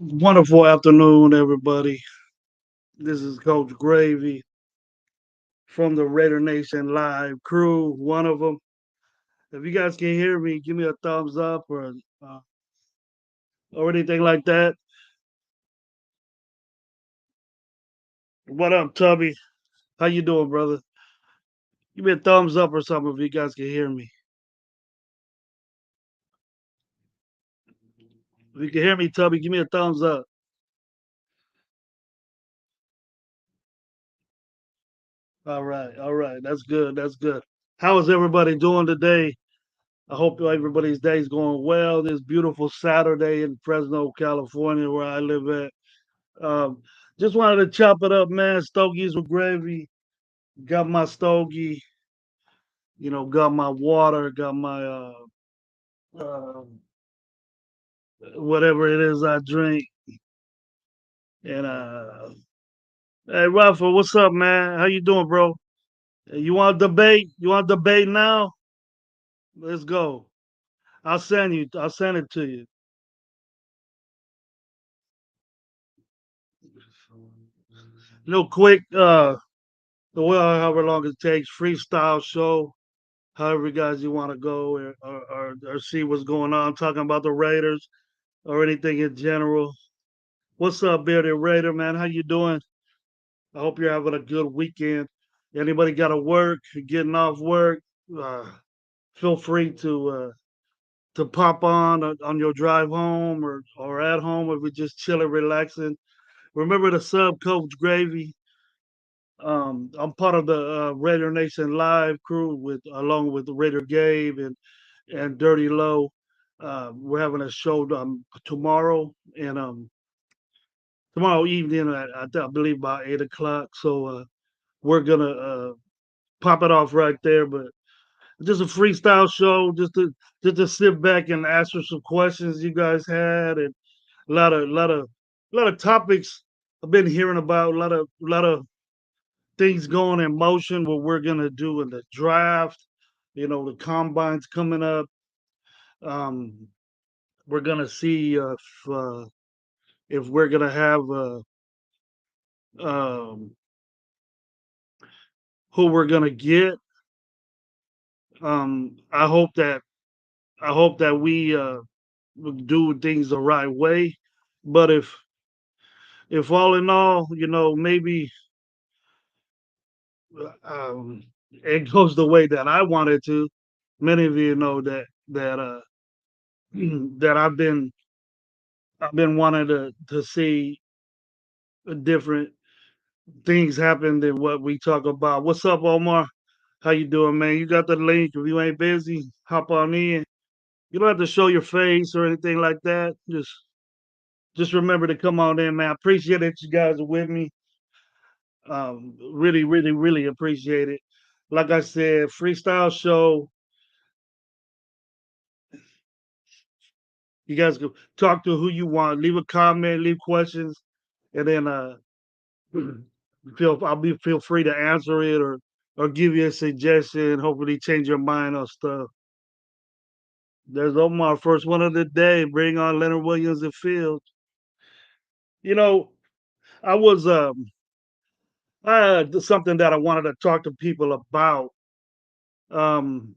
Wonderful afternoon, everybody. This is Coach Gravy from the Raider Nation Live crew, one of them. If you guys can hear me, give me a thumbs up uh, or anything like that. What up, Tubby? How you doing, brother? Give me a thumbs up or something if you guys can hear me. If you can hear me, Tubby, give me a thumbs up. All right, all right. That's good. That's good. How is everybody doing today? I hope everybody's day is going well. This beautiful Saturday in Fresno, California, where I live at. Um, just wanted to chop it up, man. Stogies with gravy. Got my stogie, got my water, got my uh, whatever it is I drink. And hey, Rafa, what's up, man? How you doing, bro? You want to debate? You want to debate now? Let's go. I'll send you. I'll send it to you. Real quick. The way however long it takes, freestyle show. However, you guys you want to go or see what's going on, talking about the Raiders or anything in general. What's up, Bearded Raider, man? How you doing? I hope you're having a good weekend. Anybody got to work, getting off work, uh, feel free to pop on your drive home or at home if we're just chilling, relaxing. Remember the sub Coach Gravy. I'm part of the Raider Nation Live crew with along with Raider Gabe and Dirty Low. We're having a show tomorrow and tomorrow evening I believe about 8 o'clock. So we're gonna pop it off right there. But just a freestyle show, just to sit back and answer some questions you guys had, and a lot of topics I've been hearing about. A lot of things going in motion. What we're gonna do in the draft. The combine's coming up. Um, we're gonna see if we're gonna have um, who we're gonna get. I hope that we do things the right way. But if all in all, maybe it goes the way that I want it to. Many of you know that that I've been wanting to see a different things happen than what we talk about. What's up, Omar? How you doing, man? You got the link. If you ain't busy, hop on in. You don't have to show your face or anything like that. Just remember to come on in, man. I appreciate that you guys are with me. Really, really, really appreciate it. Like I said, freestyle show. You guys can talk to who you want. Leave a comment, leave questions, and then feel free to answer it or give you a suggestion. Hopefully, change your mind on stuff. There's Omar, first one of the day. Bring on Leonard Williams and Fields. You know, I was I had something that I wanted to talk to people about. Um,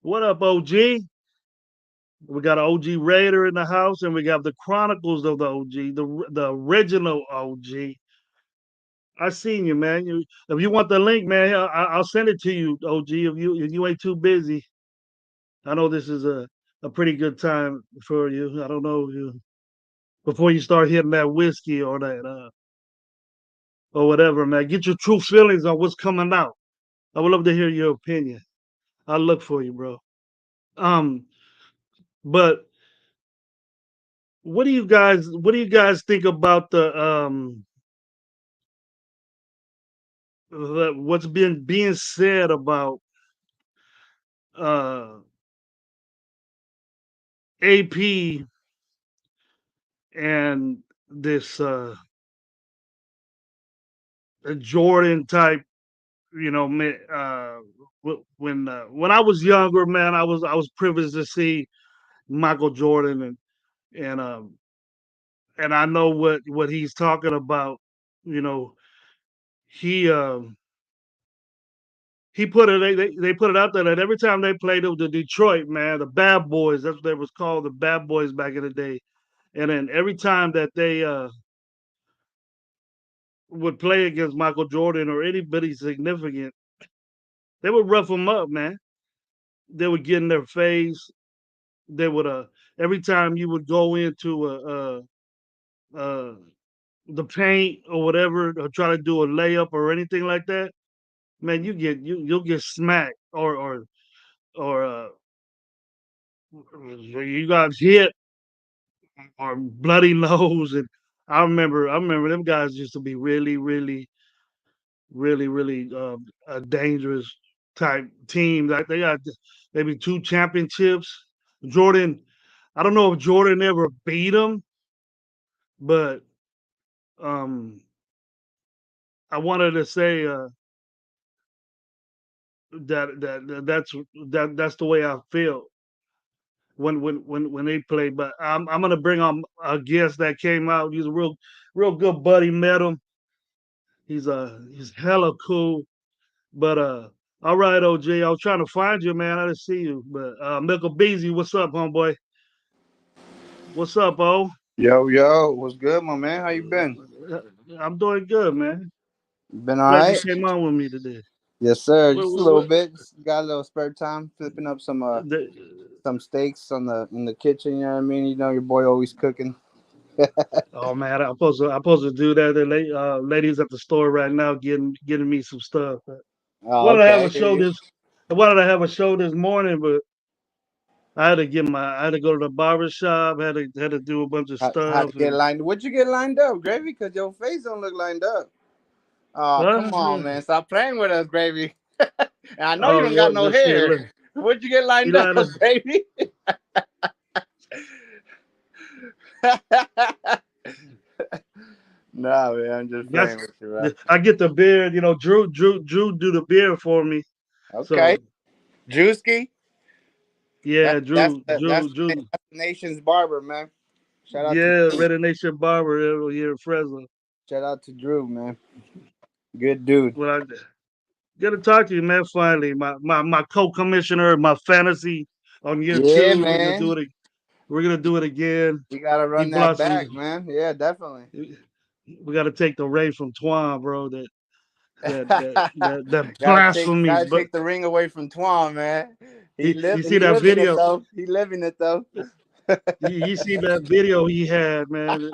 what up, OG? We got an OG Raider in the house, and we got the Chronicles of the OG, the original OG. I seen you, man. If you want the link, man, I'll send it to you, OG. If you ain't too busy, I know this is a pretty good time for you. I don't know before you start hitting that whiskey or that or whatever, man. Get your true feelings on what's coming out. I would love to hear your opinion. I'll look for you, bro. Um, but what do you guys think about what's been being said about uh AP and this Jordan type, when I was younger, man, I was privileged to see Michael Jordan and I know what he's talking about. You know, he he put it they put it out there that every time they played the Detroit, man, the Bad Boys, that's what they was called, the Bad Boys back in the day. And then every time that they would play against Michael Jordan or anybody significant, they would rough him up, man. They would get in their face. They would every time you would go into uh the paint or whatever or try to do a layup or anything like that, man, you'll get smacked or you got hit or bloody nose. And I remember them guys used to be really, really, really, really a dangerous type team. Like they got maybe two championships. Jordan, I don't know if Jordan ever beat him, but um, I wanted to say that's the way I feel when they play. But I'm gonna bring on a guest that came out. He's a real good buddy. Met him. He's hella cool. But all right, OG. I was trying to find you, man. I didn't see you. But Michael Beasy, what's up, homeboy? What's up, O? Yo, yo, what's good, my man? How you been? I'm doing good, man. You been all Glad you right? came on with me today. Yes, sir. What, Just a what, little what, bit. Just got a little spare time, flipping up the, some steaks on the in the kitchen. You know what I mean? You know your boy always cooking. oh man, I'm supposed to do that. The ladies at the store right now getting me some stuff. Oh, Wanted to have okay. a I hear show you. this. I wanted to have a show this morning, but I had to go to the barber shop. Had to do a bunch of How to stuff get and lined? What you get lined up, Gravy? Cause your face don't look lined up. Oh, come on, yeah. man! Stop playing with us, Gravy. And I know you Oh, don't got no let's see. hair. Look, What'd you get lined you know, up, Gravy? Nah, man, I'm just that's playing with you, bro. I get the beard. Drew do the beard for me. Okay, So Drewski. yeah, That's the nation's barber, man. Shout out to Yeah, Drew. Red Nation Barber here in Fresno. Shout out to Drew, man. Good dude. Well, I got to talk to you, man. Finally, my co-commissioner, my fantasy on year Yeah, two. We're gonna do man. it. We're gonna do it again. We gotta He run that blossomed. back, man. Yeah, definitely. We got to take the ray from Twan, bro. That blasphemy. Gotta But take the ring away from Twan, man. you see He that living it video? though. He living it though. You see that video he had, man,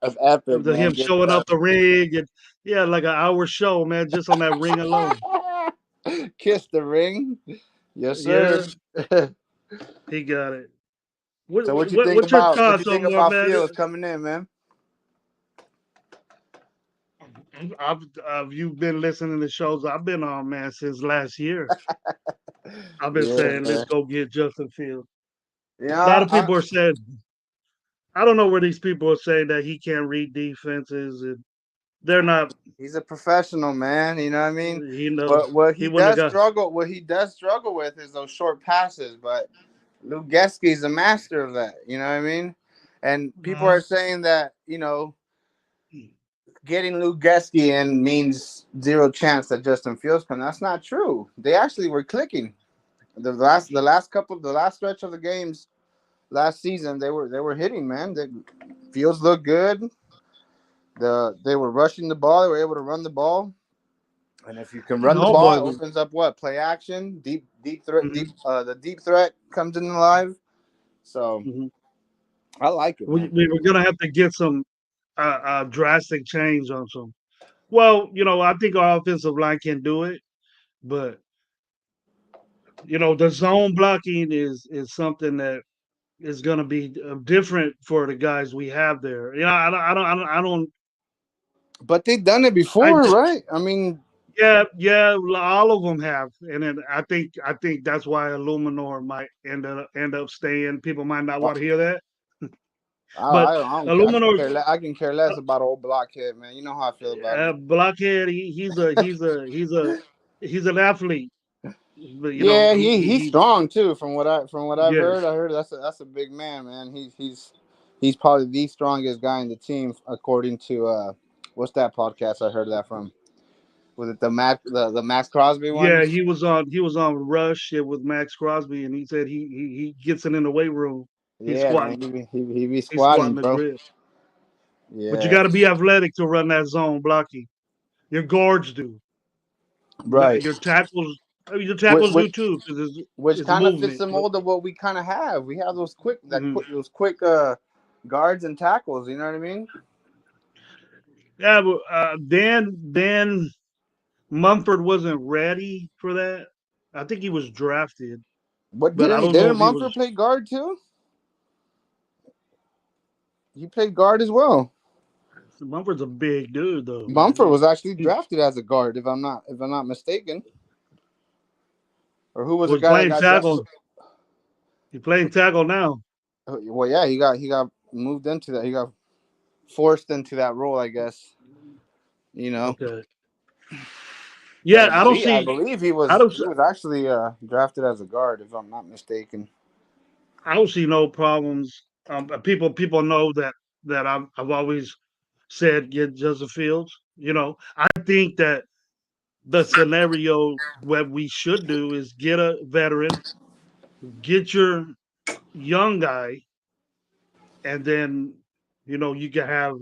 That's epic, of the him man. Good showing stuff. off the ring, and yeah, like an hour show, man, just on that ring alone. Kiss the ring. Yes, sir. Yeah, he got it. What, So what's your what you thoughts, think Omar, about man? Fields coming in, man? You've been listening to shows I've been on, man, since last year. I've been Yeah, saying, let's man. go get Justin Fields. A lot Yeah, of people are saying, I don't know where these people are saying that he can't read defenses, and they're not. he's a professional, man. You know what I mean? He know What he he wouldn't does have got. struggle, what he does struggle with is those short passes. But Lugeski's a master of that. You know what I mean? And people are Mhm. saying that getting Lugeski in means zero chance that Justin Fields can. That's not true. They actually were clicking. The last stretch of the games last season, they were hitting, man. Fields looked good. They were rushing the ball. They were able to run the ball. And if you can run the ball, Homeboy it was. opens up what play action, deep threat, Mhm, the deep threat comes in alive. So mhm. I like it, man. We were gonna have to get some drastic change on some. Well, I think our offensive line can do it, but the zone blocking is something that is going to be different for the guys we have there. But they've done it I before, right? I mean, yeah, yeah, all of them have, and then I think that's why Illuminor might end up staying. People might not want to hear that, but I can Illuminor, care I can care less about old blockhead, man. You know how I feel about him. Blockhead, he's an athlete, but Yeah, he's he strong too. From what I've heard, yes, I heard that's a big man, man. He's probably the strongest guy in the team, according to what's that podcast I heard that from? Was it the Max Crosby one? yeah, he was on Rush with Max Crosby, and he said he gets it in the weight room. He's Yeah, man, squatting, he be he's squatting squatting, the bro. grip. But you Yeah, got to be athletic to run that zone blocking. Your guards do. right. Your tackles, your Which tackles do which, too, because which it's kind of fits movement. the But mold of what we kind of have. We have mhm. those quick guards and tackles. You know what I mean? Yeah, but Dan Mumford wasn't ready for that. I think he was drafted, But but I don't know didn't if he Mumford was. play guard too? He played guard as well. Mumford's a big dude, though, man. Mumford was actually He drafted as a guard, if I'm not mistaken. Or who was the was guy that playing got drafted? tackle. He's playing tackle now. Well, yeah, he got moved into that. He got forced into that role, I guess. You know, Okay. but Yeah, I don't I see. believe I don't. he was actually drafted as a guard, if I'm not mistaken. I don't see no problems. People know that I've always said get Justin Fields. I think that the scenario what we should do is get a veteran, get your young guy, and then you can have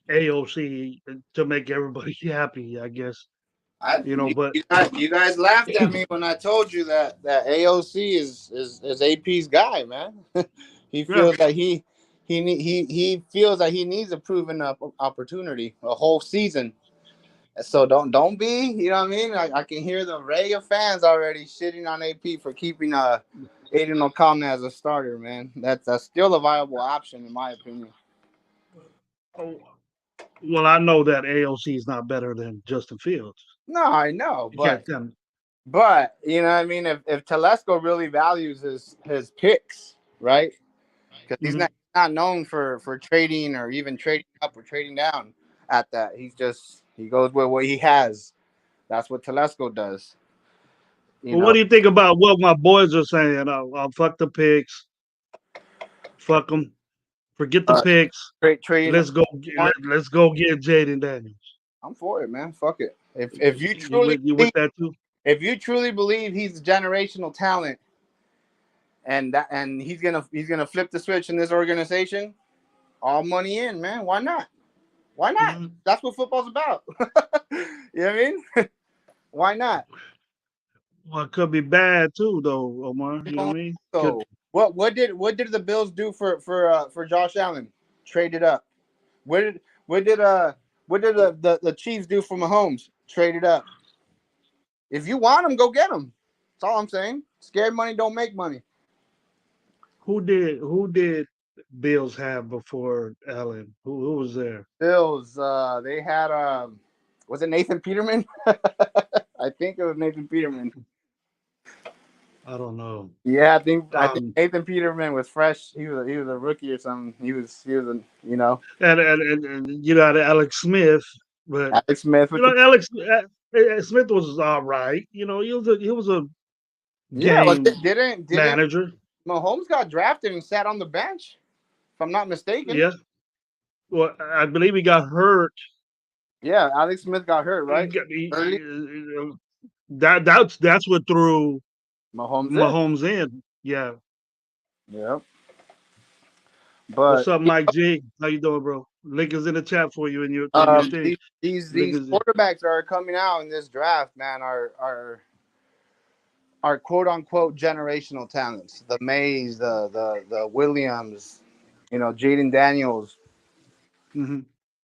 AOC to make everybody happy. I guess but You guys laughed at me when I told you that AOC is AP's guy, man. He yeah. feels that he feels that he needs a proven up opportunity, a whole season. So don't be, you know what I mean? I can hear the array of fans already shitting on AP for keeping Aiden O'Connell as a starter, man. That's still a viable option in my opinion. Oh, well, I know that AOC is not better than Justin Fields. No, I know, You can't but tell me. you know what I mean. If Telesco really values his picks, right? Because Mhm. he's not known for trading or even trading up or trading down at that. He goes with what he has. That's what Telesco does. You Well, what know, do you think about what my boys are saying? I'll fuck the picks, fuck them, forget the uh, picks. trading. Let's go get Jaden Daniels. I'm for it, man. Fuck it. If you truly You with believe, that too? if you truly believe he's a generational talent and he's gonna flip the switch in this organization, all money in, man. Why not? Why not? Mhm. That's what football's about. You know what I mean? Why not? Well, it could be bad too, though, Omar. You You know don't what I think mean? Could so? What did the Bills do for Josh Allen? Traded up. What did what did the Chiefs do for Mahomes? Traded up. If you want them, go get them. That's all I'm saying. Scared money don't make money. Who did Bills have before Allen? Who was there? Bills. They had was it Nathan Peterman? I think it was Nathan Peterman. I don't know. Yeah, I think Um, Nathan Peterman was fresh. He was a rookie or something. He was a and you got Alex Smith, but Alex Smith with the Smith was all right. He was a yeah. But game didn't manager. Mahomes got drafted and sat on the bench? If I'm not mistaken. Yeah. Well, I believe he got hurt. Yeah, Alex Smith got hurt He right got, early. that's what threw Mahomes in. Mahomes in. Yeah. Yeah, What's but up, Mike G? How you doing, bro? Link is in the chat for you in your um, thing. these these Link these is quarterbacks that are coming out in this draft, man, are quote unquote generational talents. The Mays, the Williams, Jaden Daniels. hmm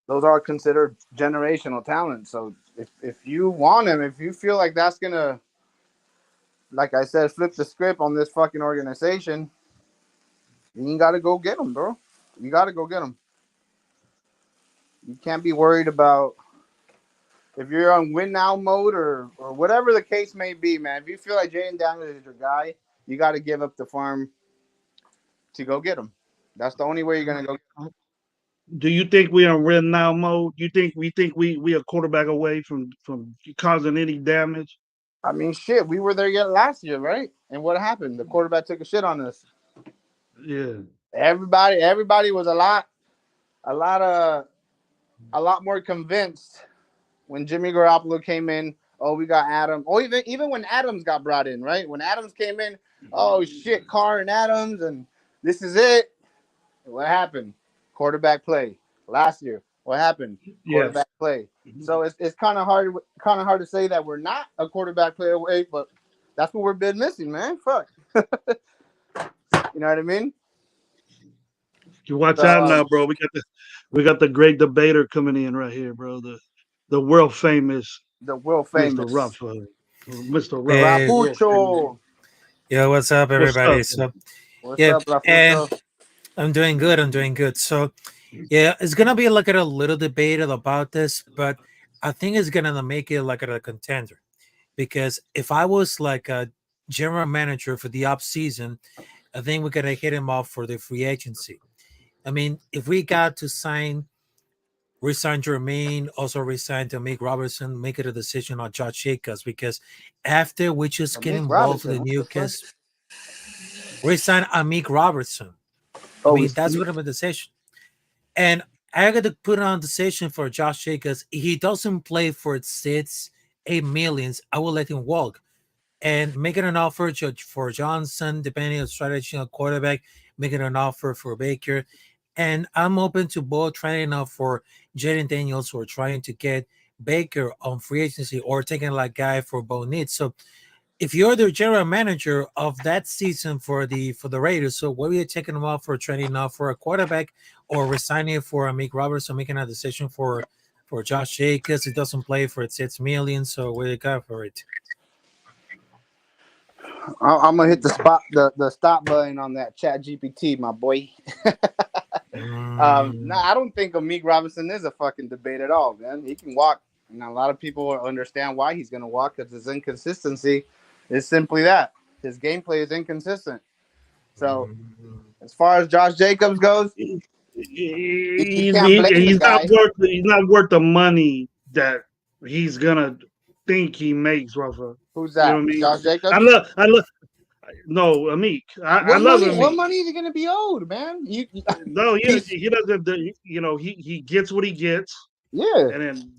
Those are considered generational talents. So if you want them, if you feel like that's gonna, like I said, flip the script on this fucking organization, you got to go get them, bro. You got to go get them. You can't be worried about if you're on win now mode or whatever the case may be, man. If you feel like Jaden Daniels is your guy, you got to give up the farm to go get him. That's the only way you're gonna go. Do you think we're in win now mode? You think we a quarterback away from causing any damage? I mean, shit, we were there yet last year, right? And what happened? The quarterback took a shit on us. Yeah. Everybody was a lot of, a lot more convinced when Jimmy Garoppolo came in. Oh, we got Adam. Oh, even when Adams got brought in, right? When Adams came in, oh shit, Carr and Adams, and this is it. What happened? Quarterback play last year. What happened? Yeah. Quarterback play. So it's kind of hard to say that we're not a quarterback play away, but that's what we're been missing, man. Fuck, you know what I mean? You watch out So now, bro. We got the great debater coming in right here, bro. The world famous the world Mr. famous Ruffalo. Mr. Ruffalo, Hey, world famous. Rapucho. yo, what's up, What's up? everybody? So, What's yeah, up, and Rapucho? I'm doing good. I'm doing good. So, yeah, it's gonna be like a little debate about this, but I think it's gonna make it like a contender because if I was like a general manager for the off season, I think we're gonna hit him off for the free agency. I mean, if we got to resign Jermaine, also resign to Mick Robertson, make it a decision on Josh Jacobs because after we just get Mick involved with Robinson. the What new the fuck? kids, resign Amik Robertson. I Oh, mean, that's going to be the decision. And I got to put on decision for Josh Jacobs. He doesn't play for 6, 8 millions. I will let him walk and making an offer for Johnson, depending on strategy on quarterback, making an offer for Baker. And I'm open to both trying out for Jaden Daniels or trying to get Baker on free agency or taking like guy for Bo Needs. So if you're the general manager of that season for the Raiders, so what are you taking them off for trading off for a quarterback or resigning for Amik Robertson, making a decision for Josh Jacobs? It doesn't play for 6 million. So what do you got for it? I'm gonna hit the stop button on that Chat GPT, my boy. No, Mm, I don't think Amik Robinson is a fucking debate at all, man. He can walk, and a lot of people understand why he's gonna walk because his inconsistency is simply that his gameplay is inconsistent. So mm, as far as Josh Jacobs goes, He- you He's, can't he, blame the he's not guy. worth the money that he's gonna think he makes, Rafa. Who's You know that? what I mean? Josh I Jacobs? love I love no Amik. I What love money? What Amik. money is he gonna be owed, man? No, He's he doesn't. He gets what he gets, yeah, and then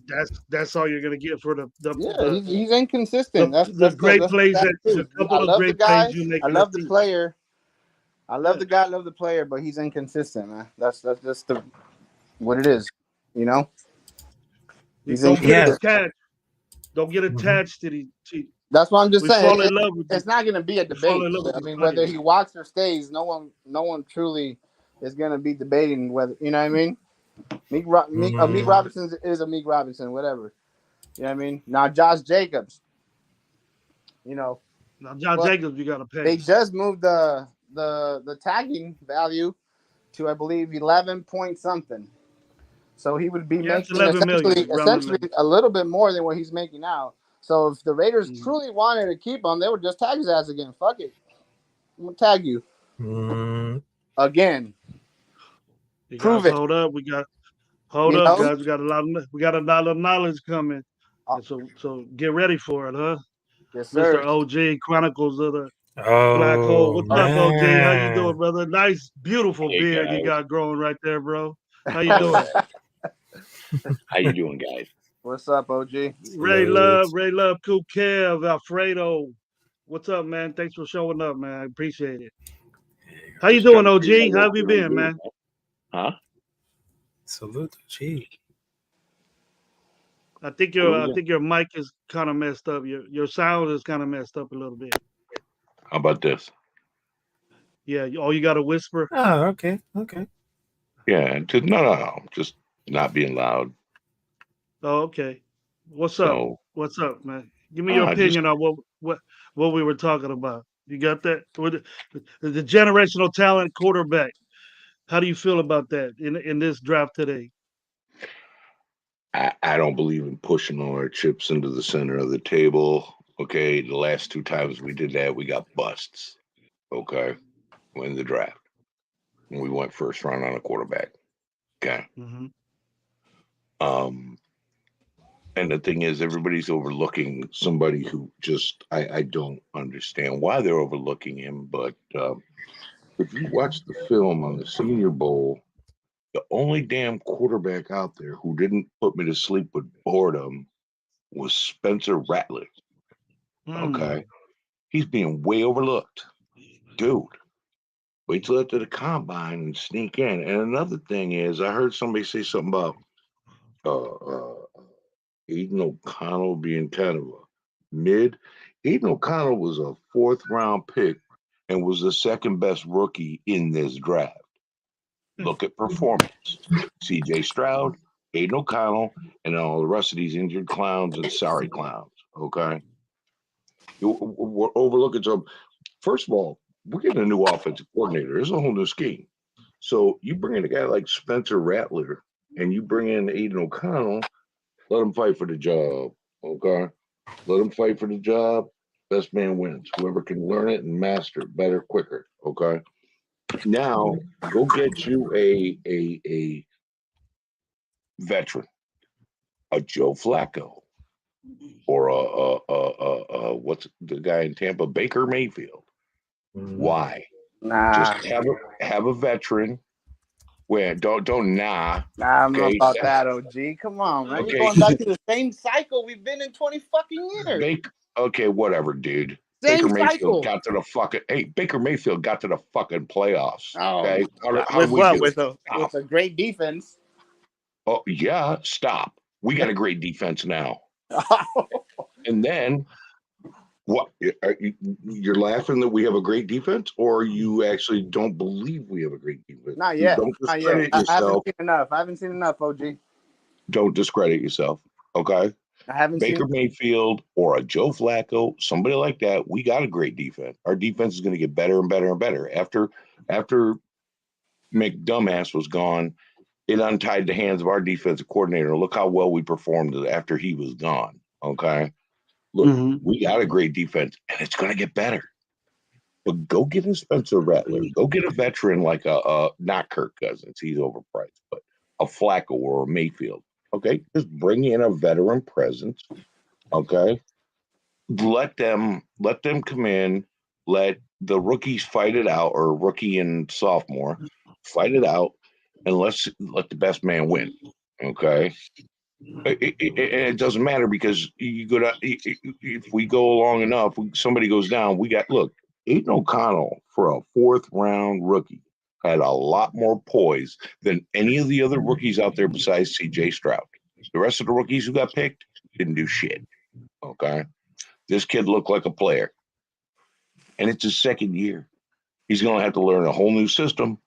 that's all you're gonna get for yeah. He's inconsistent. the That's the that's the great that's the plays sad that the truth. I couple of love the great plays guy. you make I in the love the season. player. I love Yeah. the guy. I love the player, but he's inconsistent, man. That's just what it is. You know, he's Don't get yeah. inconsistent. attached. Don't get Mhm. attached to the That's what I'm just We saying. fall in love with It's not going to be a we fall debate. in love with I the mean, whether Stogies. he walks or stays, no one truly is going to be debating whether, you know what I mean? Meek Mm, Robinson is a Meek Robinson, whatever. You know what I mean? Now, Josh Jacobs, you know, Now, John but Jacobs, you got to pay. they just moved the tagging value to, I believe, 11 point something. So he would be Yeah, it's making 11 million, round essentially 11. a little bit more than what he's making now. So if the Raiders Mm. truly wanted to keep him, they would just tag his ass again. Fuck it, I'm gonna tag you mm, again. You Prove guys, it. hold You up, know. guys. We got a lot of knowledge coming, Uh, and so get ready for it, huh? yes, Mister sir. OG Chronicles of the Black Hole. oh What's Oh, up, OG? How you doing, man. brother? Nice, beautiful Hey beard you guys, got growing right there, bro. How you oh doing? yeah, how you doing, guys? what's up, OG? Salute. Ray Love, Cool Kev, Alfredo. What's up, man? Thanks for showing up, man. I appreciate it. How you Just doing, trying to figure OG? out How what have you we're gonna been, do, man? huh? Salute. Gee. What are we I doing? think your mic is kind of messed up. Your sound is kind of messed up a little bit. How about this? Yeah. Oh, you got to whisper. Oh, okay. Okay. Yeah, no, just not being loud. Oh, okay. What's up? So, What's up, man? Give me your just opinion on what we were talking about. You got that? With the generational talent quarterback. How do you feel about that in this draft today? I don't believe in pushing all our chips into the center of the table. Okay, the last two times we did that, we got busts. Okay, in the draft, when we went first round on a quarterback. Okay, Hmm. um, and the thing is, everybody's overlooking somebody who just I don't understand why they're overlooking him. But if you watch the film on the Senior Bowl, the only damn quarterback out there who didn't put me to sleep with boredom was Spencer Rattler. Hmm. Okay, he's being way overlooked, dude. Wait till after the combine and sneak in. And another thing is, I heard somebody say something about uh, uh, Aiden O'Connell being kind of a mid. Aiden O'Connell was a fourth round pick and was the second best rookie in this draft. Look at performance. CJ Stroud, Aiden O'Connell, and all the rest of these injured clowns and sorry clowns. Okay. We're overlooking some. First of all, we're getting a new offensive coordinator. There's a whole new scheme. So you bring in a guy like Spencer Rattler and you bring in Aiden O'Connell, let him fight for the job. Okay. Let him fight for the job. Best man wins. Whoever can learn it and master it better, quicker. Okay. Now go get you a veteran, a Joe Flacco, or what's the guy in Tampa, Baker Mayfield. Mm, Why? Just Nah, have a veteran. Where don't nah, I'm not okay about that, OG. Come on, man. You're okay going back to the same cycle we've been in 20 fucking years. Baker okay whatever dude. Baker Same Mayfield cycle. got to the fucking Baker Mayfield got to the fucking playoffs. Oh, Okay, how with did we what? do? With a great defense. Oh yeah, stop. We got a great defense now. And then what? You're laughing that we have a great defense, or you actually don't believe we have a great defense? Not You yet. don't Not yet. discredit I haven't yourself. seen enough. I haven't seen enough, OG. Don't discredit yourself. Okay. I haven't seen. Baker Mayfield or a Joe Flacco, somebody like that, we got a great defense. Our defense is going to get better and better and better. After McDumbass was gone, it untied the hands of our defensive coordinator. Look how well we performed after he was gone. Okay. Look, Hmm. we got a great defense and it's going to get better. But go get a Spencer Rattler. Go get a veteran like a not Kirk Cousins. He's overpriced, but a Flacco or a Mayfield. Okay. Just bring in a veteran presence. Okay. Let them come in. Let the rookies fight it out, or rookie and sophomore fight it out, and let the best man win. Okay. It doesn't matter because you go to if we go long enough, somebody goes down. We got look. Aiden O'Connell for a fourth round rookie had a lot more poise than any of the other rookies out there besides C.J. Stroud. The rest of the rookies who got picked didn't do shit. Okay, This kid looked like a player, and it's his second year. He's going to have to learn a whole new system,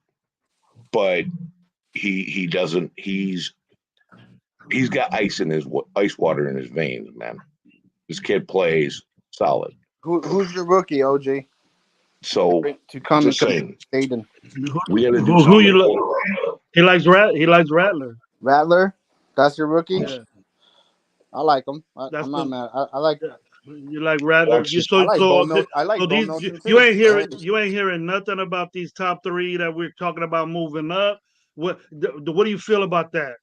but he doesn't. He's got ice water in his veins, man. This kid plays solid. Who's your rookie, OG? So To come and just compete saying, with Caden. we got to do Who you something. look? He likes Rattler. Rattler, that's your rookie. Yeah, I like him. that's I'm not the. mad. I like. Yeah. You like Rattler. That's You just I so like so Bo Mil- I like so Bo these Milton you too. ain't hearing nothing about these top three that we're talking about moving up. What do you feel about that?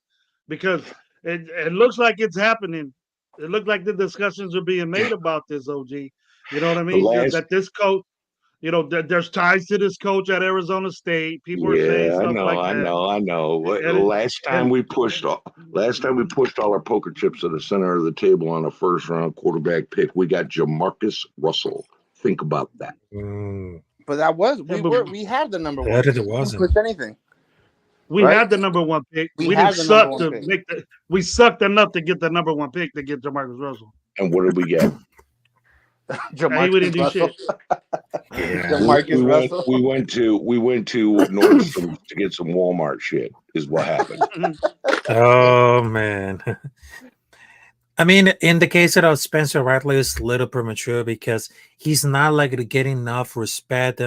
Because it looks like it's happening. It looks like the discussions are being made about this. OG, you know what I the mean? last. That this coach, there's ties to this coach at Arizona State. People are saying Yeah, I stuff know, like I that, know, I know. and it, and Last time we pushed all our poker chips to the center of the table on a first round quarterback pick, we got Jamarcus Russell. Think about that. But that was yeah, but we had the number one That it pick. We didn't wasn't. push anything, we right? had the number one pick. We We didn't had the number suck one to pick. make the. We sucked enough to get the number one pick to get Jamarcus Russell. And what did we get? Hey, we didn't Jamarcus do Russell. shit. Yeah. Jamarcus Russell. We went to Nordstrom to get some Walmart shit. Is what happened. Oh man. I mean, in the case of Spencer Rattler, it's a little premature because he's not likely to get enough respect.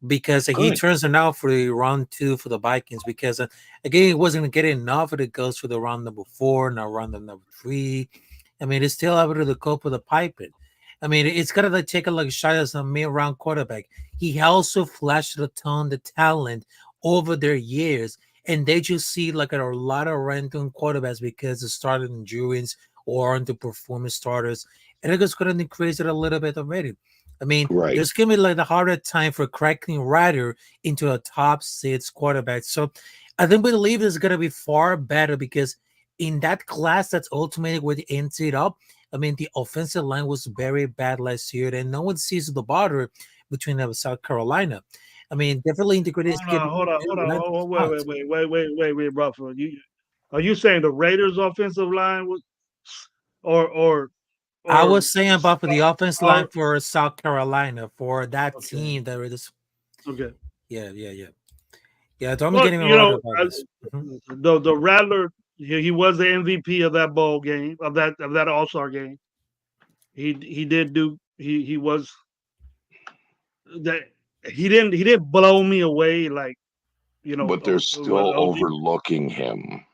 Because he Good. turns it out for the round 2 for the Vikings. Because again, he wasn't going to get enough if it goes for the round number 4, now round number 3. I mean, it's still able to cope with the piping. I mean, it's got to take a shot as a mid-round quarterback. He also flashed a ton of talent over their years, and they just see like a lot of random quarterbacks because they started injuries or underperforming starters, and it just going to increase it a little bit already. I mean, Right. there's going to be like the harder time for cracking Ryder into a top 6 quarterback. So I think believe it's going to be far better because in that class that's ultimately where the ended up. I mean, the offensive line was very bad last year, and no one sees the border between them and South Carolina. I mean, definitely integrated. Hold on. Wait, Ruffalo. Are you saying the Raiders' offensive line was, or I or was saying about for the offense line or for South Carolina for that okay, team that were just okay. yeah. Don't be Well, getting me wrong about this. Mhm. the Rattler, he was the MVP of that bowl game of that All Star game. He did do he was that he didn't blow me away like But they're what still OG. overlooking him.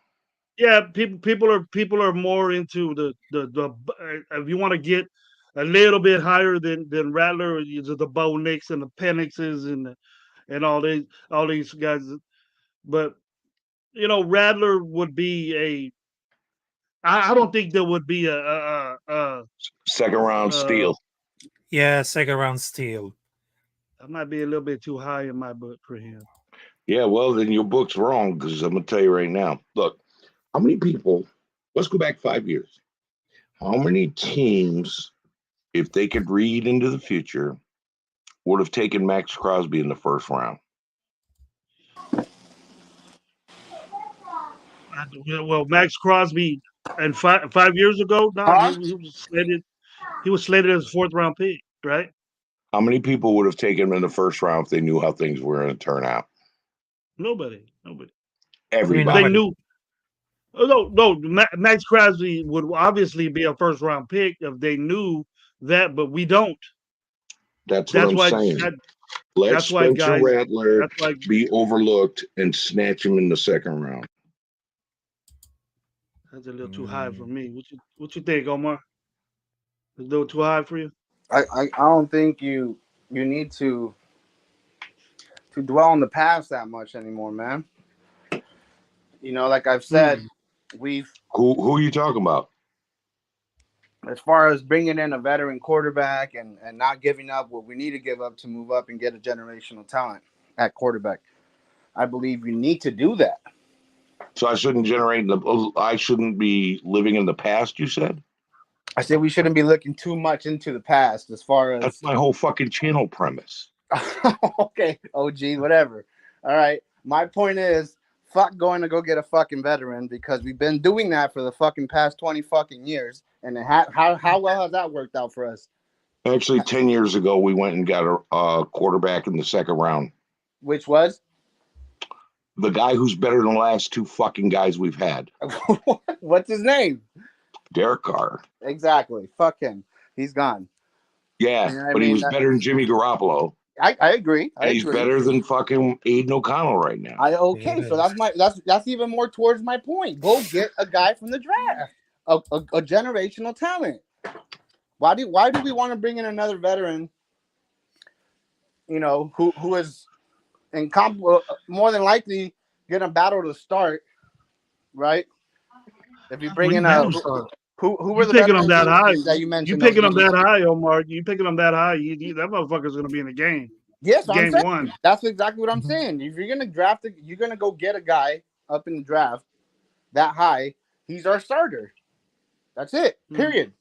Yeah, people are more into the if you want to get a little bit higher than Rattler, the Bo Nicks and the Penixes and all these guys. But Rattler would be I don't think there would be Second round uh steal. Yeah, second round steal. I might be a little bit too high in my book for him. Yeah, well, then your book's wrong because I'm going to tell you right now. Look, how many people, let's go back 5 years. How many teams, if they could read into the future, would have taken Max Crosby in the first round? Well, Max Crosby, and 5 years ago, no, Huh? he was slated. He was slated as a fourth round pick, right? How many people would have taken him in the first round if they knew how things were going to turn out? Nobody. I mean, They Everybody. nobody. knew. Oh, no. Max Crosby would obviously be a first round pick if they knew that, but we don't. That's what That's I'm why. saying. Let That's why Spencer guys. Rattler That's why. be overlooked and snatch him in the second round. That's a little too high for me. What you think, Omar? Is a little too high for you? I don't think you need to dwell on the past that much anymore, man. Like I've said, Hmm. we've Who are you talking about? as far as bringing in a veteran quarterback and not giving up what we need to give up to move up and get a generational talent at quarterback. I believe you need to do that. So I shouldn't be living in the past, you said? I said we shouldn't be looking too much into the past as far That's as my whole fucking channel premise. okay, OG, whatever. All right. My point is fuck going to go get a fucking veteran because we've been doing that for the fucking past 20 fucking years. And how well has that worked out for us? Actually, 10 years ago, we went and got a quarterback in the second round. Which was The guy who's better than the last two fucking guys we've had. what's his name? Derek Carr. Exactly. Fuck him. He's gone. Yeah, You know what I but he mean? was better than Jimmy Garoppolo. I agree. I And he's agree. better than fucking Aiden O'Connell right now. Okay, so that's even more towards my point. Go get a guy from the draft, a generational talent. Why do we want to bring in another veteran? You know, who is more than likely gonna battle to start, right? If you bring in a who were You the picking them veterans that high? that you You mentioned? picking them that high, Omar? You picking them that high? That motherfucker's gonna be in the game. Yes, I'm Game saying. one. That's exactly what I'm saying. If you're gonna draft it, you're gonna go get a guy up in the draft that high. He's our starter. That's it. Period.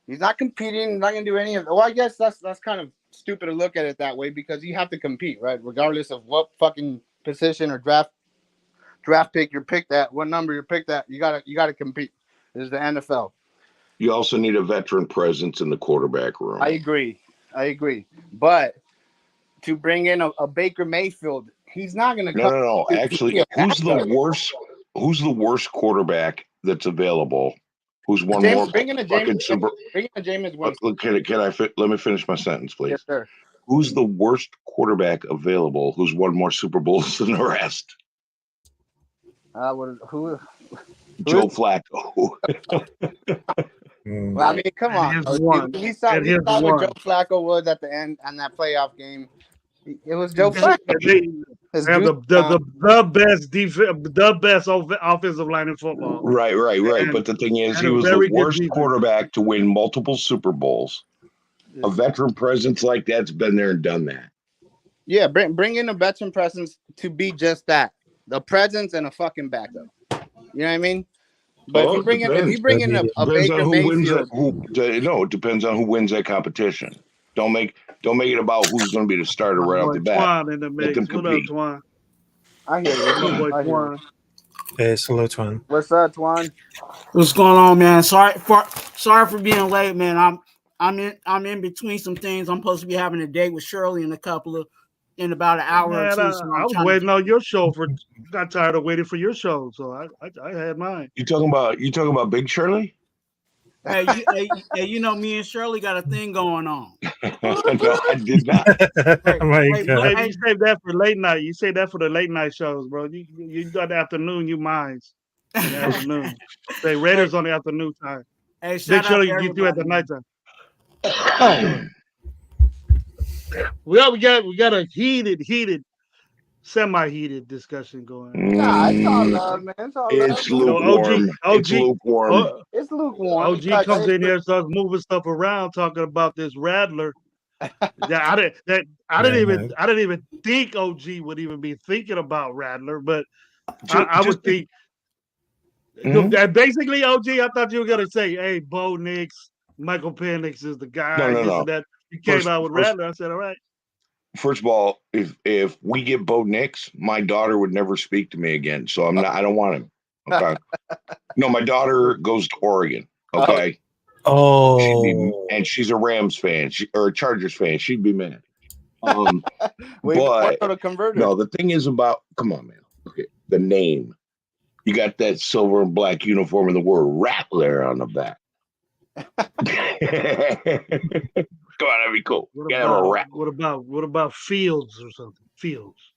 He's not competing. He's not gonna do any of. Well, I guess that's kind of stupid to look at it that way because you have to compete, right? Regardless of what fucking position or draft pick you're picked at, what number you're picked at, you gotta compete. This is the NFL. You also need a veteran presence in the quarterback room. I agree. But to bring in a Baker Mayfield, he's not gonna come. No. Actually, who's the worst quarterback that's available? Who's won more fucking Super? Bring in a Jameis Winston. Let me finish my sentence, please. Yes, sir. Who's the worst quarterback available who's won more Super Bowls than the rest? Who? Joe Flacco. Well, I mean, come on. We saw what Joe Flacco was at the end on that playoff game. It was Joe Flacco. The best offensive line in football. Right. But the thing is, he was the worst quarterback to win multiple Super Bowls. A veteran presence like that's been there and done that. Yeah, bring in a veteran presence to be just that. The presence and a fucking backup. You know what I mean? But if you bring in a Baker Mayfield, it depends on who wins that competition. Don't make it about who's going to be the starter right off the bat. In the mix. What up, Twan? I hear you. Hey, salute, Twan. What's up, Twan? What's going on, man? Sorry for being late, man. I'm in between some things. I'm supposed to be having a date with Shirley in about an hour or two. So I was waiting on your show got tired of waiting for your show, so I had mine. You talking about Big Shirley? Hey, you know me and Shirley got a thing going on. No, I did not. You save that for late night. You say that for the late night shows, bro. You got the afternoon, you minds. In the afternoon. Say Raiders on the afternoon time. Hey, Big Shirley you get you at the nighttime. Well, we got a heated, semi-heated discussion going. Nah, it's all love, man. It's lukewarm. It's lukewarm. It's lukewarm. OG comes in here and starts moving stuff around, talking about this Rattler. I didn't even think OG would even be thinking about Rattler, but I would think. Basically, OG, I thought you were gonna say, "Hey, Bo Nix, Michael Penix is the guy." No. That you came out with Rattler. I said, "All right." First of all, if we get Bo Nix, my daughter would never speak to me again. So I don't want him. Okay. No, my daughter goes to Oregon. Okay. And she's a Rams fan, or a Chargers fan. She'd be mad. But no, the thing is come on, man. Okay, the name. You got that silver and black uniform and the word Rattler on the back. Come on, that'd be cool. What about Fields or something? Fields.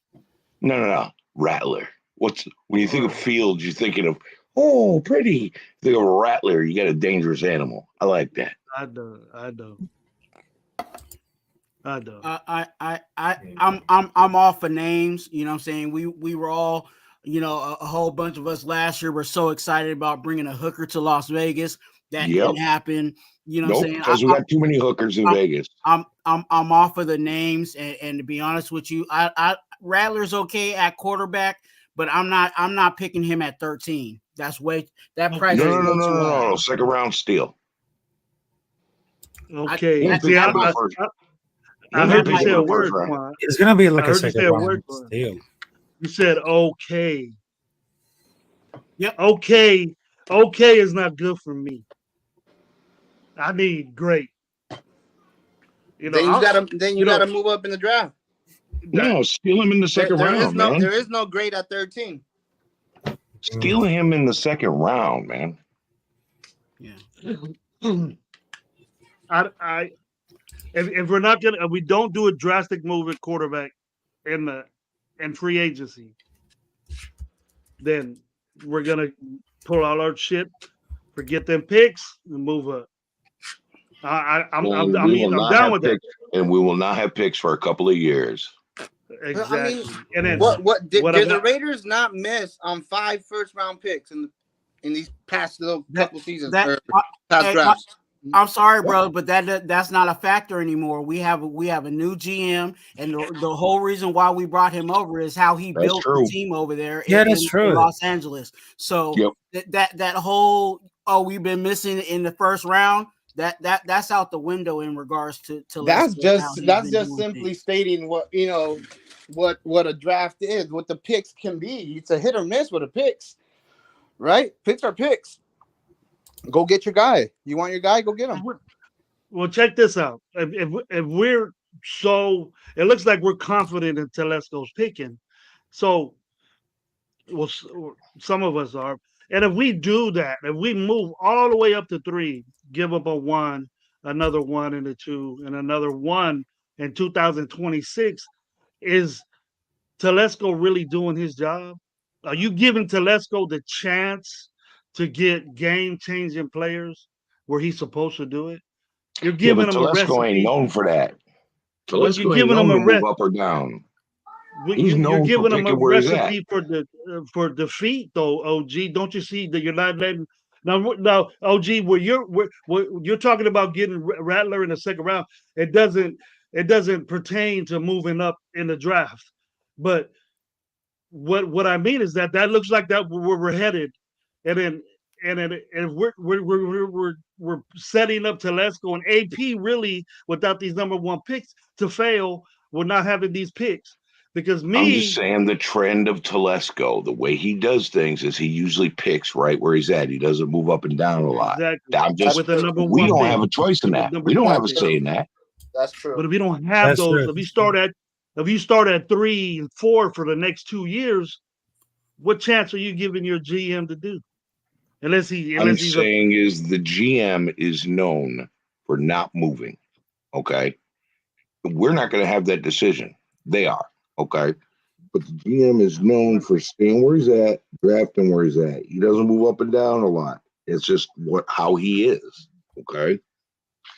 No. Rattler. When you think of Fields, you're thinking of pretty. You think of a Rattler, you got a dangerous animal. I like that. I know. I'm off of names. You know what I'm saying? We were all, a whole bunch of us last year were so excited about bringing a hooker to Las Vegas. That didn't happen. You know what I'm saying? Because we got too many hookers in Vegas. I'm off of the names, and to be honest with you, Rattler's okay at quarterback, but I'm not picking him at 13. That price. No. Second round steal. Okay. I heard you say a word. It's gonna be like a second round steal. You said okay. Yep. Okay is not good for me. I need great. Then you gotta move up in the draft. No, steal him in the second round, man. There is no grade at 13. Steal him in the second round, man. Yeah. If we're not gonna, we don't do a drastic move at quarterback in free agency, then we're gonna pull all our shit, forget them picks, and move up. I'm down with that. And we will not have picks for a couple of years. Exactly. I mean, and then did the Raiders not miss on 5 first-round picks in these past couple seasons? Past drafts? I'm sorry, bro, but that's not a factor anymore. We have a new GM, and the whole reason why we brought him over is how he built the team over there in Los Angeles. So that whole we've been missing in the first round, that's out the window in regards to that's just simply stating what what a draft is, what the picks can be. It's a hit or miss with the picks, right? Picks are picks. Go get your guy. You want your guy? Go get him. Well, check this out. If we're so, it looks like we're confident in Telesco's picking. So, well, some of us are. And if we do that, if we move all the way up to 3, give up a 1, another 1 and a 2, and another 1 in 2026, is Telesco really doing his job? Are you giving Telesco the chance to get game-changing players where he's supposed to do it? You're giving him a recipe. Telesco ain't known for that. Telesco ain't known to move up or down. You're giving him a recipe for defeat, though. OG, don't you see that you're not letting now? OG, where you're talking about getting Rattler in the second round, it doesn't pertain to moving up in the draft. But what I mean is that looks like that where we're headed, and we're setting up Telesco and AP really without these number 1 picks to fail. We're not having these picks. Because I'm just saying the trend of Telesco, the way he does things is he usually picks right where he's at. He doesn't move up and down a lot. Exactly. We don't have a choice in that. We don't have a say in that. That's true. But if we don't have those, if you start at 3 and 4 for the next 2 years, what chance are you giving your GM to do? Unless the GM is known for not moving. Okay, we're not going to have that decision. They are. Okay, but the GM is known for staying where he's at, drafting where he's at. He doesn't move up and down a lot. It's just how he is. Okay,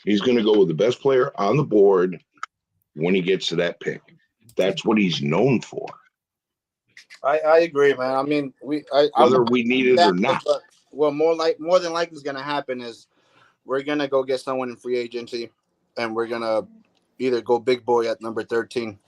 he's going to go with the best player on the board when he gets to that pick. That's what he's known for. I agree, man. I mean, whether we need it or not. Well, more than likely is going to happen is we're going to go get someone in free agency, and we're going to either go big boy at number 13.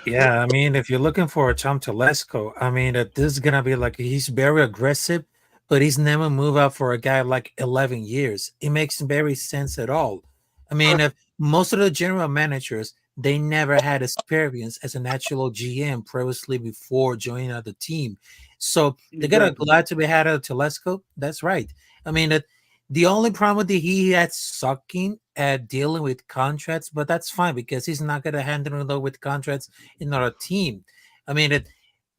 Yeah, I mean, if you're looking for a Tom Telesco, I mean, this is going to be like, he's very aggressive, but he's never moved up for a guy like 11 years. It makes very sense at all. I mean, if most of the general managers, they never had experience as an actual GM previously before joining the team. So they're glad to be had a Telesco. That's right. I mean, the only problem that he had sucking at dealing with contracts, but that's fine because he's not going to handle it with contracts in our team. I mean,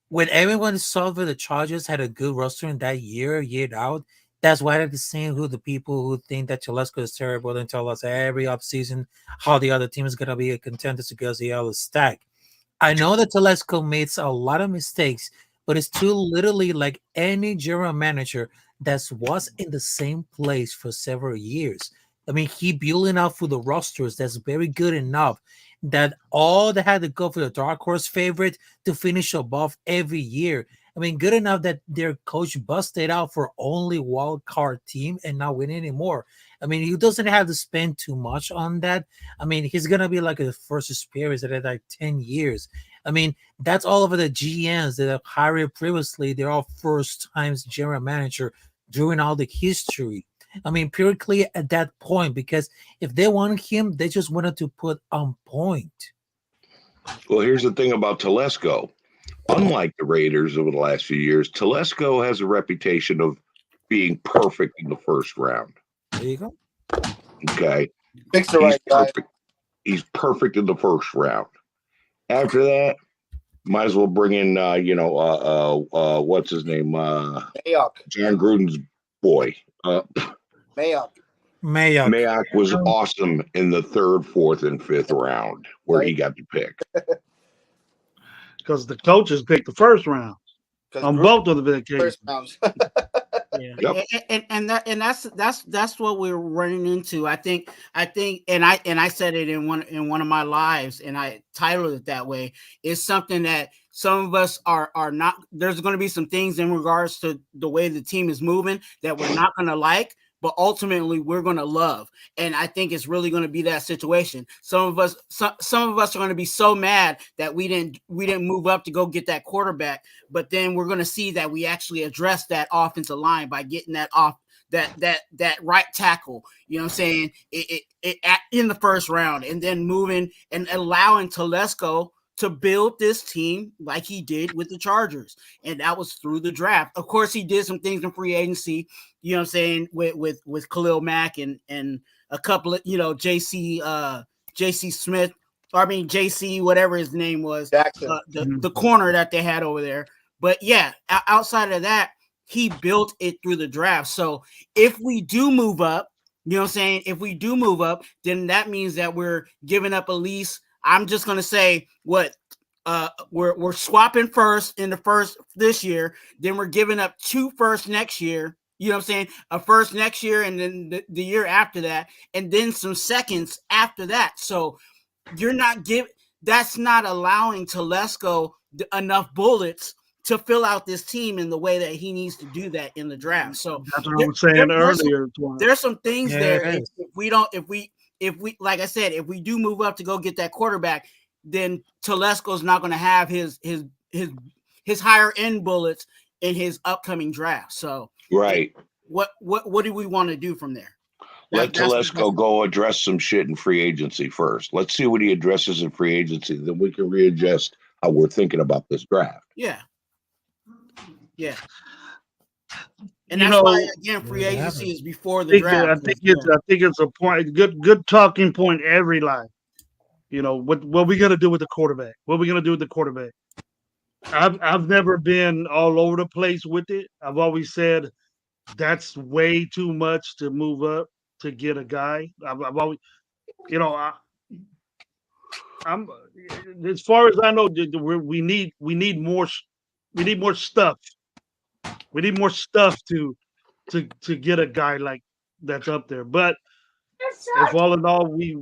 when everyone saw that the Chargers had a good roster in that year out, that's why they're saying who the people who think that Telesco is terrible and tell us every offseason how the other team is going to be a contender because the other stack. I know that Telesco makes a lot of mistakes, but it's too literally like any general manager that was in the same place for several years. I mean, he building out for the rosters that's very good enough that all they had to go for the dark horse favorite to finish above every year. I mean, good enough that their coach busted out for only wild card team and not win anymore. I mean, he doesn't have to spend too much on that. I mean, he's going to be like a first experience at like 10 years. I mean, that's all over the GMs that have hired previously. They're all first times general manager during all the history. I mean, purely at that point, because if they wanted him, they just wanted to put on point. Well, here's the thing about Telesco. Unlike the Raiders over the last few years, Telesco has a reputation of being perfect in the first round. There you go. Okay. Picks the right guy. He's perfect in the first round. After that, might as well bring in, what's his name? John Gruden's boy. Mayock was awesome in the third, fourth, and fifth round where he got the pick. Because the coaches picked the first round on both of the vacations. Yeah. Yep. And that's what we're running into. I think and I said it in one of my lives, and I titled it that way. It's something that some of us are not. There's going to be some things in regards to the way the team is moving that we're not going to like, but ultimately we're going to love. And I think it's really going to be that situation. Some of us are going to be so mad that we didn't move up to go get that quarterback, but then we're going to see that we actually addressed that offensive line by getting that off that right tackle, you know what I'm saying, in the first round, and then moving and allowing Telesco to build this team like he did with the Chargers. And that was through the draft. Of course, he did some things in free agency, you know what I'm saying, with Khalil Mack and a couple of, JC Smith, JC, whatever his name was, the corner that they had over there. But yeah, outside of that, he built it through the draft. So if we do move up, you know what I'm saying, if we do move up, then that means that we're giving up at least, I'm just going to say what we're swapping first in the first this year. Then we're giving up 2 firsts next year. You know what I'm saying? A first next year, and then the year after that, and then some seconds after that. So that's not allowing Telesco enough bullets to fill out this team in the way that he needs to do that in the draft. So that's what I was saying earlier. There's some things there. If we, like I said, if we do move up to go get that quarterback, then Telesco's not going to have his higher end bullets in his upcoming draft. So right, what do we want to do from there? Let Telesco go address some shit in free agency first. Let's see what he addresses in free agency. Then we can readjust how we're thinking about this draft. Yeah. And that's why, again, free agency is before the draft. I think it's a point, good talking point every line. You know, what we gonna do with the quarterback? What we gonna do with the quarterback? I've never been all over the place with it. I've always said that's way too much to move up to get a guy. I've always, I'm as far as I know, we need more stuff. We need more stuff to get a guy like that's up there. But if all in all we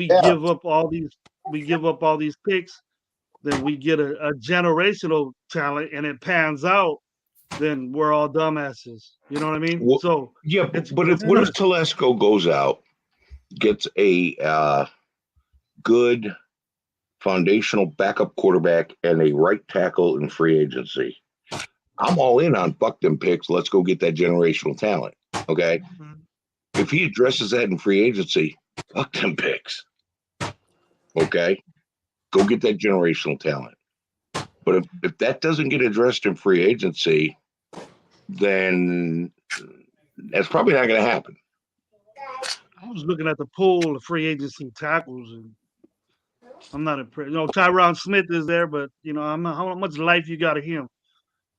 give up all these picks, then we get a generational talent and it pans out, then we're all dumbasses. You know what I mean? Well, so yeah, but if Telesco goes out, gets a good foundational backup quarterback and a right tackle in free agency, I'm all in on fuck them picks. Let's go get that generational talent. Okay. Mm-hmm. If he addresses that in free agency, fuck them picks. Okay. Go get that generational talent. But if that doesn't get addressed in free agency, then that's probably not going to happen. I was looking at the pool of free agency tackles, and I'm not impressed. Tyron Smith is there, but how much life you got of him?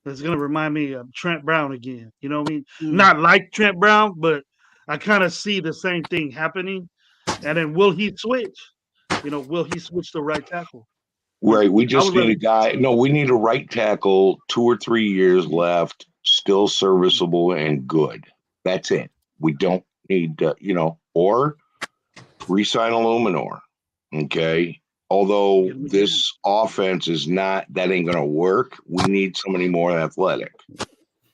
It's going to remind me of Trent Brown again. You know what I mean? Not like Trent Brown, but I kind of see the same thing happening. And then will he switch? Will he switch to right tackle? Right. We just need a guy. No, we need a right tackle, 2 or 3 years left, still serviceable and good. That's it. We don't need, or re-sign Illuminor. Okay. Although this offense is that ain't going to work. We need somebody more athletic.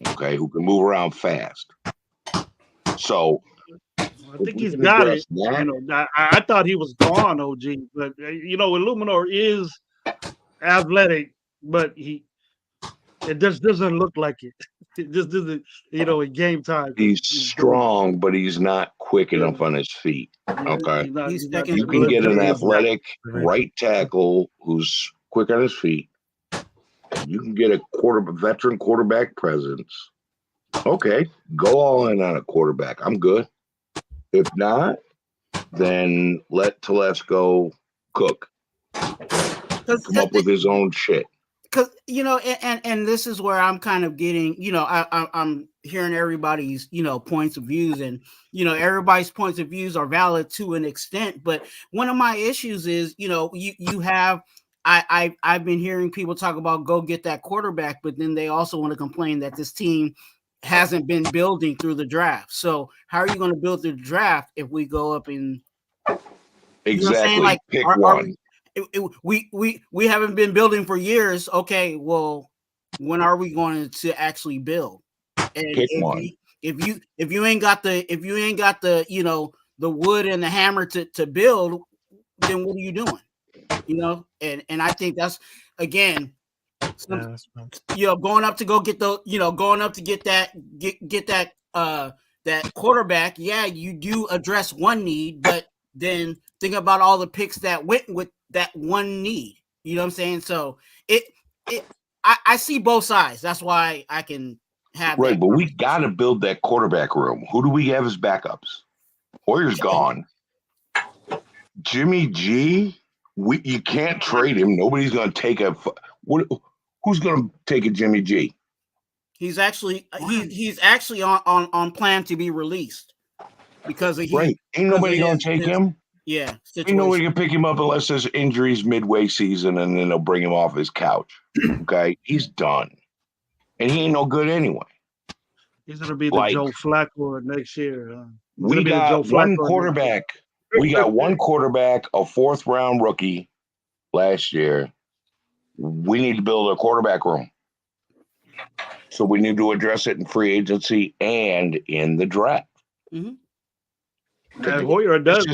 Okay. Who can move around fast. So I think he's got it. I thought he was gone, OG, but Illuminor is athletic, but it just doesn't look like it. It just doesn't, in game time. He's strong, but he's not quick enough on his feet. Okay. You can get an athletic right tackle who's quick on his feet. You can get a veteran quarterback presence. Okay. Go all in on a quarterback. I'm good. If not, then let Telesco cook. Come up with his own shit. Because and this is where I'm kind of getting, I'm hearing everybody's points of views, and everybody's points of views are valid to an extent. But one of my issues is you have I've been hearing people talk about go get that quarterback, but then they also want to complain that this team hasn't been building through the draft. So how are you going to build through the draft if we go up in exactly like pick one? We haven't been building for years. Okay, well, when are we going to actually build? And pick one. If you ain't got the the wood and the hammer to build, then what are you doing? And I think that's again going up to go get going up to get that that quarterback. Yeah, you do address one need, but then think about all the picks that went with that one need. You know what I'm saying? So I see both sides. That's why I can have right. But we got to build that quarterback room. Who do we have as backups? Hoyer's gone. Jimmy G, you can't trade him. Nobody's going to take who's going to take a Jimmy G? He's actually on plan to be released because of right. Ain't nobody going to take him. Yeah, situation. Ain't nobody can pick him up unless there's injuries midway season, and then they'll bring him off his couch. Okay, he's done, and he ain't no good anyway. He's gonna be the Joe Flacco next year. We got one quarterback. We got one quarterback, a 4th round rookie last year. We need to build a quarterback room. So we need to address it in free agency and in the draft. Mm-hmm. And Hoyer does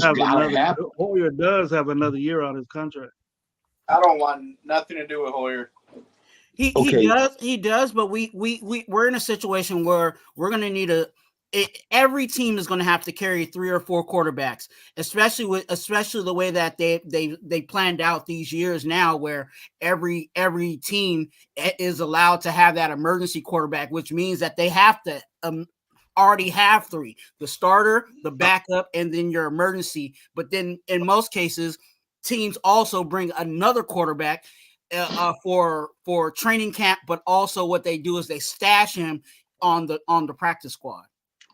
have another year on his contract. I don't want nothing to do with Hoyer. He does, but we're in a situation where we're going to need every team is going to have to carry 3 or 4 quarterbacks, especially the way that they planned out these years now, where every team is allowed to have that emergency quarterback, which means that they have to already have 3: the starter, the backup, and then your emergency. But then in most cases, teams also bring another quarterback for training camp, but also what they do is they stash him on the practice squad.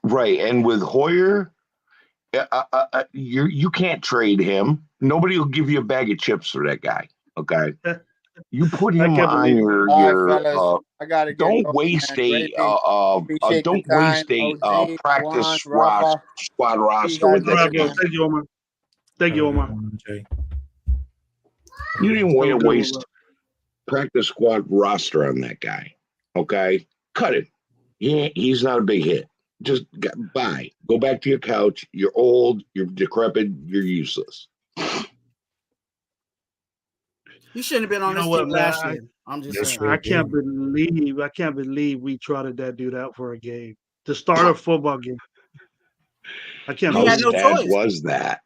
Right, and with Hoyer, you can't trade him. Nobody will give you a bag of chips for that guy. Okay, you put him on your. I gotta don't waste a practice squad roster with that. Thank you, Omar. Thank you, Omar. You didn't waste practice squad roster on that guy. Okay, cut it. He's not a big hit. Just bye. Go back to your couch. You're old. You're decrepit. You're useless. You shouldn't have been on this team last year. I'm just saying. I can't believe we trotted that dude out for a game to start a football game. I can't. How sad was that?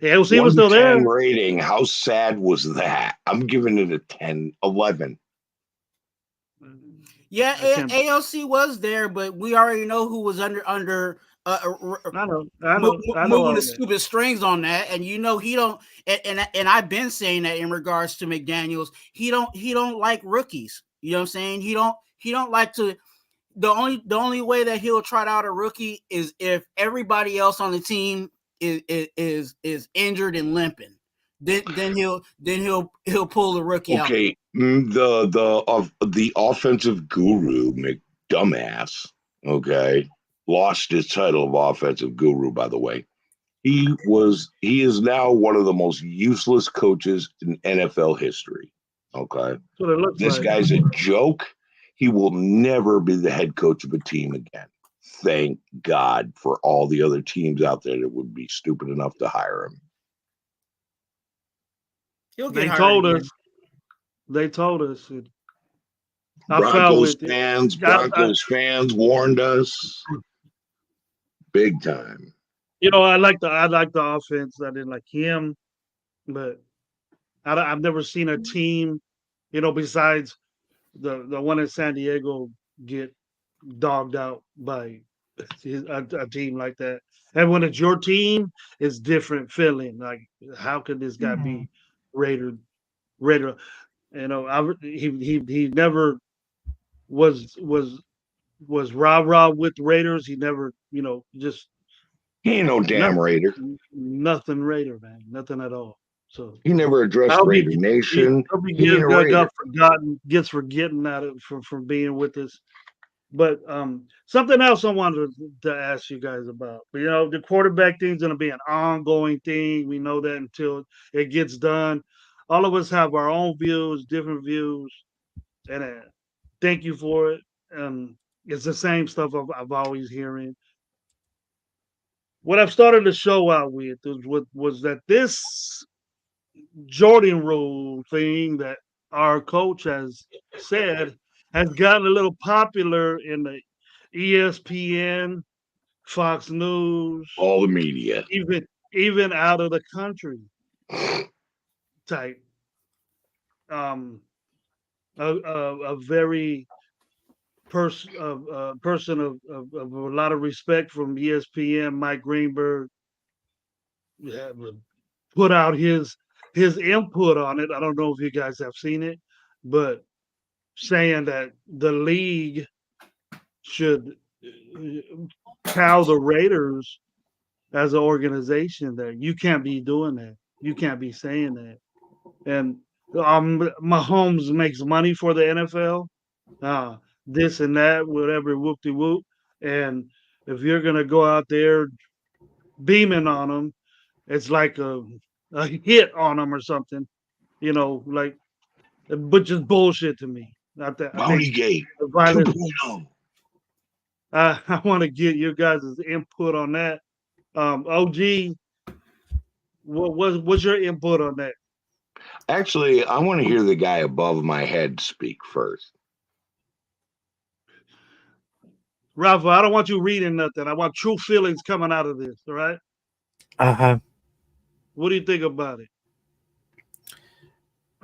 Yeah, he was still there. Rating. How sad was that? I'm giving it a 10, 11. Yeah, AOC was there, but we already know who was under I know moving the stupid strings on that, and he don't. And I've been saying that in regards to McDaniels, he don't like rookies. You know what I'm saying? He don't like to. The only way that he'll trot out a rookie is if everybody else on the team is injured and limping. Then he'll pull the rookie out. Okay, the offensive guru McDumbass, okay, lost his title of offensive guru. By the way, he is now one of the most useless coaches in NFL history. Okay, this guy's a joke. He will never be the head coach of a team again. Thank God for all the other teams out there that would be stupid enough to hire him. They told us. Broncos fans warned us big time. I like the offense. I didn't like him, but I've never seen a team, besides the one in San Diego get dogged out by a team like that. And when it's your team, it's different feeling. Like, how could this guy be rated? Raider, he never was rah rah with the Raiders. He never, just He ain't no damn nothing, Raider. nothing Raider, man, nothing at all. So He never I addressed hope Raider Nation. hope he He ain't a got Raider. forgotten, gets forgetting out of from being with us. But something else I wanted to ask you guys about. But, the quarterback thing's going to be an ongoing thing. We know that until it gets done. All of us have our own views, different views, and thank you for it. It's the same stuff I've always hearing. What I've started the show out with was that this Jordan rule thing that our coach has said has gotten a little popular in the ESPN, Fox News, All the media. even out of the country type. Um, a very person of a lot of respect from ESPN, Mike Greenberg, put out his input on it. I don't know if you guys have seen it, but saying that the league should tell the Raiders as an organization that you can't be doing that. You can't be saying that. And Mahomes makes money for the NFL, uh, this and that, whatever, whoop de whoop. And if you're gonna go out there beaming on them, it's like a hit on them or something, like, but just bullshit to me. I think Bounty Gate the violence. 2.0. I want to get your guys' input on that. OG, what's your input on that? Actually, I want to hear the guy above my head speak first. Rafa, I don't want you reading nothing. I want true feelings coming out of this. All right. What do you think about it?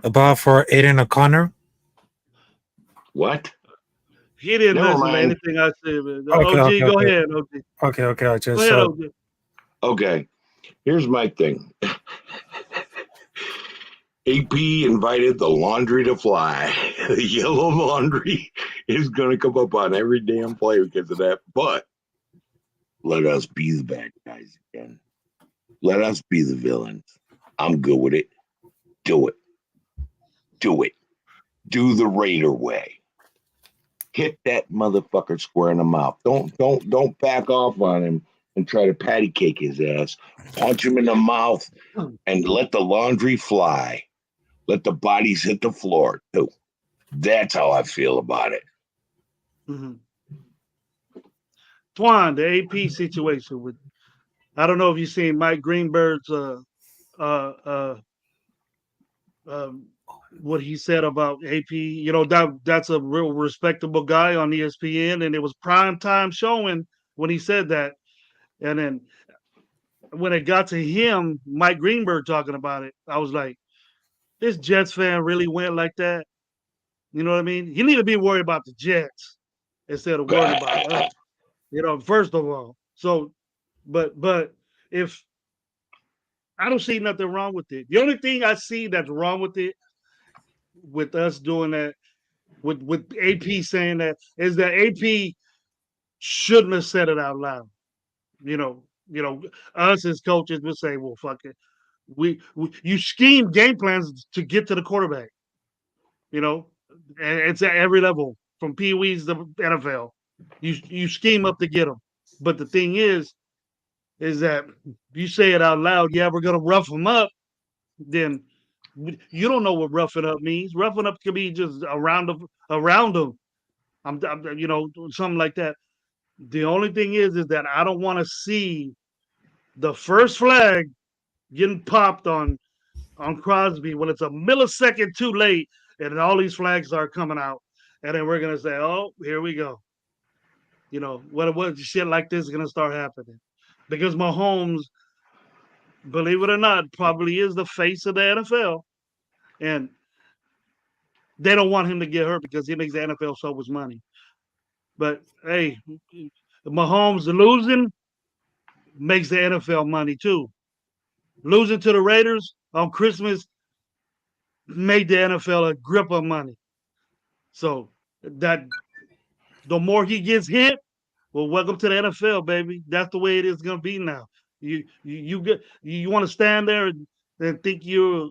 About for Aiden O'Connor? What? He didn't Never listen to mind. anything I said. Okay, OG, okay, go okay. ahead. OG, Okay. I go just ahead. OG. Okay. Here's my thing. AP invited the laundry to fly. The yellow laundry is going to come up on every damn play because of that. But let us be the bad guys again. Let us be the villains. I'm good with it. Do it. Do it. Do the Raider way. Hit that motherfucker square in the mouth. Don't back off on him and try to patty cake his ass. Punch him in the mouth and let the laundry fly. Let the bodies hit the floor too. That's how I feel about it. Mm-hmm. Twan, the AP situation with, I don't know if you've seen Mike Greenberg's uh, um, what he said about AP. That's a real respectable guy on ESPN, and it was prime time showing when he said that. And then when it got to him, Mike Greenberg talking about it, I was like, this Jets fan really went like that. You know what I mean? He need to be worried about the Jets instead of worrying about us. First of all. So, but if I don't see nothing wrong with it. The only thing I see that's wrong with it, with us doing that, with AP saying that, is that AP shouldn't have said it out loud. You know, us as coaches would say, "Well, fuck it, we you scheme game plans to get to the quarterback." You know, and it's at every level from Pee Wees to NFL. You scheme up to get them, but the thing is that you say it out loud. Yeah, we're gonna rough them up. Then you don't know what roughing up means. Roughing up could be just around them. Something like that. The only thing is that I don't want to see the first flag getting popped on Crosby when it's a millisecond too late, and all these flags are coming out, and then we're gonna say, "Oh, here we go." What shit like this is gonna start happening because Mahomes, believe it or not, probably is the face of the NFL, and they don't want him to get hurt because he makes the NFL so much money. But hey, Mahomes losing makes the NFL money too. Losing to the Raiders on Christmas made the NFL a grip of money. So that the more he gets hit, well, welcome to the NFL, baby. That's the way it is going to be now. You want to stand there and think you're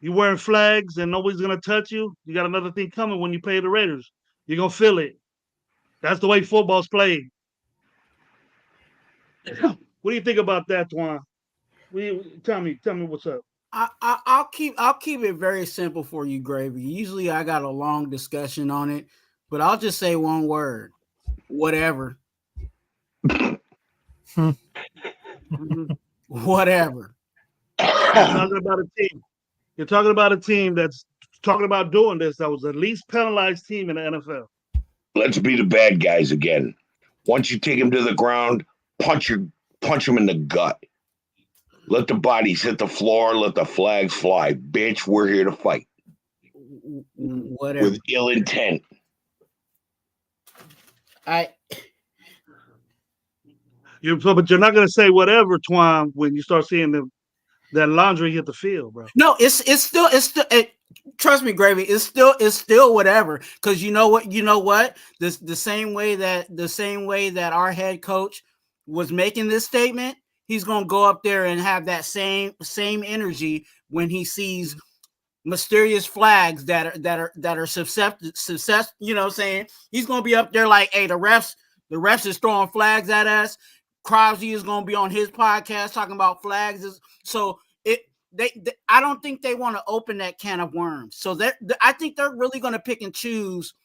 wearing flags and nobody's going to touch you. You got another thing coming when you play the Raiders. You're going to feel it. That's the way football's played. What do you think about that, Twan? Tell me what's up. I'll keep it very simple for you, Gravy. Usually I got a long discussion on it, but I'll just say one word: whatever. Whatever. You're talking about a team that's talking about doing this. That was the least penalized team in the NFL. Let's be the bad guys again. Once you take him to the ground, punch him in the gut. Let the bodies hit the floor. Let the flags fly. Bitch, we're here to fight. Whatever. With ill intent. But you're not going to say whatever, Twan, when you start seeing that laundry hit the field, bro. No, it's still trust me, Gravy. It's still whatever. Because you know what? The same way that our head coach was making this statement, he's gonna go up there and have that same energy when he sees mysterious flags that are susceptible. You know what I'm saying? He's gonna be up there like, hey, the refs is throwing flags at us. Crosby is gonna be on his podcast talking about flags. So I don't think they want to open that can of worms. So I think they're really going to pick and choose.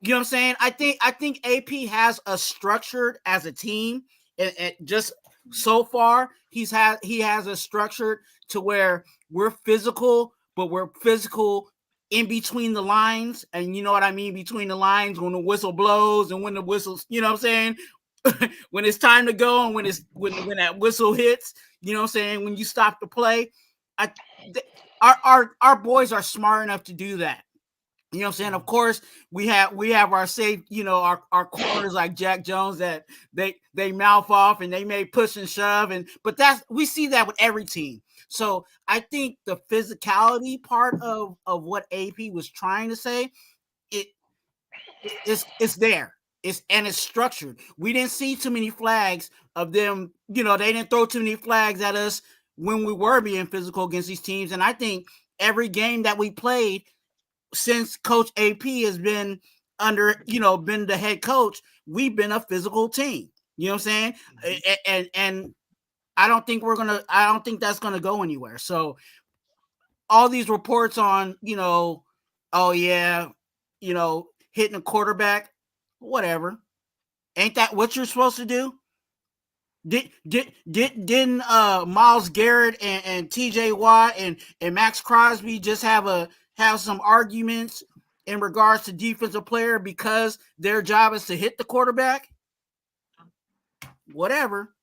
You know what I'm saying? I think AP has a structured as a team, and just so far he has a structured to where we're physical, but we're physical in between the lines, and you know what I mean, between the lines when the whistle blows and when the whistles, you know what I'm saying. When it's time to go and when that whistle hits, you know what I'm saying, when you stop the play, our boys are smart enough to do that. You know what I'm saying? Of course, we have our safe, our corners like Jack Jones that they mouth off and they may push and shove, but we see that with every team. So I think the physicality part of what AP was trying to say, it's there. It's structured. We didn't see too many flags of them. They didn't throw too many flags at us when we were being physical against these teams. And I think every game that we played since Coach AP has been been the head coach, we've been a physical team. You know what I'm saying? And I don't think that's gonna go anywhere. So all these reports on, oh yeah, hitting a quarterback. Whatever. Ain't that what you're supposed to do? Didn't Myles Garrett and TJ Watt and Max Crosby just have some arguments in regards to defensive player because their job is to hit the quarterback? Whatever.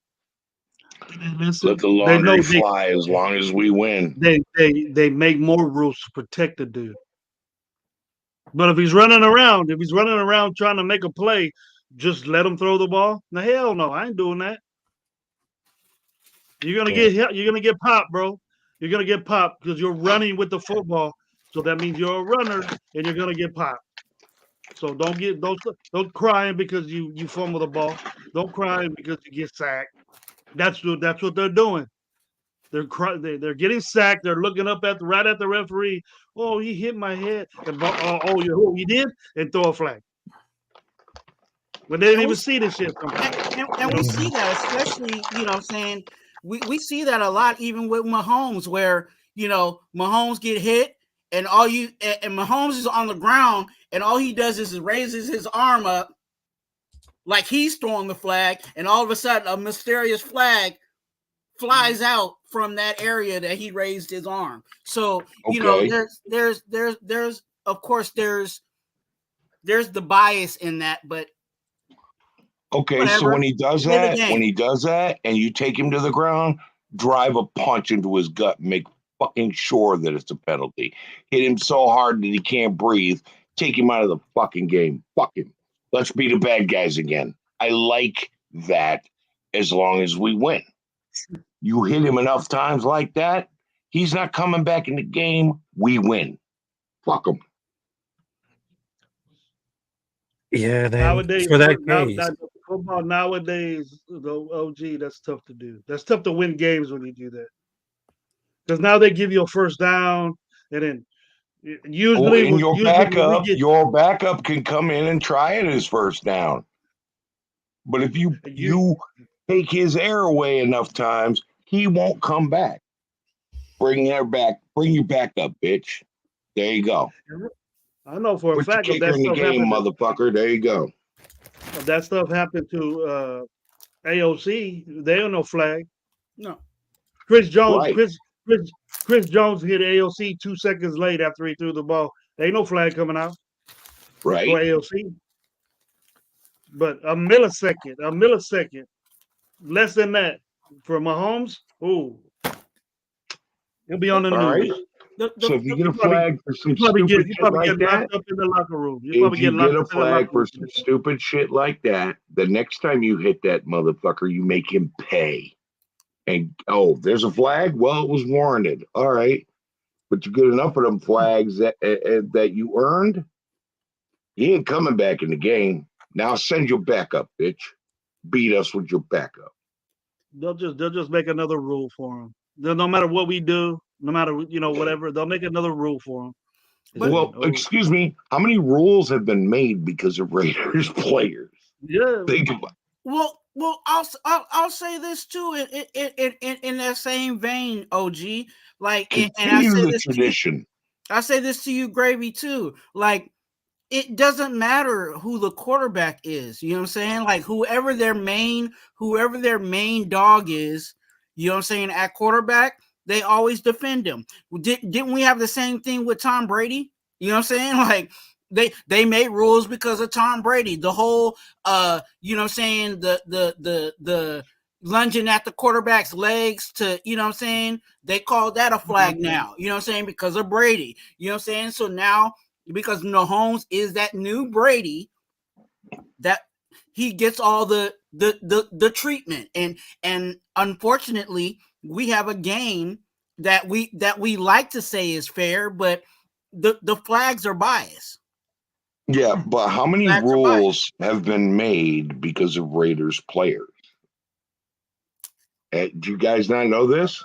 Let the laundry fly as long as we win. They make more rules to protect the dude. But if he's running around trying to make a play, just let him throw the ball. No, hell no, I ain't doing that. You're gonna get hit. You're gonna get popped, bro. You're gonna get popped because you're running with the football. So that means you're a runner and you're gonna get popped. So don't crying because you fumble the ball. Don't cry because you get sacked. That's what they're doing. They're getting sacked. They're looking up right at the referee. Oh, he hit my head. He did? And throw a flag. When they didn't even see this shit. And we see that, especially, you know what I'm saying, we see that a lot even with Mahomes, where, Mahomes get hit and Mahomes is on the ground and all he does is raises his arm up like he's throwing the flag, and all of a sudden a mysterious flag flies out from that area that he raised his arm. So, there's of course there's the bias in that, but okay, whatever. So when he does that and you take him to the ground, drive a punch into his gut, make fucking sure that it's a penalty. Hit him so hard that he can't breathe, take him out of the fucking game. Fuck him. Let's be the bad guys again. I like that as long as we win. You hit him enough times like that, he's not coming back in the game. We win. Fuck him. Yeah, then Nowadays, for that case. football nowadays, the OG, that's tough to do. That's tough to win games when you do that. Because now they give you a first down, and then usually and we your backup can come in and try it as first down. But if you take his air away enough times, he won't come back. Bring your backup, bitch. There you go. I know for a fact Put your kicker in the game, motherfucker. There you go. If that stuff happened to AOC, they don't know flag. No. Chris Jones, Right. Chris Jones hit AOC 2 seconds late after he threw the ball. There ain't no flag coming out. Right. For AOC. But a millisecond, less than that for Mahomes. Ooh, he'll be on the news. Right. So if you get a flag for some stupid shit like that, locked up in the locker room. If you get a flag for some stupid shit like that, the next time you hit that motherfucker, you make him pay. And there's a flag. Well, it was warranted. All right, but you get enough of them flags that you earned. He ain't coming back in the game. Now send your backup, bitch. Beat us with your backup. They'll just make another rule for him. No matter what we do, no matter whatever, they'll make another rule for him. Well, excuse me. How many rules have been made because of Raiders players? Yeah. Think about. Well, I'll say this too in that same vein, OG. Like, and I say this tradition. I say this to you, Gravy, too. Like, it doesn't matter who the quarterback is. You know what I'm saying? Like, whoever their main dog is, you know what I'm saying, at quarterback, they always defend him. Didn't we have the same thing with Tom Brady? You know what I'm saying? Like, they made rules because of Tom Brady. The whole you know what I'm saying, the lunging at the quarterback's legs to, you know what I'm saying, they call that a flag now, you know what I'm saying, because of Brady. You know what I'm saying? So now, because Mahomes is that new Brady, that he gets all the treatment. And unfortunately, we have a game that we like to say is fair, but the flags are biased. Yeah, but how many rules have been made because of Raiders players? Do you guys not know this?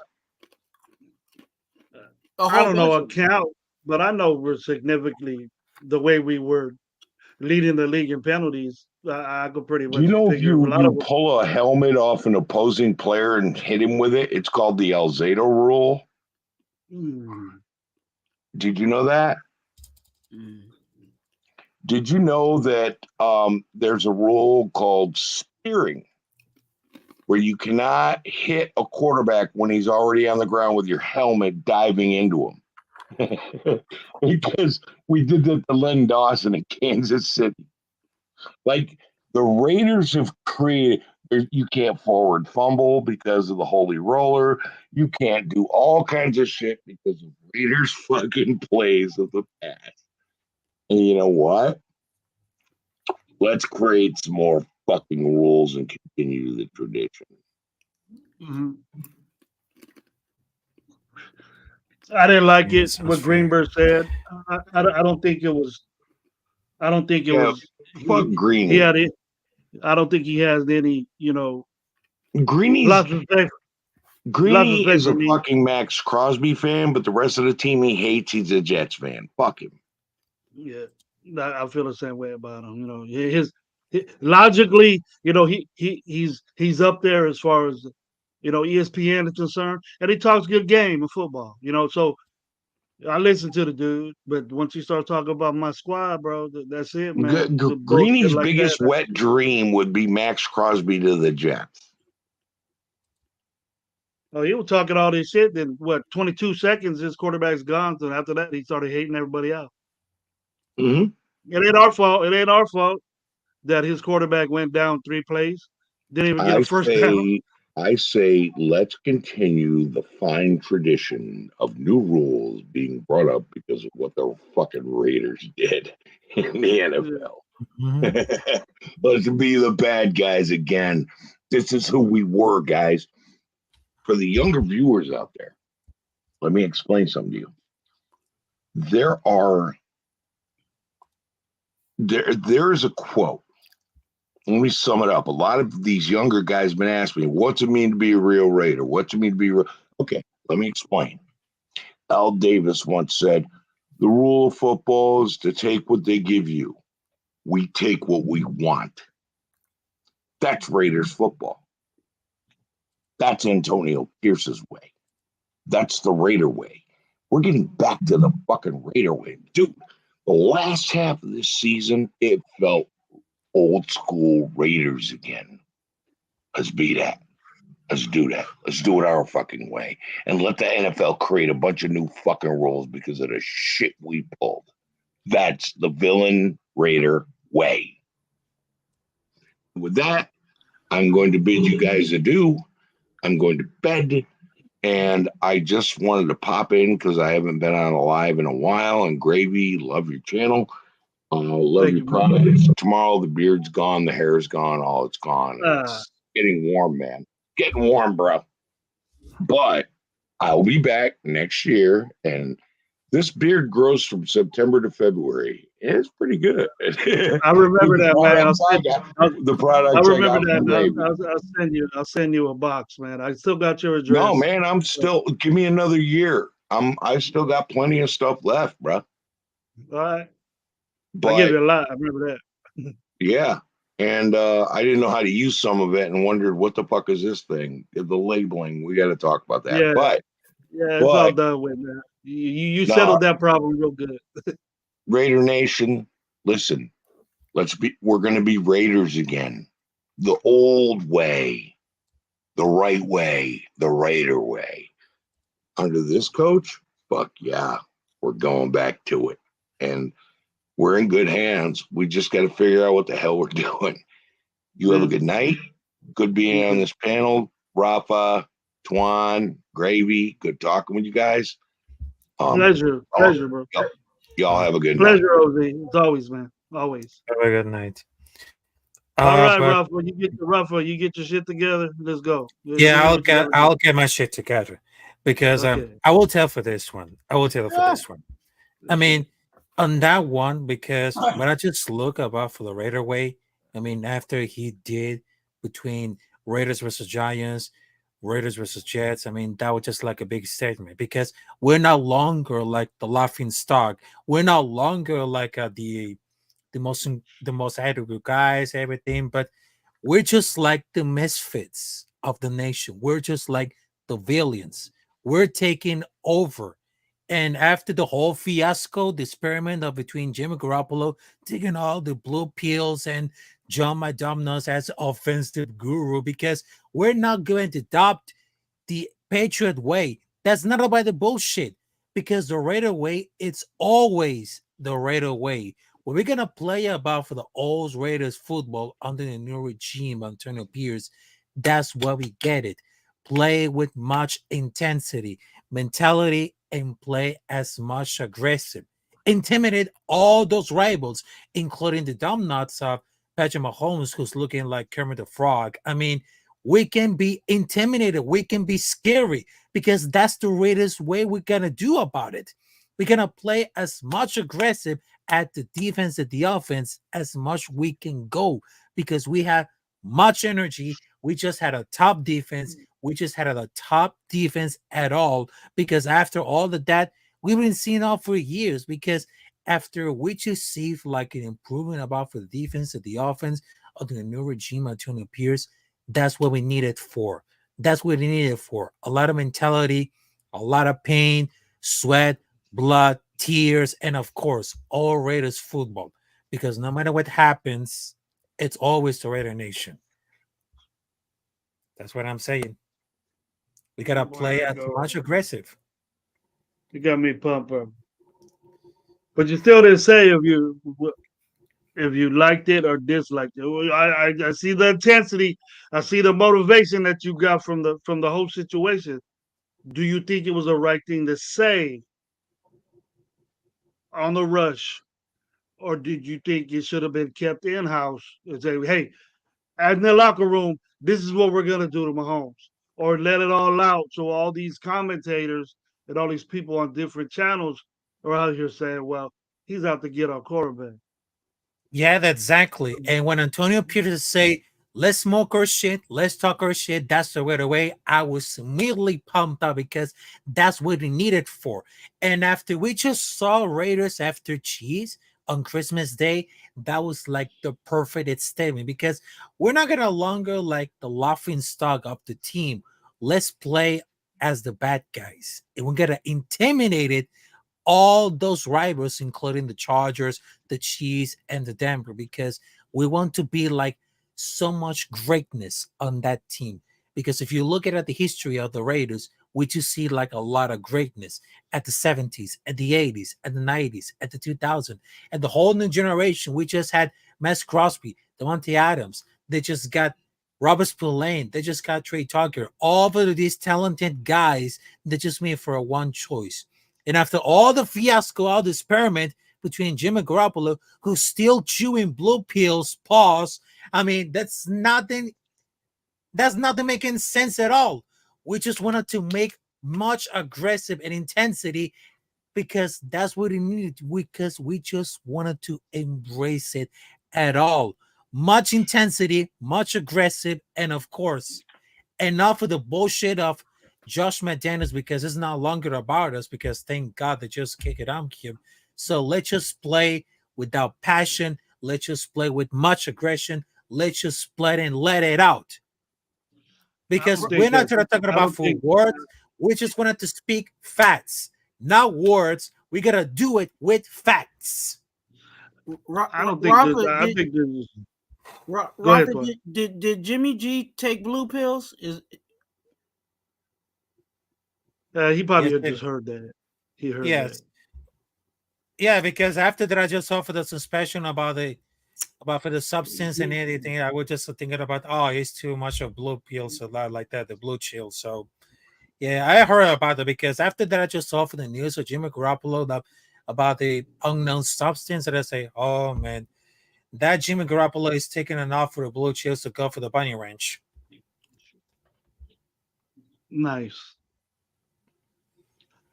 I don't know a count, but I know we're significantly the way we were leading the league in penalties. I could pretty much. Do you know if you pull a helmet off an opposing player and hit him with it, it's called the Alzado rule? Did you know that? Did you know that there's a rule called spearing, where you cannot hit a quarterback when he's already on the ground with your helmet diving into him? Because we did that to Len Dawson in Kansas City. Like, the Raiders have created, you can't forward fumble because of the holy roller. You can't do all kinds of shit because of Raiders fucking plays of the past. And you know what? Let's create some more fucking rules and continue the tradition. Mm-hmm. I didn't like it. What Greenberg said. I don't think it was. I don't think it was. Fuck Greeny. He had it. I don't think he has any. Greeny is a fucking Max Crosby fan, but the rest of the team he hates. He's a Jets fan. Fuck him. Yeah, I feel the same way about him. His logically, he's up there as far as ESPN is concerned, and he talks good game in football. So I listen to the dude, but once you start talking about my squad, bro, that's it, man. Greeny's biggest wet dream would be Max Crosby to the Jets. Oh, he was talking all this shit. Then 22 seconds, his quarterback's gone. So after that, he started hating everybody out. Mm-hmm. It ain't our fault. It ain't our fault that his quarterback went down 3 plays. Didn't even get a first down. I say let's continue the fine tradition of new rules being brought up because of what the fucking Raiders did in the NFL. Mhm. Let's be the bad guys again. This is who we were, guys. For the younger viewers out there, let me explain something to you. There is a quote. Let me sum it up. A lot of these younger guys been asking me, what's it mean to be a real Raider? What's it mean to be real? Okay, let me explain. Al Davis once said, the rule of football is to take what they give you. We take what we want. That's Raiders football. That's Antonio Pierce's way. That's the Raider way. We're getting back to the fucking Raider way. Dude, the last half of this season, it felt old school Raiders again. Let's be that. Let's do that. Let's do it our fucking way. And let the NFL create a bunch of new fucking rules because of the shit we pulled. That's the villain Raider way. With that, I'm going to bid you guys adieu. I'm going to bed. And I just wanted to pop in because I haven't been on a live in a while. And Gravy, love your channel. Love your products. Tomorrow the beard's gone, the hair's gone, all it's gone. It's getting warm, man. Getting warm, bro. But I'll be back next year, and this beard grows from September to February. It's pretty good. I remember that, man. The products I remember I got that. I'll send you a box, man. I still got your address. No, man, I'm still. Give me another year. I still got plenty of stuff left, bro. All right. But I give you a lot. I remember that. Yeah. And I didn't know how to use some of it and wondered what the fuck is this thing? The labeling. We got to talk about that. Yeah. But it's all done with, man. You settled that problem real good. Raider Nation, listen, we're gonna be Raiders again. The old way, the right way, the Raider way. Under this coach, fuck yeah, we're going back to it. And we're in good hands. We just got to figure out what the hell we're doing. You have a good night. Good being on this panel. Rafa, Twan, Gravy, good talking with you guys. Pleasure, bro. Y'all have a good night. Pleasure, OZ. As always, man. Always. Have a good night. All right, Rafa. You get your shit together. Let's go. Yeah, I'll get my shit together because I will tell for this one. I mean, on that one, because when I just look about for the Raider way, I mean, after he did between Raiders versus Giants, Raiders versus Jets, I mean, that was just like a big statement because we're no longer like the laughing stock. We're no longer like the most adequate guys, everything, but we're just like the misfits of the nation. We're just like the villains. We're taking over. And after the whole fiasco, the experiment of between Jimmy Garoppolo taking all the blue pills and John Madonna as offensive guru, because we're not going to adopt the Patriot way. That's not about the bullshit. Because the Raider way, it's always the Raider way. When we're gonna play about for the old Raiders football under the new regime, Antonio Pierce, that's where we get it. Play with much intensity, mentality, and play as much aggressive. Intimidate all those rivals, including the dumb nuts of Patrick Mahomes, who's looking like Kermit the Frog. I mean, we can be intimidated. We can be scary because that's the Raiders way we're gonna do about it. We're gonna play as much aggressive at the defense, at the offense, as much we can go because we have much energy. We just had a top defense. We just had a top defense at all because after all of that, we've been seeing all for years because after we just see like an improvement about for the defense, at the offense, under the new regime, Antonio Pierce, that's what we need it for. That's what we need it for. A lot of mentality, a lot of pain, sweat, blood, tears, and of course, all Raiders football. Because no matter what happens, it's always the Raider Nation. That's what I'm saying. We gotta play as much aggressive. You got me pumped up. But you still didn't say if you liked it or disliked it. I see the intensity. I see the motivation that you got from the whole situation. Do you think it was the right thing to say on the rush or did you think it should have been kept in house and say, hey, in the locker room, this is what we're gonna do to Mahomes, or let it all out so all these commentators and all these people on different channels are out here saying, well, he's out to get our quarterback. Yeah, that's exactly. And when Antonio Pierce say, let's smoke our shit, let's talk our shit, that's the right away, I was immediately pumped up because that's what he needed for. And after we just saw Raiders after Cheese on Christmas Day, that was like the perfect statement because we're not gonna longer like the laughing stock of the team. Let's play as the bad guys. And we're gonna intimidate it all those rivals, including the Chargers, the Chiefs, and the Denver, because we want to be like so much greatness on that team. Because if you look at the history of the Raiders, we just see like a lot of greatness at the 70s, at the 80s, at the 90s, at the 2000s, and the whole new generation. We just had Max Crosby, Devontae Adams. They just got Robert Spillane. They just got Trey Tucker. All of these talented guys that just made for a one choice. And after all the fiasco, all the experiment between Jimmy Garoppolo, who's still chewing blue pills, pause. I mean, that's nothing. That's nothing making sense at all. We just wanted to make much aggressive and intensity because that's what it needed. Because we just wanted to embrace it at all. Much intensity, much aggressive, and of course, enough of the bullshit of Josh McDaniels because it's no longer about us because thank God they just kick it on him. So let's just play without passion. Let's just play with much aggression. Let's just play and let it out. Because we're not talking about for words. We just wanted to speak facts, not words. We gotta do it with facts. I don't think this. I think this is. Go ahead, did Jimmy G take blue pills? He probably had just heard that. He heard that. Yeah, because after that, I just saw for the suspension about for the substance and anything. I was just thinking about, oh, it's too much of blue pills, a lot like that, the blue chill. So, yeah, I heard about it because after that, I just saw for the news of Jimmy Garoppolo about the unknown substance, and I say, oh man, that Jimmy Garoppolo is taking enough for the blue chills to go for the bunny ranch. Nice.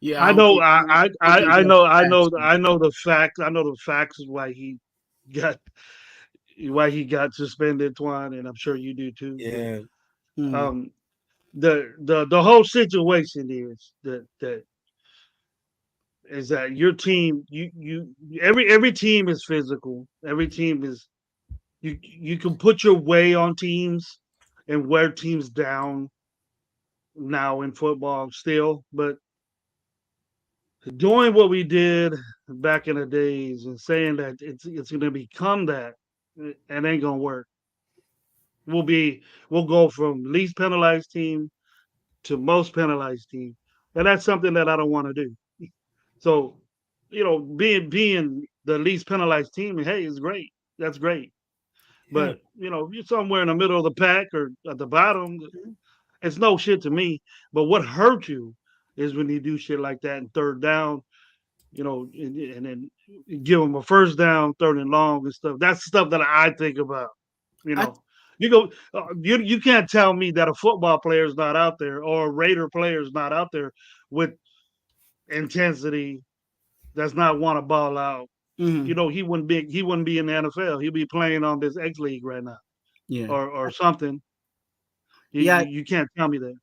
Yeah, I know. I know the facts. I know the facts is why he got suspended, Twan, and I'm sure you do too. Yeah. But, the whole situation is that your team every team is physical. Every team is you can put your way on teams and wear teams down now in football still, but doing what we did back in the days and saying that it's going to become that, it ain't going to work. We'll go from least penalized team to most penalized team, and that's something that I don't want to do. So, being the least penalized team, hey, is great. That's great. But you're somewhere in the middle of the pack or at the bottom. It's no shit to me. But what hurt you is when you do shit like that in third down, and then give them a first down, third and long and stuff. That's stuff that I think about. You go, you can't tell me that a football player is not out there or a Raider player is not out there with intensity. Does not want to ball out. Mm-hmm. He wouldn't be in the NFL. He'd be playing on this X League right now, yeah, or something. You can't tell me that.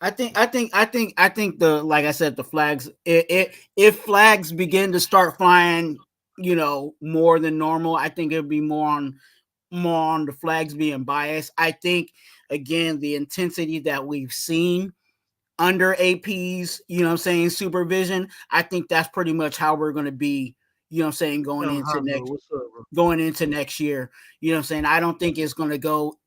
I think the, like I said, the flags. If flags begin to start flying, more than normal, I think it'll be more on the flags being biased. I think again the intensity that we've seen under AP's, supervision. I think that's pretty much how we're going to be. Going into next year. I don't think it's going to go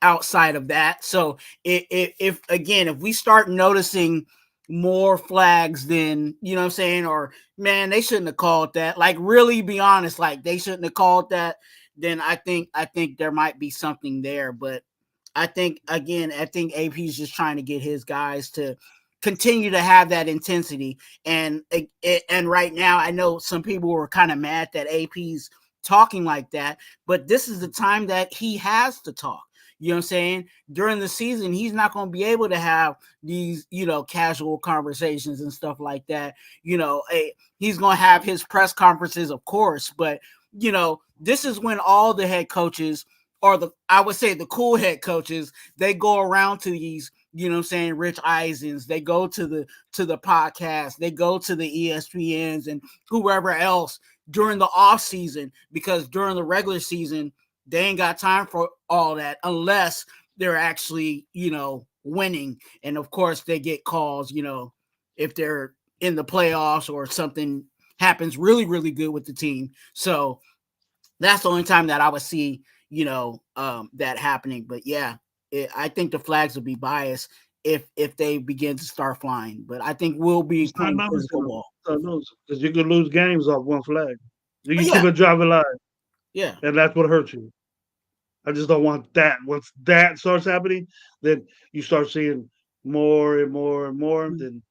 outside of that. So if again, if we start noticing more flags than, or man, they shouldn't have called that, like really be honest, like they shouldn't have called that, then I think there might be something there. But I think AP's just trying to get his guys to continue to have that intensity. And right now, I know some people were kind of mad that AP's talking like that, but this is the time that he has to talk. You know what I'm saying? During the season, he's not going to be able to have these, casual conversations and stuff like that. He's going to have his press conferences, of course, but this is when all the head coaches, or I would say the cool head coaches, they go around to these, Rich Eisens, they go to the podcast, they go to the ESPNs and whoever else during the off season, because during the regular season, they ain't got time for all that unless they're actually, winning. And of course they get calls, if they're in the playoffs or something happens really, really good with the team. So that's the only time that I would see, that happening. But yeah, I think the flags will be biased if they begin to start flying. But I think we'll be playing physical ball. Because you could lose games off one flag. You can yeah. keep it driving line. Yeah. And that's what hurts you. I just don't want that. Once that starts happening, then you start seeing more and more and more. Then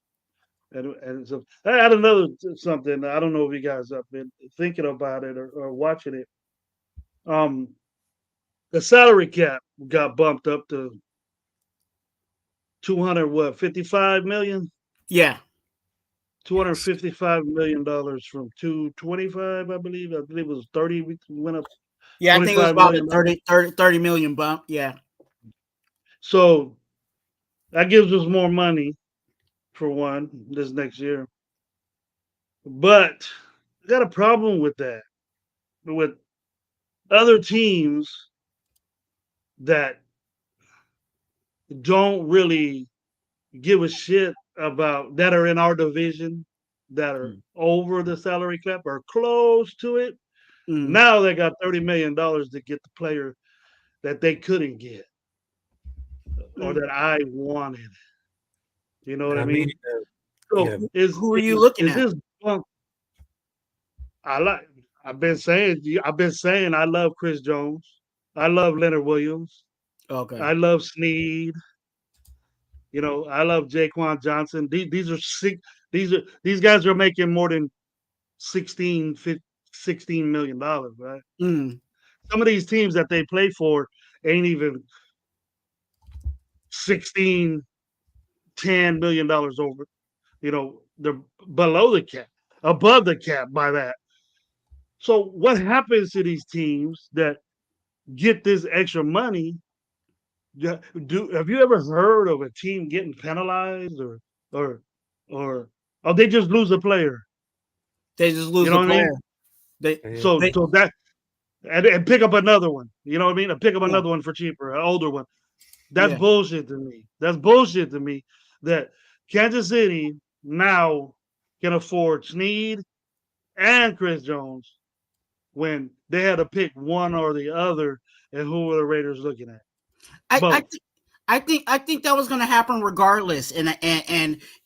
and so I had another something. I don't know if you guys have been thinking about it or watching it. The salary cap got bumped up to 55 million. Yeah. $255 million from 225, I believe. I believe it was 30. We went up. Yeah, I think it was about a 30 million bump. Yeah. So that gives us more money for one this next year. But I got a problem with that. With other teams that don't really give a shit about that are in our division that are over the salary cap or close to it. Now they got $30 million to get the player that they couldn't get or that I wanted. You know what I mean? So who are you looking at? This I've been saying I love Chris Jones. I love Leonard Williams. Okay. I love Snead. I love Jaquan Johnson. These guys are making more than 16 million dollars, right? Some of these teams that they play for ain't even 16, $10 million over. They're below the cap, above the cap by that. So what happens to these teams that get this extra money? Have you ever heard of a team getting penalized or they just lose a player? They just lose a player. So that and pick up another one. You know what I mean? And pick up another one for cheaper, an older one. That's bullshit to me. That's bullshit to me that Kansas City now can afford Snead and Chris Jones when they had to pick one or the other, and who were the Raiders looking at? I think that was going to happen regardless, and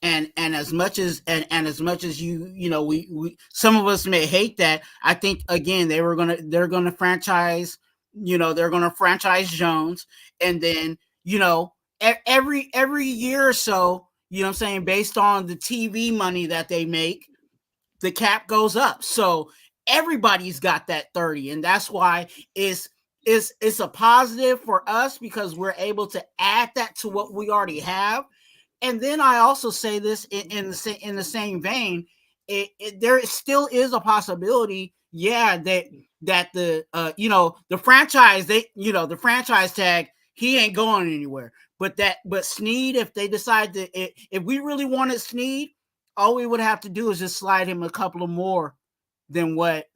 as much as as much as we some of us may hate that. I think again they're gonna franchise, they're gonna franchise Jones, and then every year or so, what I'm saying, based on the TV money that they make, the cap goes up. So everybody's got that 30, and that's why it's a positive for us because we're able to add that to what we already have. And then I also say this in the same vein, there still is a possibility, that the the franchise the franchise tag, he ain't going anywhere. But Snead, if they decide to, if we really wanted Snead, all we would have to do is just slide him a couple of more than what,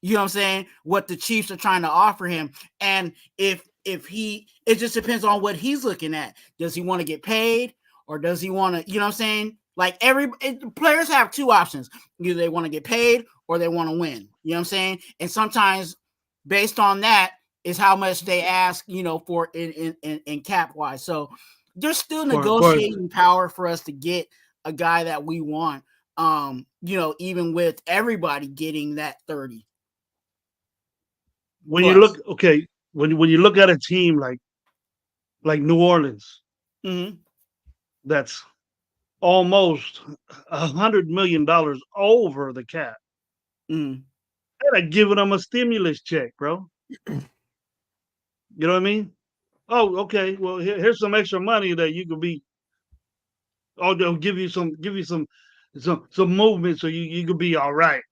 I'm saying, what the Chiefs are trying to offer him. And if it just depends on what he's looking at. Does he want to get paid, or does he want to, I'm saying? Like players have two options. Either they want to get paid or they want to win. You know what I'm saying? And sometimes based on that is how much they ask, for in cap wise. So there's still negotiating power for us to get a guy that we want. Even with everybody getting that 30. When you look, when you look at a team like New Orleans, that's almost $100 million over the cap. They're like giving them a stimulus check, bro. You know what I mean? Oh, okay. Well, here's some extra money that you could be. Oh, they'll give you some movement so you could be all right.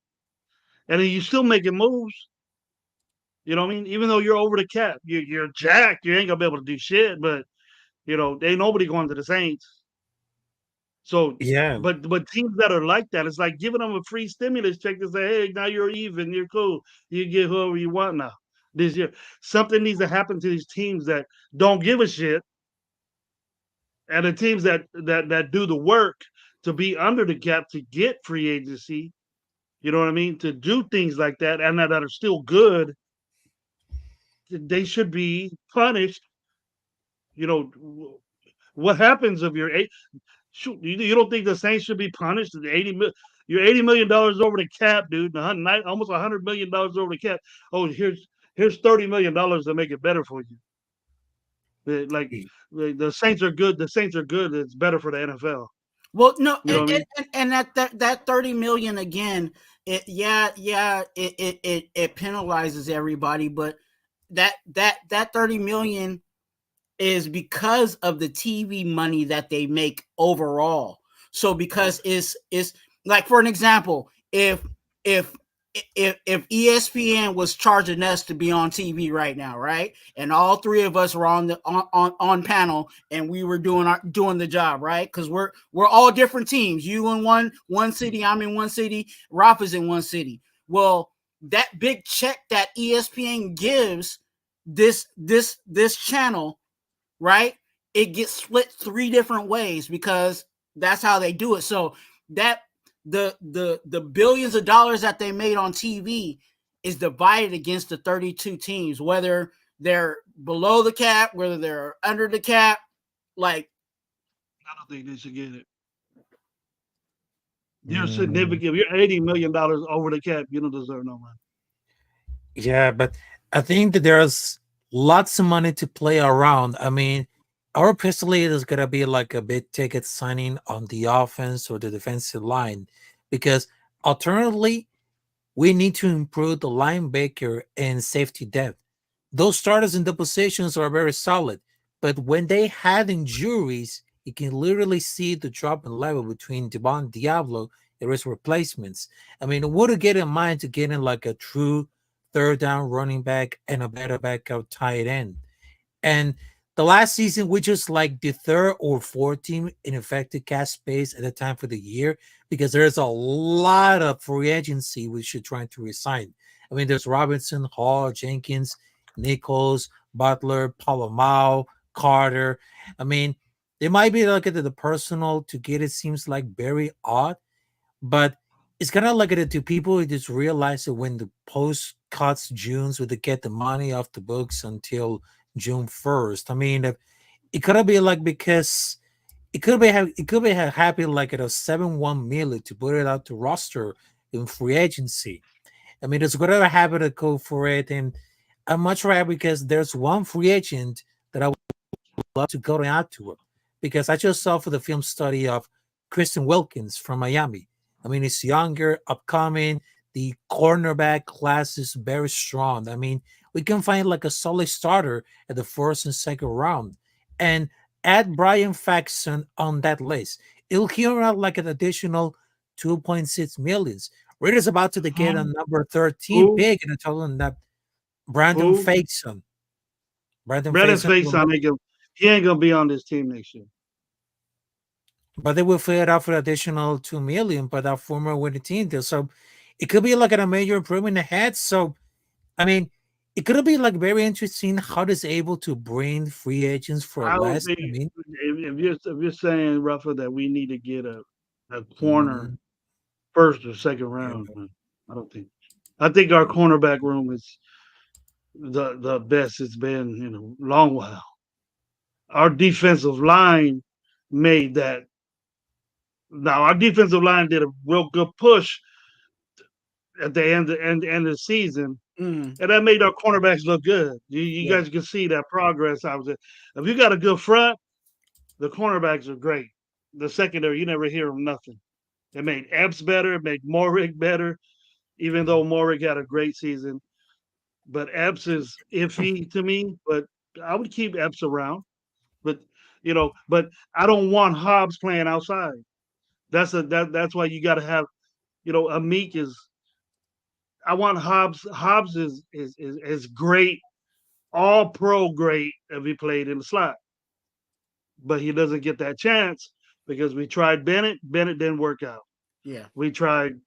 And then you still making moves. You know what I mean? Even though you're over the cap, you're jacked. You ain't gonna be able to do shit. But ain't nobody going to the Saints. So Yeah. but teams that are like that, it's like giving them a free stimulus check to say, hey, now you're even, you're cool. You get whoever you want now. This year. Something needs to happen to these teams that don't give a shit. And the teams that do the work to be under the cap to get free agency, you know what I mean? To do things like that and that are still good, they should be punished. You know, what happens if you're eight? Shoot, you don't think the Saints should be punished? You're $80 million over the cap, dude. Almost $100 million over the cap. Oh, here's $30 million to make it better for you. Like the Saints are good. The Saints are good. It's better for the NFL. Well, no, you know what I mean? And that 30 million again, it penalizes everybody, but that 30 million is because of the TV money that they make overall. So because it's like, for an example, if ESPN was charging us to be on TV right now, right, and all three of us were on panel and we were doing the job, right, because we're all different teams. You in one city, I'm in one city, Rafa's in one city. Well, that big check that ESPN gives this channel, right, it gets split three different ways because that's how they do it. So that the billions of dollars that they made on TV is divided against the 32 teams, whether they're below the cap, whether they're under the cap. Like, I don't think they should get it. You're significant. You're $80 million over the cap. You don't deserve no money. Yeah, but I think that there's lots of money to play around. I mean, our personally is gonna be like a big ticket signing on the offense or the defensive line, because alternatively, we need to improve the linebacker and safety depth. Those starters in the positions are very solid, but when they had injuries, you can literally see the drop in level between Devon Diablo and his replacements. I mean, what to get in mind to get in like a true third down running back and a better backup tight end. And the last season, we just like the third or fourth team in effective cap space at the time for the year, because there's a lot of free agency we should try to resign. I mean, there's Robinson, Hall, Jenkins, Nichols, Butler, Palomao, Carter. I mean, they might be like at the personal to get it seems like very odd, but it's kind of like it to people who just realize that when the post cuts June, so they get the money off the books until June 1st. I mean, it could be like, because it could be happy like at a 7-1 million to put it out to roster in free agency. I mean, it's whatever happen to go for it, and I'm much rather, because there's one free agent that I would love to go out to it, because I just saw for the film study of Christian Wilkins from Miami. I mean, he's younger, upcoming. The cornerback class is very strong. I mean, we can find like a solid starter at the first and second round, and add Brian Faxon on that list. It'll hear out like an additional 2.6 millions. Raiders about to get a number 13 pick, and they're telling that Brandon Faxon. Brandon Faxon, he ain't gonna be on this team next year. But they will fill it out for additional 2 million, but that former winning team deal. So it could be like a major improvement ahead. So I mean, it could be like very interesting how it's able to bring free agents for less. I mean, if you're saying, Rafa, that we need to get a corner first or second round, I don't think. I think our cornerback room is the best it's been in a long while. Our defensive line made that. Now our defensive line did a real good push at the end of the season, and that made our cornerbacks look good. You guys can see that progress. If you got a good front, the cornerbacks are great. the secondary, you never hear them nothing. It made Epps better. It made Morick better, even though Morick had a great season. But Epps is iffy to me. But I would keep Epps around. But but I don't want Hobbs playing outside. That's why you got to have Amik is. I want Hobbs. Hobbs is great, all pro great if he played in the slot, but he doesn't get that chance because we tried Bennett. Bennett didn't work out. Yeah, we tried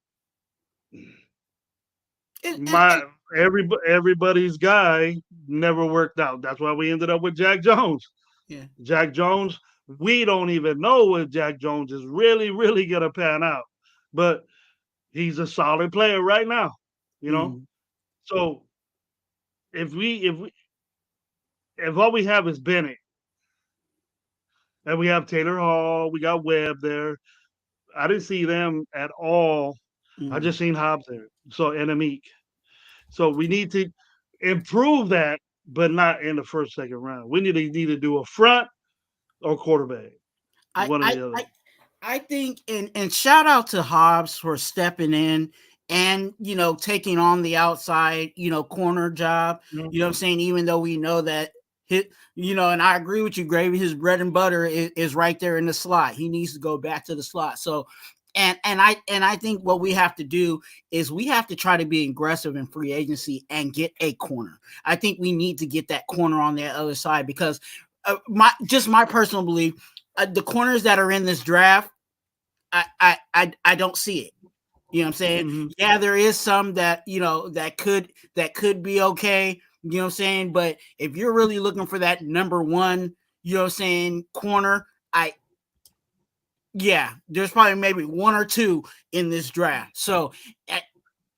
everybody's guy never worked out. That's why we ended up with Jack Jones. Yeah, Jack Jones. We don't even know if Jack Jones is really gonna pan out, but he's a solid player right now. So if all we have is Bennett and we have Taylor Hall, we got Webb there. I didn't see them at all. I just seen Hobbs there. So and Amik. So we need to improve that, but not in the first, second round. We need to either do a front or quarterback. One or the other. I think, and shout out to Hobbs for stepping in and taking on the outside corner job. You know what I'm saying? Even though we know that and I agree with you, Gravy. His bread and butter is right there in the slot. He needs to go back to the slot. So, and I think what we have to do is we have to try to be aggressive in free agency and get a corner. I think we need to get that corner on the other side because my personal belief, the corners that are in this draft, I don't see it. You know what I'm saying? Mm-hmm. Yeah, there is some that that could be okay. You know what I'm saying? But if you're really looking for that number one, corner, there's probably maybe one or two in this draft. So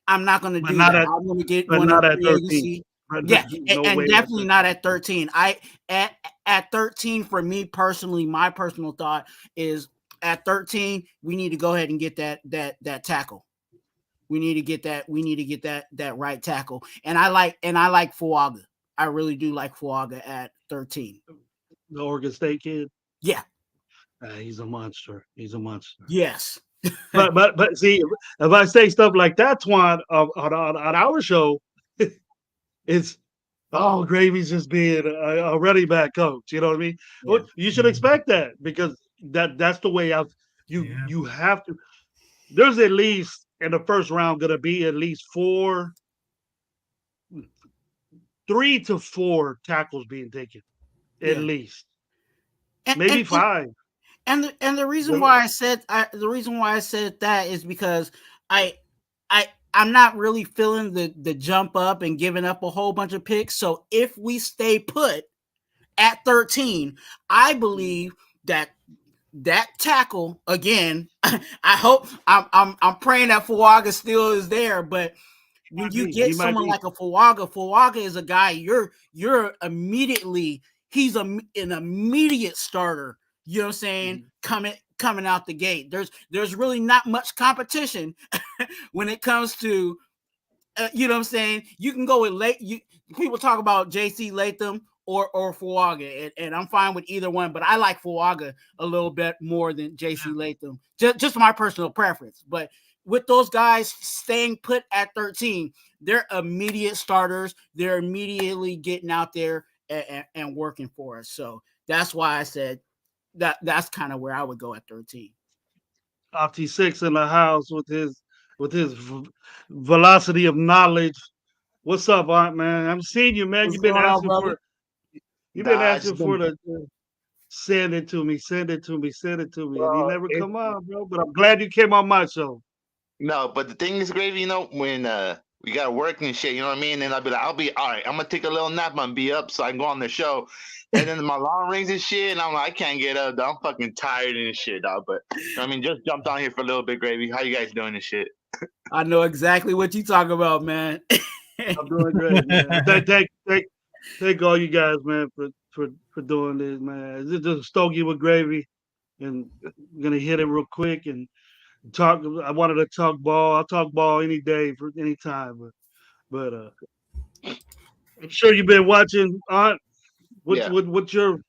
I'm not going to do that. I'm going to get one at 13. Yeah, and definitely not at 13. At 13 for me personally, my personal thought is at 13 we need to go ahead and get that tackle. We need to get that right tackle. And I like Fuaga. I really do like Fuaga at 13. The Oregon State kid. Yeah. He's a monster. He's a monster. Yes. but see, if I say stuff like that, Twan, on our show, it's Gravy's just being a running back coach. You know what I mean? Yeah. Well, you should expect that because that's the way you have to. There's at least in the first round going to be at least 3 to 4 tackles being taken, at least, maybe 5. And the reason why I said that is because I'm not really feeling the jump up and giving up a whole bunch of picks. So if we stay put at 13, I believe that tackle again. I hope I'm praying that Fuaga still is there, but when you get someone like a Fuaga is a guy you're immediately he's an immediate starter. You know what I'm saying? Mm-hmm. Coming out the gate. There's really not much competition when it comes to you know what I'm saying? You can go with people talk about JC Latham or Fuaga, and I'm fine with either one, but I like Fuaga a little bit more than JC Latham. Just my personal preference. But with those guys staying put at 13, they're immediate starters. They're immediately getting out there and working for us. So that's why I said that's kind of where I would go at 13. Opti 6 in the house with his velocity of knowledge. What's up, Aunt man? I'm seeing you, man. You've been asking for the send it to me. And you never come on, bro. But I'm glad you came on my show. No, but the thing is, Gravy, when we got work and shit, you know what I mean? And I'll be all right. I'm gonna take a little nap and be up so I can go on the show. And then my alarm rings and shit, and I'm like, I can't get up. Dog. I'm fucking tired and shit, dog. But I mean, just jumped on here for a little bit, Gravy. How you guys doing and shit? I know exactly what you talk about, man. I'm doing great, man. Thank all you guys, man, for doing this, man. This is Stogie with Gravy, and I'm gonna hit it real quick and talk. I wanted to talk ball. I'll talk ball any day for any time, but I'm sure you've been watching. What's your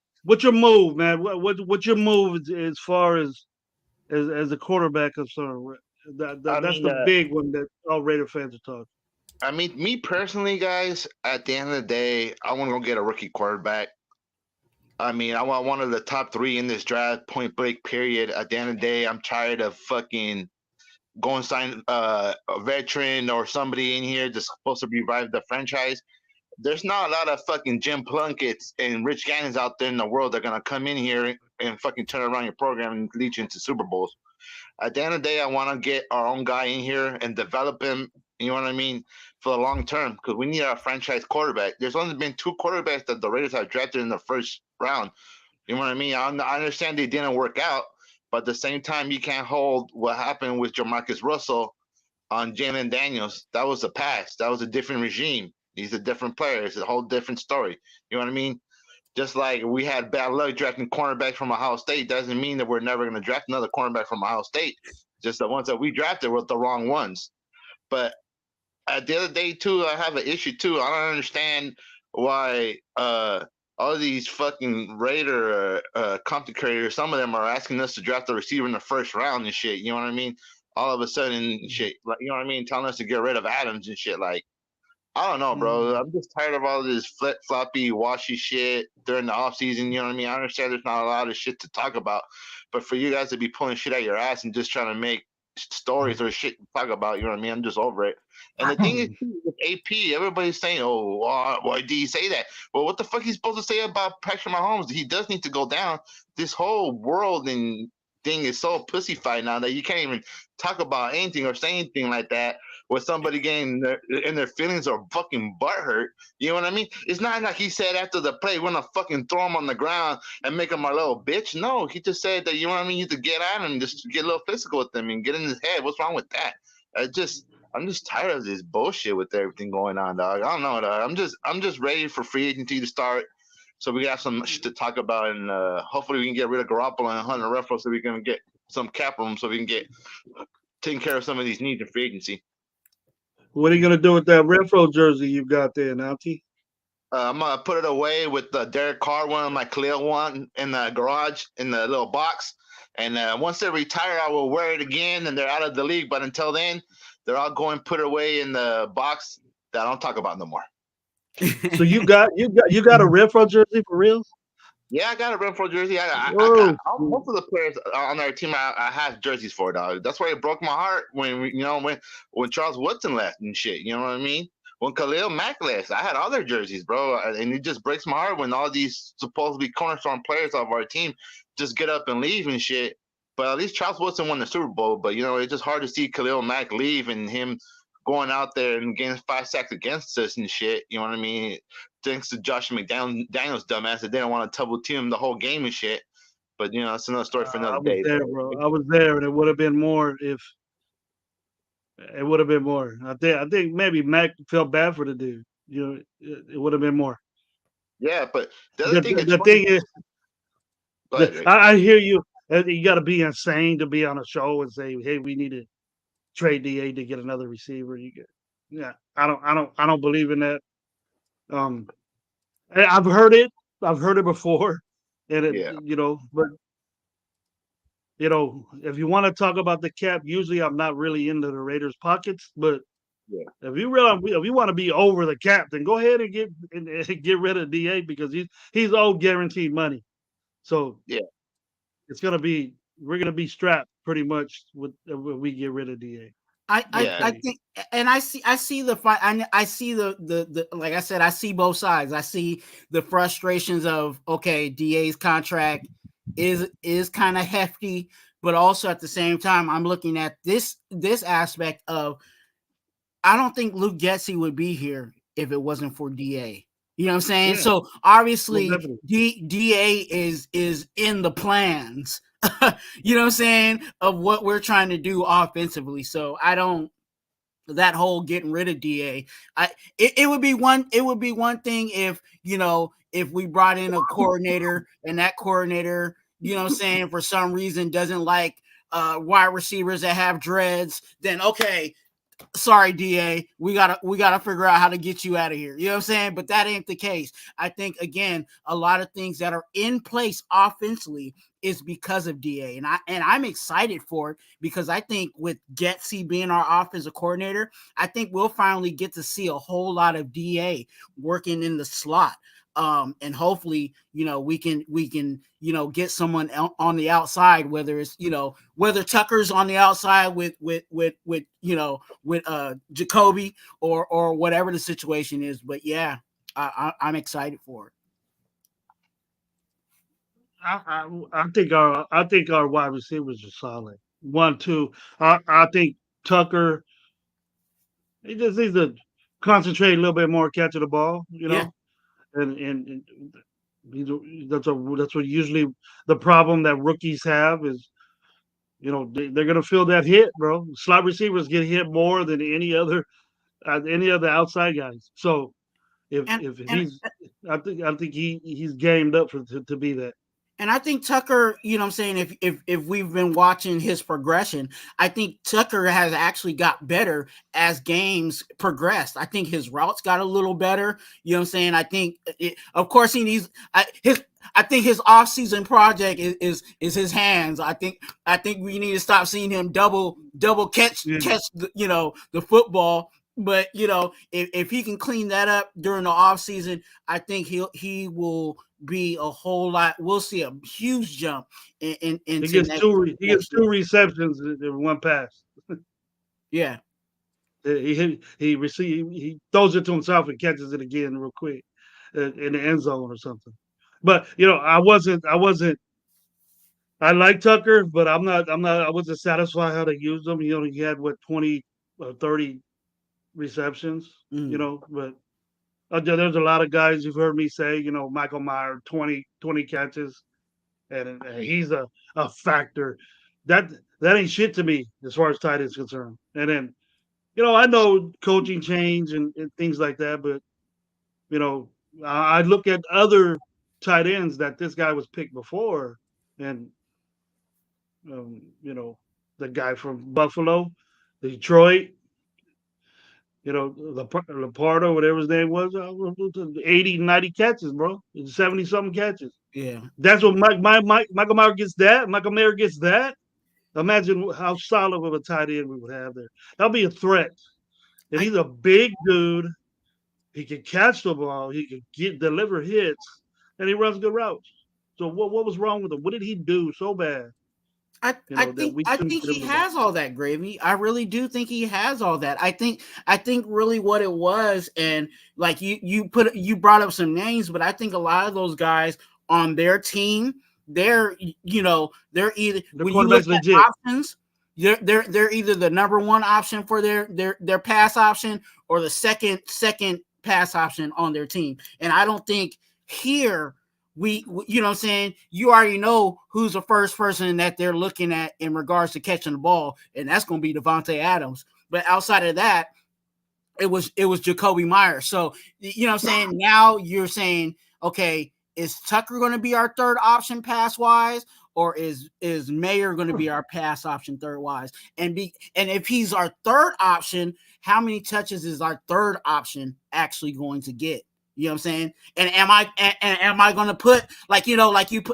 move, man? What's your move as far as as a quarterback concern. That's the big one that all Raider fans are talking. I mean, me personally, guys, at the end of the day, I want to go get a rookie quarterback. I mean, I want one of the top 3 in this draft, point break, period. At the end of the day, I'm tired of fucking going sign a veteran or somebody in here that's supposed to revive the franchise. There's not a lot of fucking Jim Plunkett's and Rich Gannons out there in the world that are gonna come in here and fucking turn around your program and lead you into Super Bowls. At the end of the day, I want to get our own guy in here and develop him. You know what I mean? For the long term, because we need our franchise quarterback. There's only been 2 quarterbacks that the Raiders have drafted in the first round. You know what I mean? I understand they didn't work out, but at the same time, you can't hold what happened with Jamarcus Russell on Jalen Daniels. That was the past. That was a different regime. He's a different player. It's a whole different story. You know what I mean? Just like we had bad luck drafting cornerbacks from Ohio State doesn't mean that we're never going to draft another cornerback from Ohio State. Just the ones that we drafted were the wrong ones. But at the other day, too, I have an issue, too. I don't understand why all these fucking Raider content creators, some of them are asking us to draft a receiver in the first round and shit. You know what I mean? All of a sudden, shit, like, you know what I mean? Telling us to get rid of Adams and shit. Like, I don't know, bro. I'm just tired of all this flip-floppy, washy shit during the offseason. You know what I mean? I understand there's not a lot of shit to talk about, but for you guys to be pulling shit out your ass and just trying to make stories or shit to talk about, you know what I mean? I'm just over it. And the thing is, with AP, everybody's saying, "Oh, why do you say that?" Well, what the fuck he's supposed to say about Patrick Mahomes? He does need to go down. This whole world and thing is so pussyfied now that you can't even talk about anything or say anything like that with somebody getting in their feelings or fucking butthurt. You know what I mean? It's not like he said after the play, we're gonna fucking throw him on the ground and make him our little bitch. No, he just said that, you know what I mean? You have to get at him, just get a little physical with him and get in his head. What's wrong with that? I'm just tired of this bullshit with everything going on, dog. I don't know, dog. I'm just ready for free agency to start, so we got some shit to talk about, and hopefully we can get rid of Garoppolo and Hunter Renfrow so we can get some cap room so we can get taking care of some of these needs in free agency. What are you gonna do with that Renfrow jersey you got there, Nanti? I'm gonna put it away with the Derek Carr one, my Khalil one, in the garage in the little box. And once they retire, I will wear it again, and they're out of the league. But until then, they're all going put it away in the box that I don't talk about no more. So you got a Renfrow jersey for real? Yeah, I got a Renfrow jersey. I got most of the players on our team. I have jerseys for, dog. That's why it broke my heart when when Charles Woodson left and shit. You know what I mean? When Khalil Mack left, I had all their jerseys, bro. And it just breaks my heart when all these supposed to be cornerstone players of our team just get up and leave and shit. But at least Charles Woodson won the Super Bowl. But it's just hard to see Khalil Mack leave and him going out there and getting 5 sacks against us and shit. You know what I mean? Thanks to Josh McDaniels dumbass that didn't want to double team the whole game and shit. But that's another story for another day. There, bro. I was there, and it would have been more if it would have been more. I think maybe Mac felt bad for the dude. It would have been more. Yeah, but the other thing is, I hear you. You got to be insane to be on a show and say, "Hey, we need to trade DA to get another receiver." I don't believe in that. I've heard it before, and but if you want to talk about the cap, usually I'm not really into the Raiders' pockets, but if you want to be over the cap, then go ahead and get rid of DA because he's owed guaranteed money. So we're gonna be strapped pretty much when we get rid of DA. I think, and I see the fight. I see the like I said, I see both sides. I see the frustrations of, okay, DA's contract is kind of hefty, but also at the same time, I'm looking at this aspect of, I don't think Luke Getsy would be here if it wasn't for DA. You know what I'm saying? Yeah. So obviously DA is in the plans. You know what I'm saying, of what we're trying to do offensively. So that whole getting rid of DA, it would be one thing if if we brought in a coordinator and that coordinator, you know what I'm saying, for some reason doesn't like wide receivers that have dreads, then okay, sorry, DA, we gotta figure out how to get you out of here. You know what I'm saying? But that ain't the case. I think again, a lot of things that are in place offensively is because of DA, and I'm excited for it because I think with Getsy being our offensive coordinator, I think we'll finally get to see a whole lot of DA working in the slot. And hopefully, we can get someone on the outside, whether it's whether Tucker's on the outside with Jacoby or whatever the situation is. But yeah, I'm excited for it. I think our wide receivers are solid. 1, 2. I think Tucker, he just needs to concentrate a little bit more catching the ball. Yeah. And that's what usually the problem that rookies have is, they're gonna feel that hit, bro. Slot receivers get hit more than any other outside guys. So And if and he's, I think he's gamed up to be that. And I think Tucker, what I'm saying, if we've been watching his progression, I think Tucker has actually got better as games progressed. I think his routes got a little better. You know what I'm saying? I think, of course, he needs I think his offseason project is his hands. I think we need to stop seeing him double catch the football. But if he can clean that up during the offseason, I think he will be a whole lot. We'll see a huge jump into he gets two receptions in one pass. Yeah. He throws it to himself and catches it again real quick in the end zone or something. But I like Tucker, but I wasn't satisfied how they used him. He had what 20 or 30 receptions. But there's a lot of guys you've heard me say. Michael Meyer 20 catches, and he's a factor. That ain't shit to me as far as tight is concerned. And then I know coaching change and things like that, but I look at other tight ends that this guy was picked before, and um, you know the guy from Buffalo, Detroit, Laporta, whatever his name was, 80, 90 catches, bro, 70 something catches. Yeah, that's what Michael Meyer gets. Michael Mayer gets that. Imagine how solid of a tight end we would have there. That'll be a threat. And he's a big dude. He can catch the ball. He can deliver hits, and he runs good routes. So what was wrong with him? What did he do so bad? I think he has all that, Gravy. I really do think he has all that. I think really what it was, and like you brought up some names, but I think a lot of those guys on their team, they're either when you look at options, they're either the number one option for their pass option or the second pass option on their team. And I don't think here you know what I'm saying, you already know who's the first person that they're looking at in regards to catching the ball, and that's going to be Devontae Adams. But outside of that, it was Jacoby Myers. So you know what I'm saying, now you're saying, okay, is Tucker going to be our third option pass wise, or is Mayer going to be our pass option third wise? And if he's our third option, how many touches is our third option actually going to get? You know what I'm saying? And am I going to put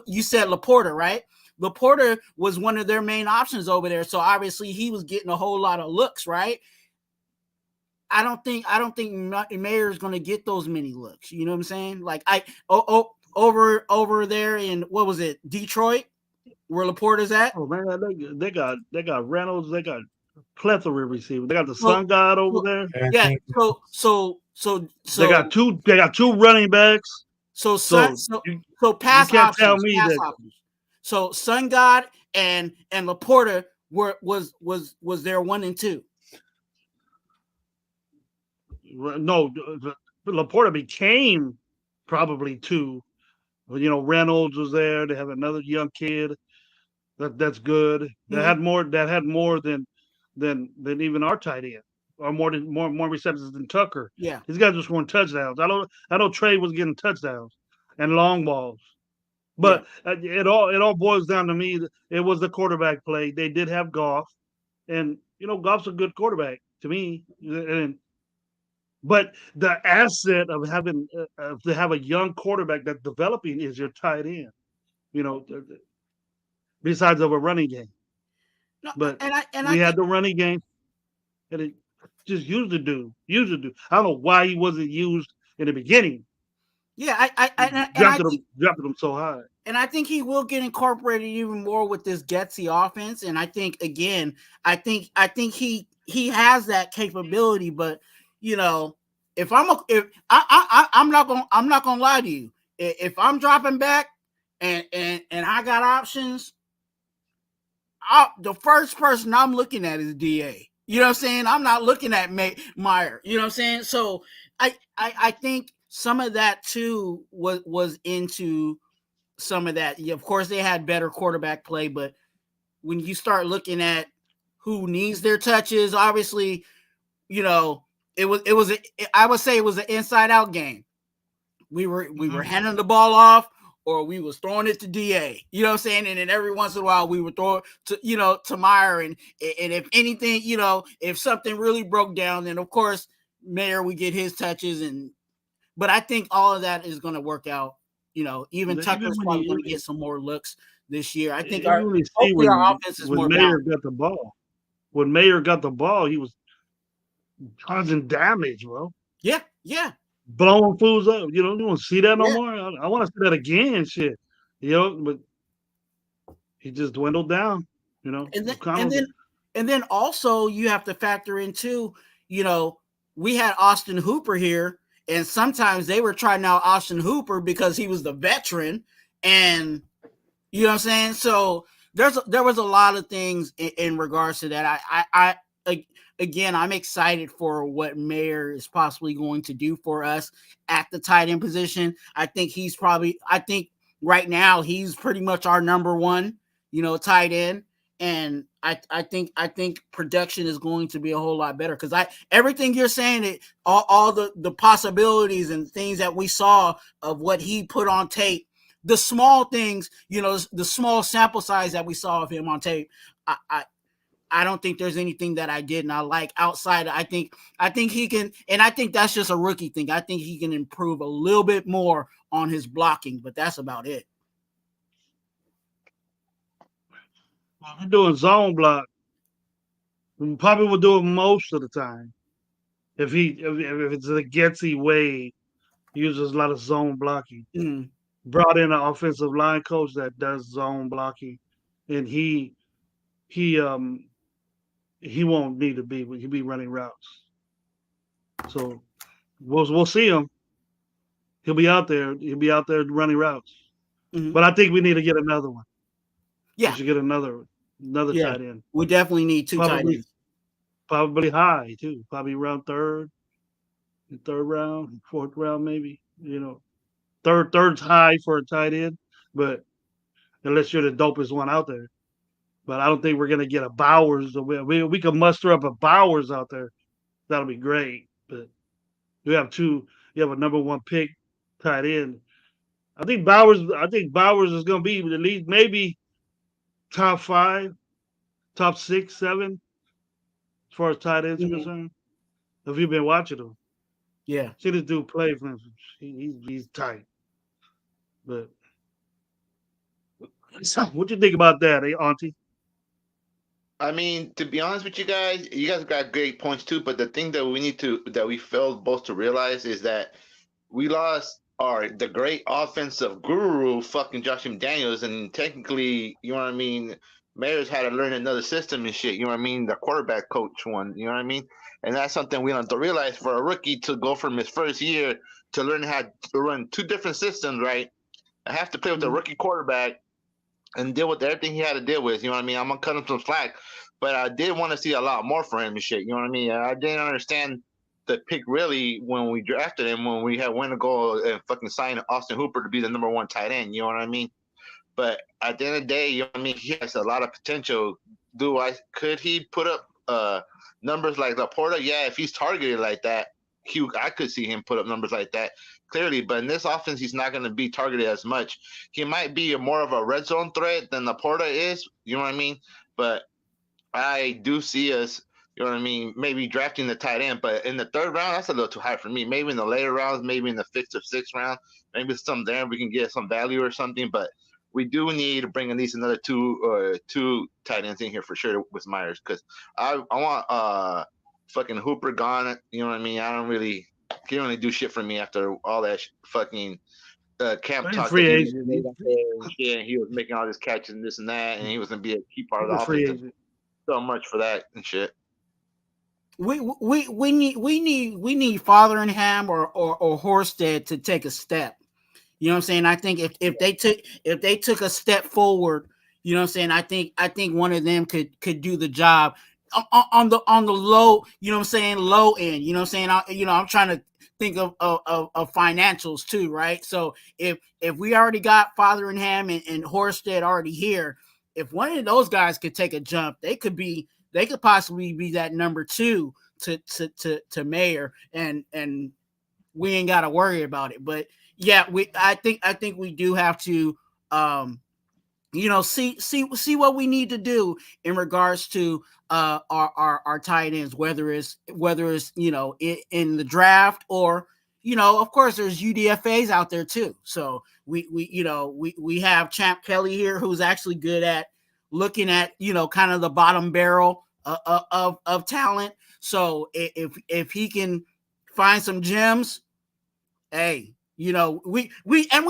you said Laporta, right? Laporta was one of their main options over there, so obviously he was getting a whole lot of looks, right? I don't think Mayer is going to get those many looks. You know what I'm saying? Like over there in, what was it, Detroit, where Laporta's at? Oh man, they got Reynolds, they got plethora of receivers. They got the Sun God over there. Yeah. So they got two running backs. So pass options. Tell me pass options. So Sun God and Laporta was there 1 and 2. No, Laporta became probably 2. Reynolds was there. They have another young kid that's good. Mm-hmm. That had more than even our tight end, or more receptions than Tucker. Yeah, these guys were scoring touchdowns. I know Trey was getting touchdowns and long balls, but it all boils down to me. It was the quarterback play. They did have Goff, and Goff's a good quarterback. to me. But the asset of having to have a young quarterback that's developing is your tight end. You know, besides of a running game. No, But and I we had think the running game, and it just used the dude. Used the dude. I don't know why he wasn't used in the beginning. yeah, I think Drafted him so high. and I think he will get incorporated even more with this Getsy offense. And I think again, I think he has that capability. But you know, if I'm not gonna lie to you. If I'm dropping back and I got options, the first person I'm looking at is DA. You know what I'm saying? I'm not looking at Meyer. You know what I'm saying? So I think some of that too was into some of that. Of course, they had better quarterback play, but when you start looking at who needs their touches, obviously, you know, I would say it was an inside out game. We were handing the ball off, or we was throwing it to DA. You know what I'm saying? And then every once in a while we would throw it to Meyer. And if anything, if something really broke down, then of course Mayer would get his touches. But I think all of that is going to work out. Even Tucker's probably going to get some more looks this year. I think hopefully our offense is more Mayer got the ball. When Mayer got the ball, he was causing damage, bro. Yeah. Blowing fools up. You don't want to see that no more. I want to see that again, shit. But he just dwindled down. And then also you have to factor in too. We had Austin Hooper here, and sometimes they were trying out Austin Hooper because he was the veteran, and you know what I'm saying. So there was a lot of things in regards to that. Again, I'm excited for what Mayer is possibly going to do for us at the tight end position. I think right now he's pretty much our number one, tight end. And I think production is going to be a whole lot better because everything you're saying, all the possibilities and things that we saw of what he put on tape, the small things, the small sample size that we saw of him on tape, I don't think there's anything that I did not like outside. I think he can, and I think that's just a rookie thing. I think he can improve a little bit more on his blocking, but that's about it. Well, we're doing zone block. We probably will do it most of the time. If it's a Getsy way, he uses a lot of zone blocking. Mm. Brought in an offensive line coach that does zone blocking, and he won't need to be, but he'll be running routes. So we'll see him. He'll be out there. He'll be out there running routes. Mm-hmm. But I think we need to get another one. Yeah, we should get another tight end. We definitely need two tight ends. Probably high too. Probably around third round, fourth round, maybe. Third's high for a tight end, but unless you're the dopest one out there. But I don't think we're gonna get a Bowers. We can muster up a Bowers out there. That'll be great. But you have a number one pick tight end. I think Bowers is gonna be at least maybe top 5, top 6, 7 as far as tight ends are concerned. If you've been watching him. Yeah. See this dude play for him. He's tight. But what you think about that, Auntie? I mean, to be honest with you guys got great points too. But the thing that we failed both to realize is that we lost the great offensive guru, fucking Josh McDaniels, and technically, you know what I mean. Mayer's had to learn another system and shit. You know what I mean? The quarterback coach one. You know what I mean? And that's something we don't realize for a rookie to go from his first year to learn how to run 2 different systems. Right? I have to play with the rookie quarterback and deal with everything he had to deal with. You know what I mean? I'm gonna cut him some slack, but I did want to see a lot more for him and shit. You know what I mean? I didn't understand the pick really when we drafted him, when we went to go and fucking sign Austin Hooper to be the number 1 tight end. You know what I mean? But at the end of the day, you know what I mean, he has a lot of potential. Could he put up numbers like Laporta? Yeah, if he's targeted like that, I could see him put up numbers like that clearly. But in this offense, he's not going to be targeted as much. He might be more of a red zone threat than Laporta is. You know what I mean? But I do see us You know what I mean? Maybe drafting the tight end, but in the third round, that's a little too high for me. Maybe in the later rounds, maybe in the fifth or sixth round, maybe some there we can get some value or something. But we do need to bring at least another two tight ends in here for sure with Myers, because I want fucking Hooper gone. You know what I mean? I don't really he don't really do shit for me after all that fucking camp He's talk that free he agent. made up there and shit, and he was making all this catches and this and that, and he was gonna be a key part of He's the a free offense. agent. So much for that and shit. We need Fotheringham or Horsted to take a step. You know what I'm saying? I think if they took a step forward, you know what I'm saying? I think one of them could do the job on the low, you know what I'm saying, low end. You know what I'm saying? I'm trying to think of financials too, right? So if we already got Fotheringham and Horsted already here, if one of those guys could take a jump, they could possibly be that number 2 to Mayer, and we ain't got to worry about it. But yeah, I think we do have to see what we need to do in regards to our tight ends, whether it's in the draft, or of course there's UDFAs out there too. So we have Champ Kelly here, who's actually good at looking at kind of the bottom barrel of talent. So if he can find some gems, hey, we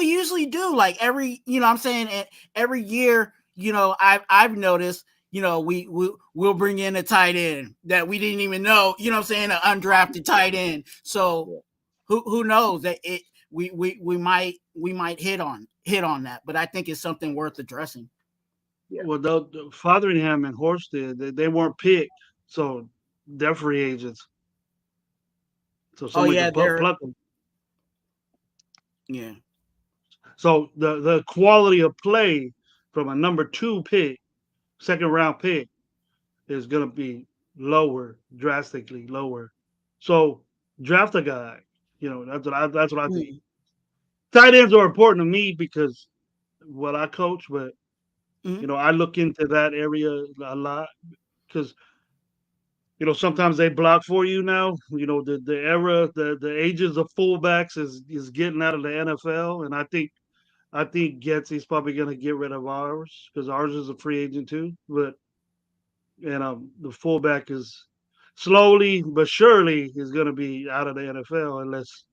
usually do, like every, I'm saying, every year, I've noticed, we'll bring in a tight end that we didn't even know, I'm saying, an undrafted tight end. So who knows that we might hit on that, but I think it's something worth addressing. Yeah. Well, the Fotheringham and Horsted, they weren't picked, so they're free agents. So somebody can pluck them. Yeah. So the quality of play from a number 2 pick, second round pick, is going to be lower, drastically lower. So draft a guy. That's what I think. Tight ends are important to me because what I coach, but I look into that area a lot because sometimes they block for you now. The era, the ages of fullbacks is getting out of the NFL, and I think Getsy's probably going to get rid of ours because ours is a free agent too. But the fullback is slowly but surely is going to be out of the NFL unless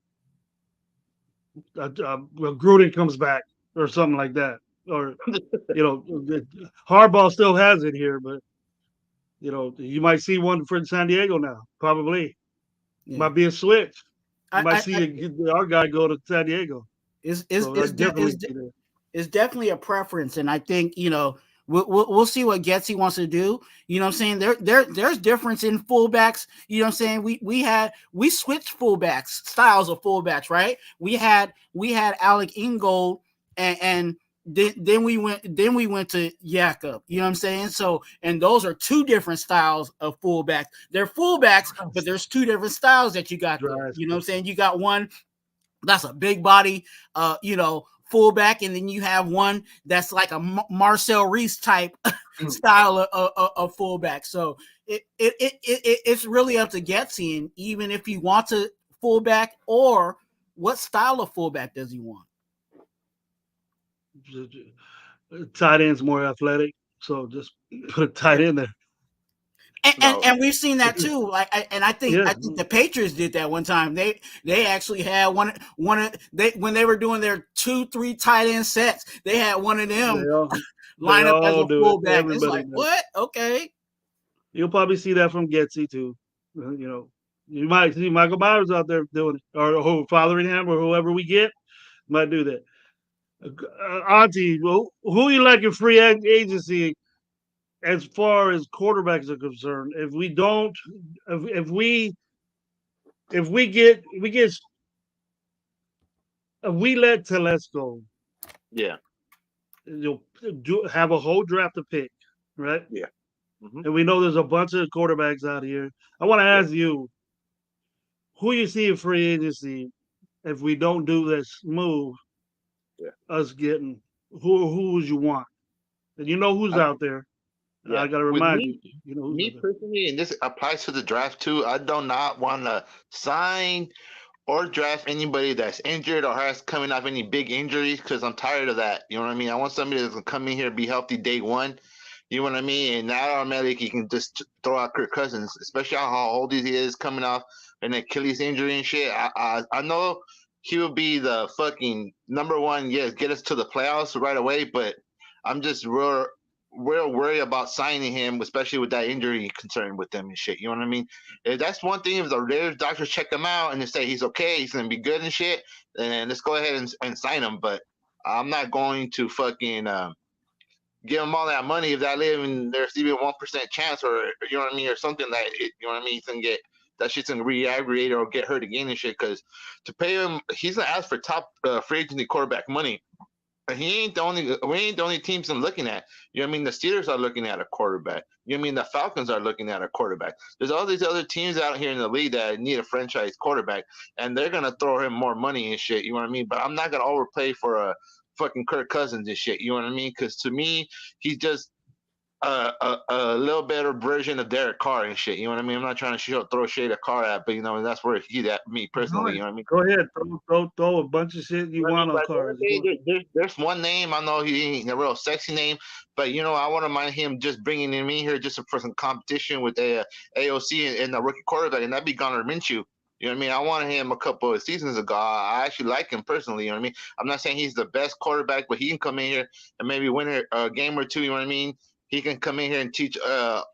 Gruden comes back or something like that. Or Harbaugh still has it here, but you might see one for San Diego now. Probably might be a switch. You might see our guy go to San Diego. It's definitely a preference, and I think we'll see what Getsy wants to do. You know what I'm saying? There's difference in fullbacks. You know what I'm saying? We switched fullbacks, styles of fullbacks, right? We had Alec Ingold, and then we went to Jakob. You know what I'm saying? So, and those are two different styles of fullbacks. They're fullbacks, but there's two different styles that you got there. You know what I'm saying? You got one that's a big body, fullback, and then you have one that's like a Marcel Reese type style of fullback. So it's really up to Getsy, and even if he wants a fullback, or what style of fullback does he want? Tight end's more athletic, so just put a tight end there. And we've seen that too. I think the Patriots did that one time. They actually had one of when they were doing their 2-3 tight end sets. They had one of them line up as a fullback. It's like, what? Okay. You'll probably see that from Getsy too. You might see Michael Myers out there doing it, or Fotheringham, or whoever we get might do that. Auntie, who you like in free agency? As far as quarterbacks are concerned, if we let Telesco, you'll have a whole draft to pick, right? Yeah. Mm-hmm. And we know there's a bunch of quarterbacks out here. I want to ask you, who you see in free agency if we don't do this move? Us getting who would you want? And who's out there. I gotta With remind me, you. You know who's me personally, and this applies to the draft too. I do not want to sign or draft anybody that's injured or has coming off any big injuries because I'm tired of that. You know what I mean? I want somebody that's gonna come in here and be healthy day one. You know what I mean? And not automatically you can just throw out Kirk Cousins, especially how old he is coming off an Achilles injury and shit. I know he will be the fucking number one. Yes, get us to the playoffs right away. But I'm just real worried about signing him, especially with that injury concern with them and shit. You know what I mean? If that's one thing. If the Raiders doctors check him out and they say he's okay, he's gonna be good and shit, then let's go ahead and sign him. But I'm not going to fucking give him all that money if that living there's even 1% chance, or you know what I mean, or something that you know what I mean, he's gonna get that shit's gonna re-aggravate or get hurt again and shit. Because to pay him, he's gonna ask for top free agency quarterback money. And we ain't the only teams I'm looking at. You know what I mean? The Steelers are looking at a quarterback. You know what I mean? The Falcons are looking at a quarterback. There's all these other teams out here in the league that need a franchise quarterback, and they're gonna throw him more money and shit. You know what I mean? But I'm not gonna overpay for a fucking Kirk Cousins and shit. You know what I mean? Because to me, he's just a little better version of Derek Carr and shit. You know what I mean? I'm not trying to throw shade at Carr at, but you know that's where he's at me personally. You know what I mean? Go ahead, throw a bunch of shit you want on Carr. There's one name I know he ain't a real sexy name, but you know I wouldn't mind him just bringing him in here just for some competition with the AOC and the rookie quarterback, and that'd be Gunnar Minshew. You know what I mean? I wanted him a couple of seasons ago. I actually like him personally. You know what I mean? I'm not saying he's the best quarterback, but he can come in here and maybe win a game or two. You know what I mean? He can come in here and teach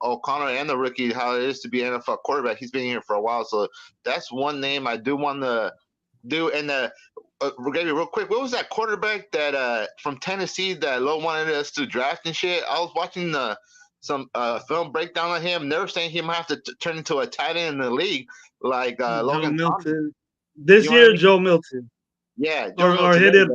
O'Connor and the rookie how it is to be an NFL quarterback. He's been here for a while, so that's one name I do want to do. And real quick, what was that quarterback that from Tennessee that Lowe wanted us to draft and shit? I was watching some film breakdown of him. They were saying he might have to turn into a tight end in the league, like Logan Milton. This year, Joe Milton. Yeah, Joe Milton. Or hit it.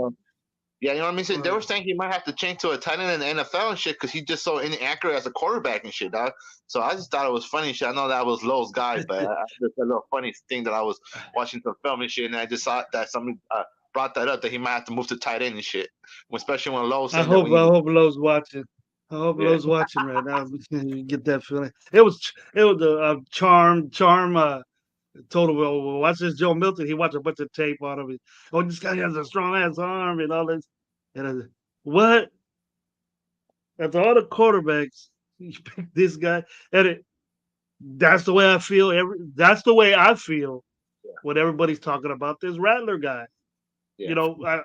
Yeah, you know what I mean? So they were saying he might have to change to a tight end in the NFL and shit because he's just so inaccurate as a quarterback and shit, dog. So I just thought it was funny shit. I know that was Lowe's guy, but just a little funny thing that I was watching some film and shit, and I just thought that somebody brought that up that he might have to move to tight end and shit, especially when Lowe's. I hope Lowe's watching. I hope Lowe's watching right now. You get that feeling. It was a charm. Told him, well, watch this Joe Milton. He watched a bunch of tape on him. Oh, this guy has a strong ass arm and all this. And what? After all the quarterbacks, you pick this guy, and that's the way I feel. That's the way I feel when everybody's talking about this Rattler guy. Yeah. You know,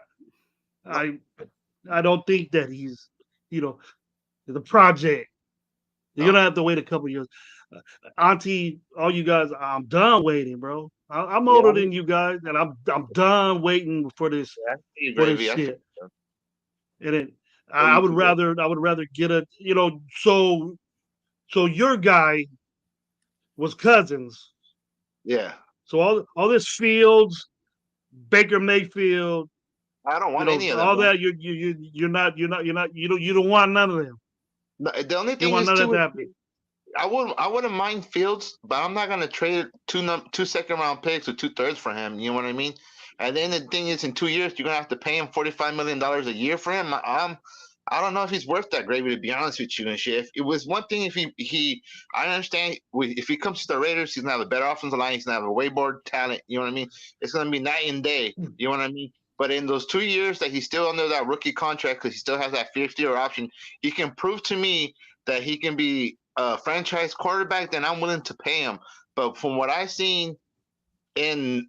I don't think that he's, you know, the project. You're gonna have to wait a couple years. Auntie, all you guys, I'm done waiting, bro. I'm older than you guys, and I'm done waiting for this shit. And it, I would rather get a, you know, so your guy was Cousins. Yeah. So all this Fields, Baker Mayfield. I don't want any of them. All that you don't want none of them. No, the only thing is too. I wouldn't mind Fields, but I'm not gonna trade two second round picks or 2/3 for him. You know what I mean? And then the thing is, in 2 years, you're gonna have to pay him $45 million a year for him. I don't know if he's worth that gravy, to be honest with you and shit. If it was one thing, if I understand if he comes to the Raiders, he's gonna have a better offensive line. He's gonna have a way more talent. You know what I mean? It's gonna be night and day. You know what I mean? But in those 2 years that he's still under that rookie contract, because he still has that 50-year option, he can prove to me that he can be a franchise quarterback. Then I'm willing to pay him. But from what I've seen in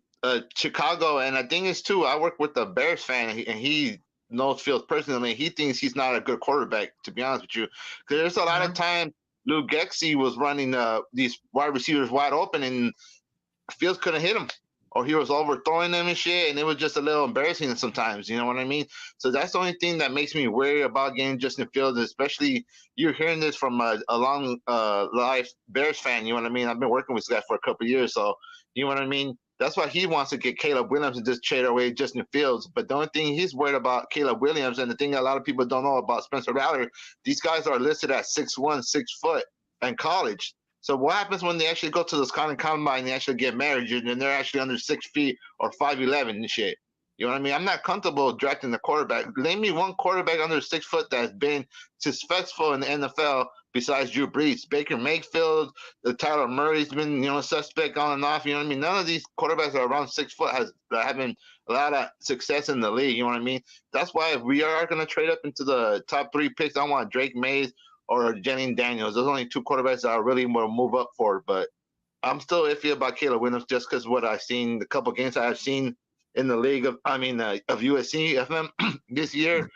Chicago, and I think it's too, I work with a Bears fan, and he knows Fields personally. He thinks he's not a good quarterback, to be honest with you. Because there's a lot of time Lou Gexey was running these wide receivers wide open, and Fields couldn't hit him, or he was overthrowing them and shit, and it was just a little embarrassing sometimes. You know what I mean? So that's the only thing that makes me worry about getting Justin Fields, especially you're hearing this from a long life Bears fan. You know what I mean? I've been working with this guy for a couple of years, so you know what I mean? That's why he wants to get Caleb Williams and just trade away Justin Fields. But the only thing he's worried about Caleb Williams, and the thing a lot of people don't know about Spencer Rattler, these guys are listed at 6'1", 6 foot in college. So what happens when they actually go to the scouting combine and they actually get married and they're actually under 6 feet or 5'11" and shit? You know what I mean? I'm not comfortable drafting the quarterback. Name me one quarterback under 6 foot that's been successful in the NFL besides Drew Brees. Baker Mayfield, the Tyler Murray's been, suspect on and off. You know what I mean? None of these quarterbacks that are around 6 foot has having a lot of success in the league. You know what I mean? That's why if we are going to trade up into the top 3 picks, I want Drake Mays or Jennings Daniels. Those are only 2 quarterbacks that I really want to move up for. But I'm still iffy about Caleb Williams just because what I've seen, the couple games I've seen in the league of USC FM this year.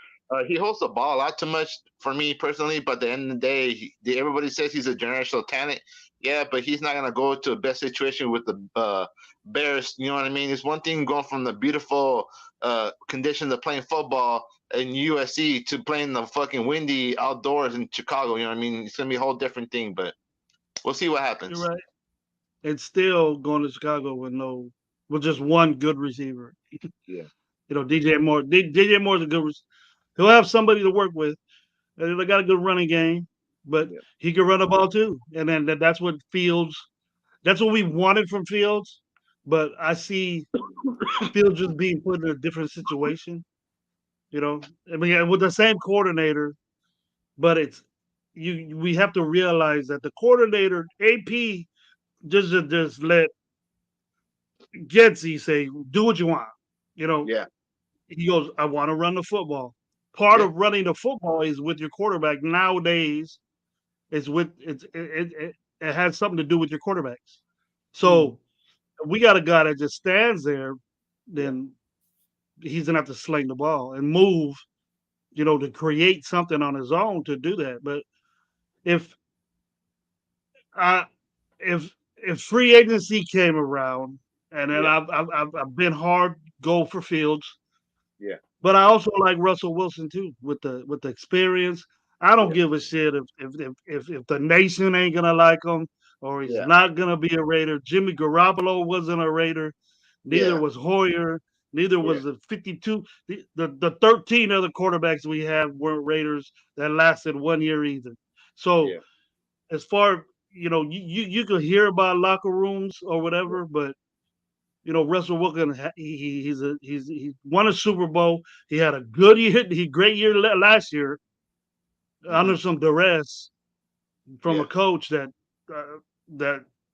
He holds the ball a lot too much for me personally, but at the end of the day, everybody says he's a generational talent. Yeah, but he's not going to go to the best situation with the Bears. You know what I mean? It's one thing going from the beautiful conditions of playing football in USC to playing the fucking windy outdoors in Chicago. You know what I mean? It's going to be a whole different thing, but we'll see what happens. You're right. And still going to Chicago with just one good receiver. Yeah. DJ Moore. DJ Moore's a good. He'll have somebody to work with. And they got a good running game, but he can run the ball too. And then that's what Fields. That's what we wanted from Fields. But I see Fields just being put in a different situation. I mean, with the same coordinator, but we have to realize that the coordinator AP just let Getsy say, do what you want. Yeah. He goes, I want to run the football. Part of running the football is with your quarterback nowadays. It has something to do with your quarterbacks. So we got a guy that just stands there, then he's gonna have to sling the ball and move, to create something on his own to do that. But if I if free agency came around, and then I've been hard go for Fields. Yeah. But I also like Russell Wilson too with the experience. I don't give a shit if the nation ain't gonna like him or he's not gonna be a Raider. Jimmy Garoppolo wasn't a Raider. Neither was Hoyer. Neither was the 52. The 13 other quarterbacks we have weren't Raiders that lasted 1 year either. So as far you could hear about locker rooms or whatever, but Russell Wilson, he won a Super Bowl. He had a good year, great year last year, under some duress from a coach that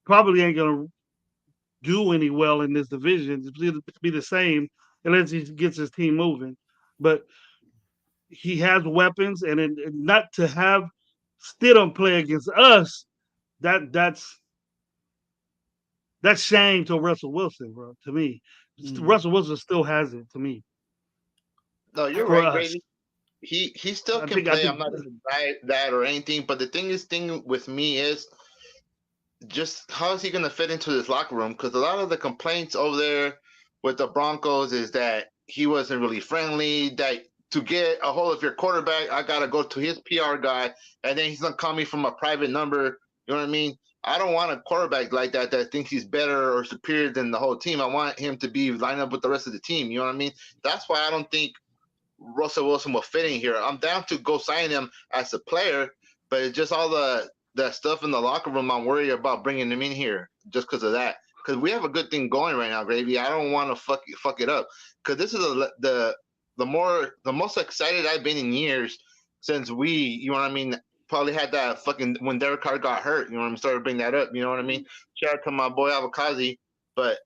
probably ain't gonna do any well in this division. It's be the same unless he gets his team moving. But he has weapons, and not to have Stidham play against us, that's shame to Russell Wilson, bro. To me, Russell Wilson still has it. To me, no, you're right, Grady. He still can play. I'm not going to that or anything. But the thing with me is just how is he going to fit into this locker room? Because a lot of the complaints over there with the Broncos is that he wasn't really friendly. That to get a hold of your quarterback, I got to go to his PR guy, and then he's going to call me from a private number. You know what I mean? I don't want a quarterback like that thinks he's better or superior than the whole team. I want him to be lined up with the rest of the team. You know what I mean? That's why I don't think Russell Wilson will fit in here. I'm down to go sign him as a player, but it's just all the stuff in the locker room. I'm worried about bringing him in here just because of that. Because we have a good thing going right now, Gravy. I don't want to fuck it up. Because this is the most excited I've been in years since you know what I mean, probably had that fucking when Derek Carr got hurt. You know what I mean? Started bringing that up. You know what I mean? Shout out to my boy Avakazi, but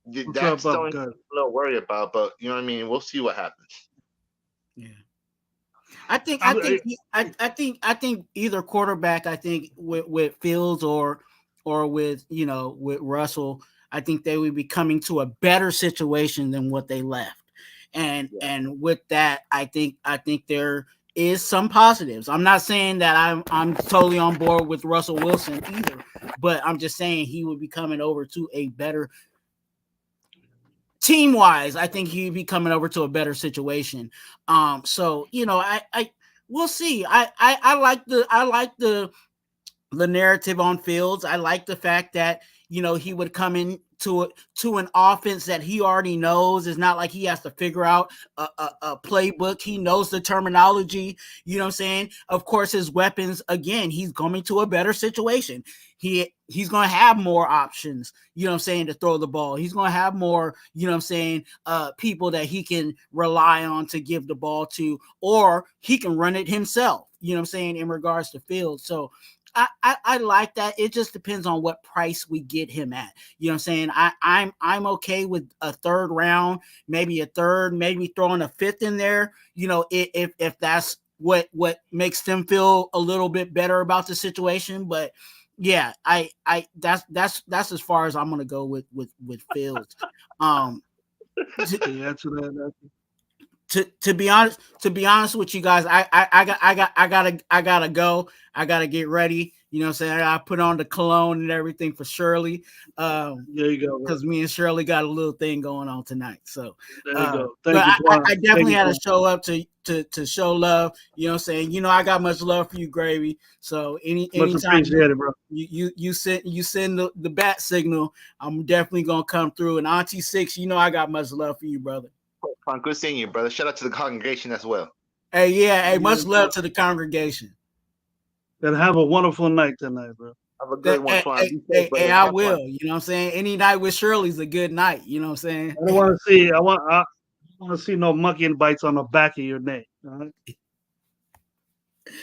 that's something I'm a little worried about. But you know what I mean? We'll see what happens. Yeah, I think either quarterback. I think with Fields or with with Russell, I think they would be coming to a better situation than what they left. And with that, I think there is some positives. I'm not saying that I'm totally on board with Russell Wilson either, but I'm just saying he would be coming over to a better team-wise. I think he'd be coming over to a better situation. So I we'll see. I like the narrative on Fields. I like the fact that he would come in to an offense that he already knows. It's not like he has to figure out a playbook. He knows the terminology. You know what I'm saying? Of course, his weapons, again, he's coming to a better situation. He's going to have more options, you know what I'm saying, to throw the ball. He's going to have more, you know what I'm saying, people that he can rely on to give the ball to, or he can run it himself, you know what I'm saying, in regards to Fields. So I like that. It just depends on what price we get him at. You know what I'm saying? I'm okay with a third round, maybe a third, maybe throwing a fifth in there, if that's what makes them feel a little bit better about the situation. But yeah, that's as far as I'm gonna go with Fields. To be honest with you guys, I gotta go. I gotta get ready. You know what I'm saying? I gotta put on the cologne and everything for Shirley. There you go. Because me and Shirley got a little thing going on tonight. So there you go. But I definitely had to show up to show love. You know what I'm saying? I got much love for you, Gravy. So anytime appreciated, bro. You send the bat signal, I'm definitely gonna come through. And Auntie Six, I got much love for you, brother. Good seeing you, brother. Shout out to the congregation as well. Hey, much love to the congregation. And have a wonderful night tonight, bro. Have a good one, Hey, I will. You know what I'm saying? Any night with Shirley's a good night. You know what I'm saying? I don't want to see. I want to see no monkey bites on the back of your neck. All right?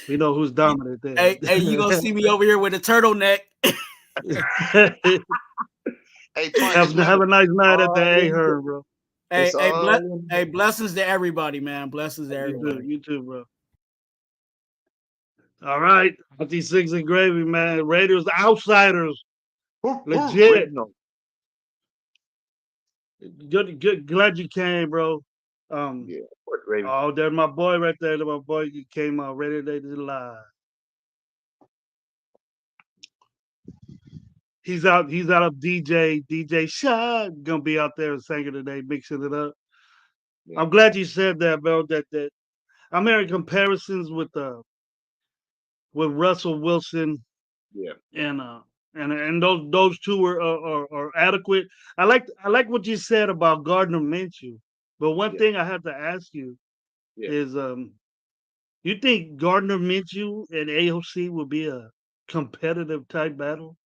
We know who's dominant there. Hey, you gonna see me over here with a turtleneck? Hey, have a nice night at the Ahern, bro. Hey, blessings to everybody, man. Blessings to everybody. You too, bro. All right, Auntie Six and Gravy, man. Raiders, outsiders, legit. Good. Glad you came, bro. Yeah, Gravy. Oh, there's my boy right there. My boy came out ready to live. He's out of DJ Shot. Gonna be out there singing today, mixing it up. Yeah. I'm glad you said that, bro. That I'm hearing comparisons with Russell Wilson. Yeah. And those two are adequate. I like what you said about Gardner Minshew. But one thing I have to ask you is you think Gardner Minshew and AOC will be a competitive type battle?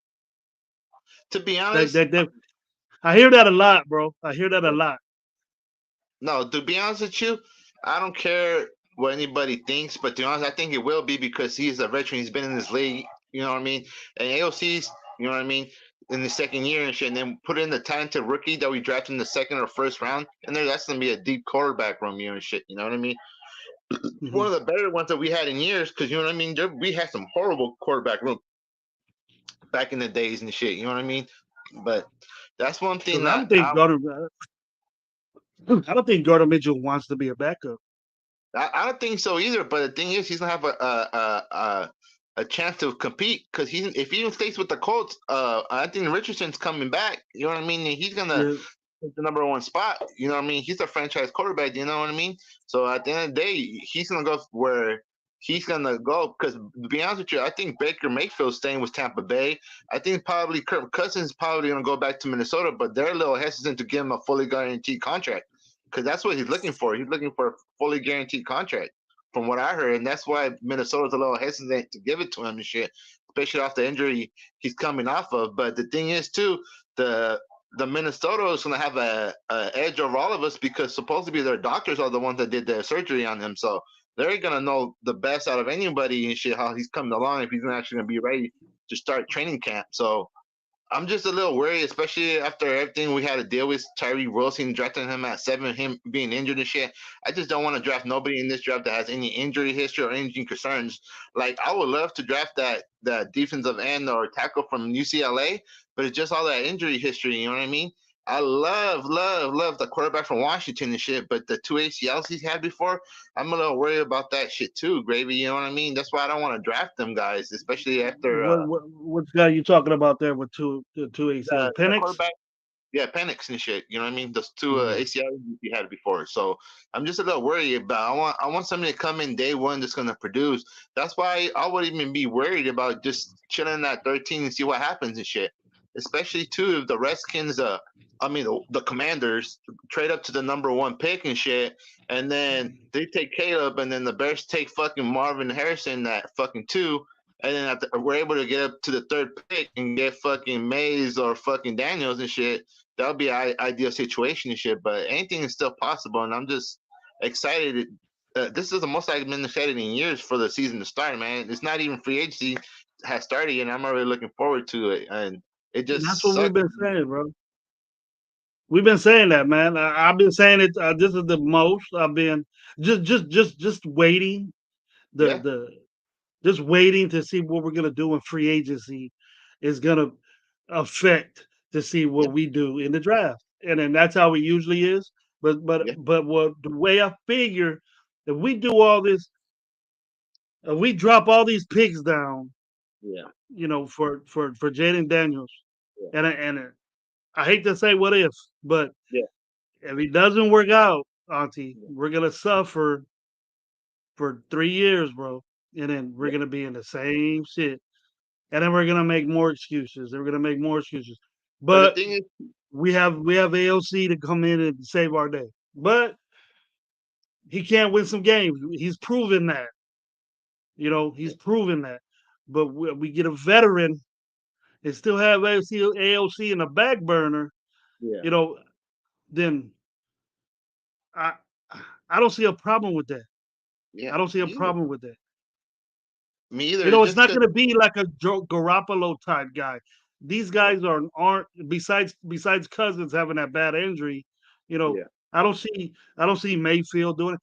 To be honest, I hear that a lot, bro. I hear that a lot. No, to be honest with you, I don't care what anybody thinks, but to be honest, I think it will be because he's a veteran. He's been in this league, you know what I mean? And AOC's, you know what I mean, in the second year and shit, and then put in the talented rookie that we drafted in the second or first round, and that's going to be a deep quarterback room, and shit, you know what I mean? Mm-hmm. One of the better ones that we had in years, because, you know what I mean, we had some horrible quarterback room back in the days and shit, you know what I mean? But that's one thing I don't think Gardner Mitchell wants to be a backup. I don't think so either. But the thing is, he's gonna have a chance to compete because if he even stays with the Colts, I think Richardson's coming back. You know what I mean? And he's gonna take the number one spot. You know what I mean? He's a franchise quarterback. You know what I mean? So at the end of the day, he's gonna go where he's gonna go. Because to be honest with you, I think Baker Mayfield's staying with Tampa Bay. I think probably Kirk Cousins is probably gonna go back to Minnesota, but they're a little hesitant to give him a fully guaranteed contract. Because that's what he's looking for. He's looking for a fully guaranteed contract, from what I heard. And that's why Minnesota's a little hesitant to give it to him and shit, especially off the injury he's coming off of. But the thing is, too, the Minnesota is going to have a edge over all of us because supposedly their doctors are the ones that did the surgery on him. So they're going to know the best out of anybody and shit, how he's coming along, if he's actually going to be ready to start training camp. So I'm just a little worried, especially after everything we had to deal with. Tyree Wilson drafting him at 7, him being injured and shit. I just don't want to draft nobody in this draft that has any injury history or injury concerns. Like, I would love to draft that defensive end or tackle from UCLA, but it's just all that injury history. You know what I mean? I love the quarterback from Washington and shit, but the 2 ACLs he's had before, I'm a little worried about that shit too, Gravy. You know what I mean? That's why I don't want to draft them guys, especially after. What guy you talking about there with two ACLs? Penix? Yeah, Penix and shit. You know what I mean? Those 2 ACLs he had before. So I'm just a little worried about. I want somebody to come in day one that's going to produce. That's why I wouldn't even be worried about just chilling at 13 and see what happens and shit. especially too if the Redskins, the Commanders trade up to the number 1 pick and shit, and then they take Caleb, and then the Bears take fucking Marvin Harrison at fucking 2, and then we're able to get up to the 3rd pick and get fucking Mays or fucking Daniels and shit. That would be an ideal situation and shit. But anything is still possible, and I'm just excited. This is the most I've been excited in years for the season to start, man. It's not even free agency has started, and I'm already looking forward to it. And it And that's just what we've sucks. been saying, bro. We've been saying that, man. I've been saying it. This is the most I've been just waiting. Yeah, The just waiting to see what we're gonna do in free agency is gonna affect to see yeah, what we do in the draft, and then that's how it usually is. yeah, But what the way I figure, if we do all this, if we drop all these picks down, yeah, for Jaden Daniels, yeah, I hate to say what if, but yeah, if he doesn't work out, Auntie, yeah, we're gonna suffer for 3 years, bro, and then we're yeah. gonna be in the same shit, and then we're gonna make more excuses. And we're gonna make more excuses, But the but thing is, we have AOC to come in and save our day. But he can't win some games. He's proven that. He's proven that. But we get a veteran and still have AOC in the back burner. yeah, You know, then I I don't see a problem with that. yeah, I don't see a me either. problem with that. Me either. It's It's just not because, going to be like a Garoppolo type guy. These yeah, guys aren't besides Cousins having that bad injury. You know, yeah, I don't see Mayfield doing it.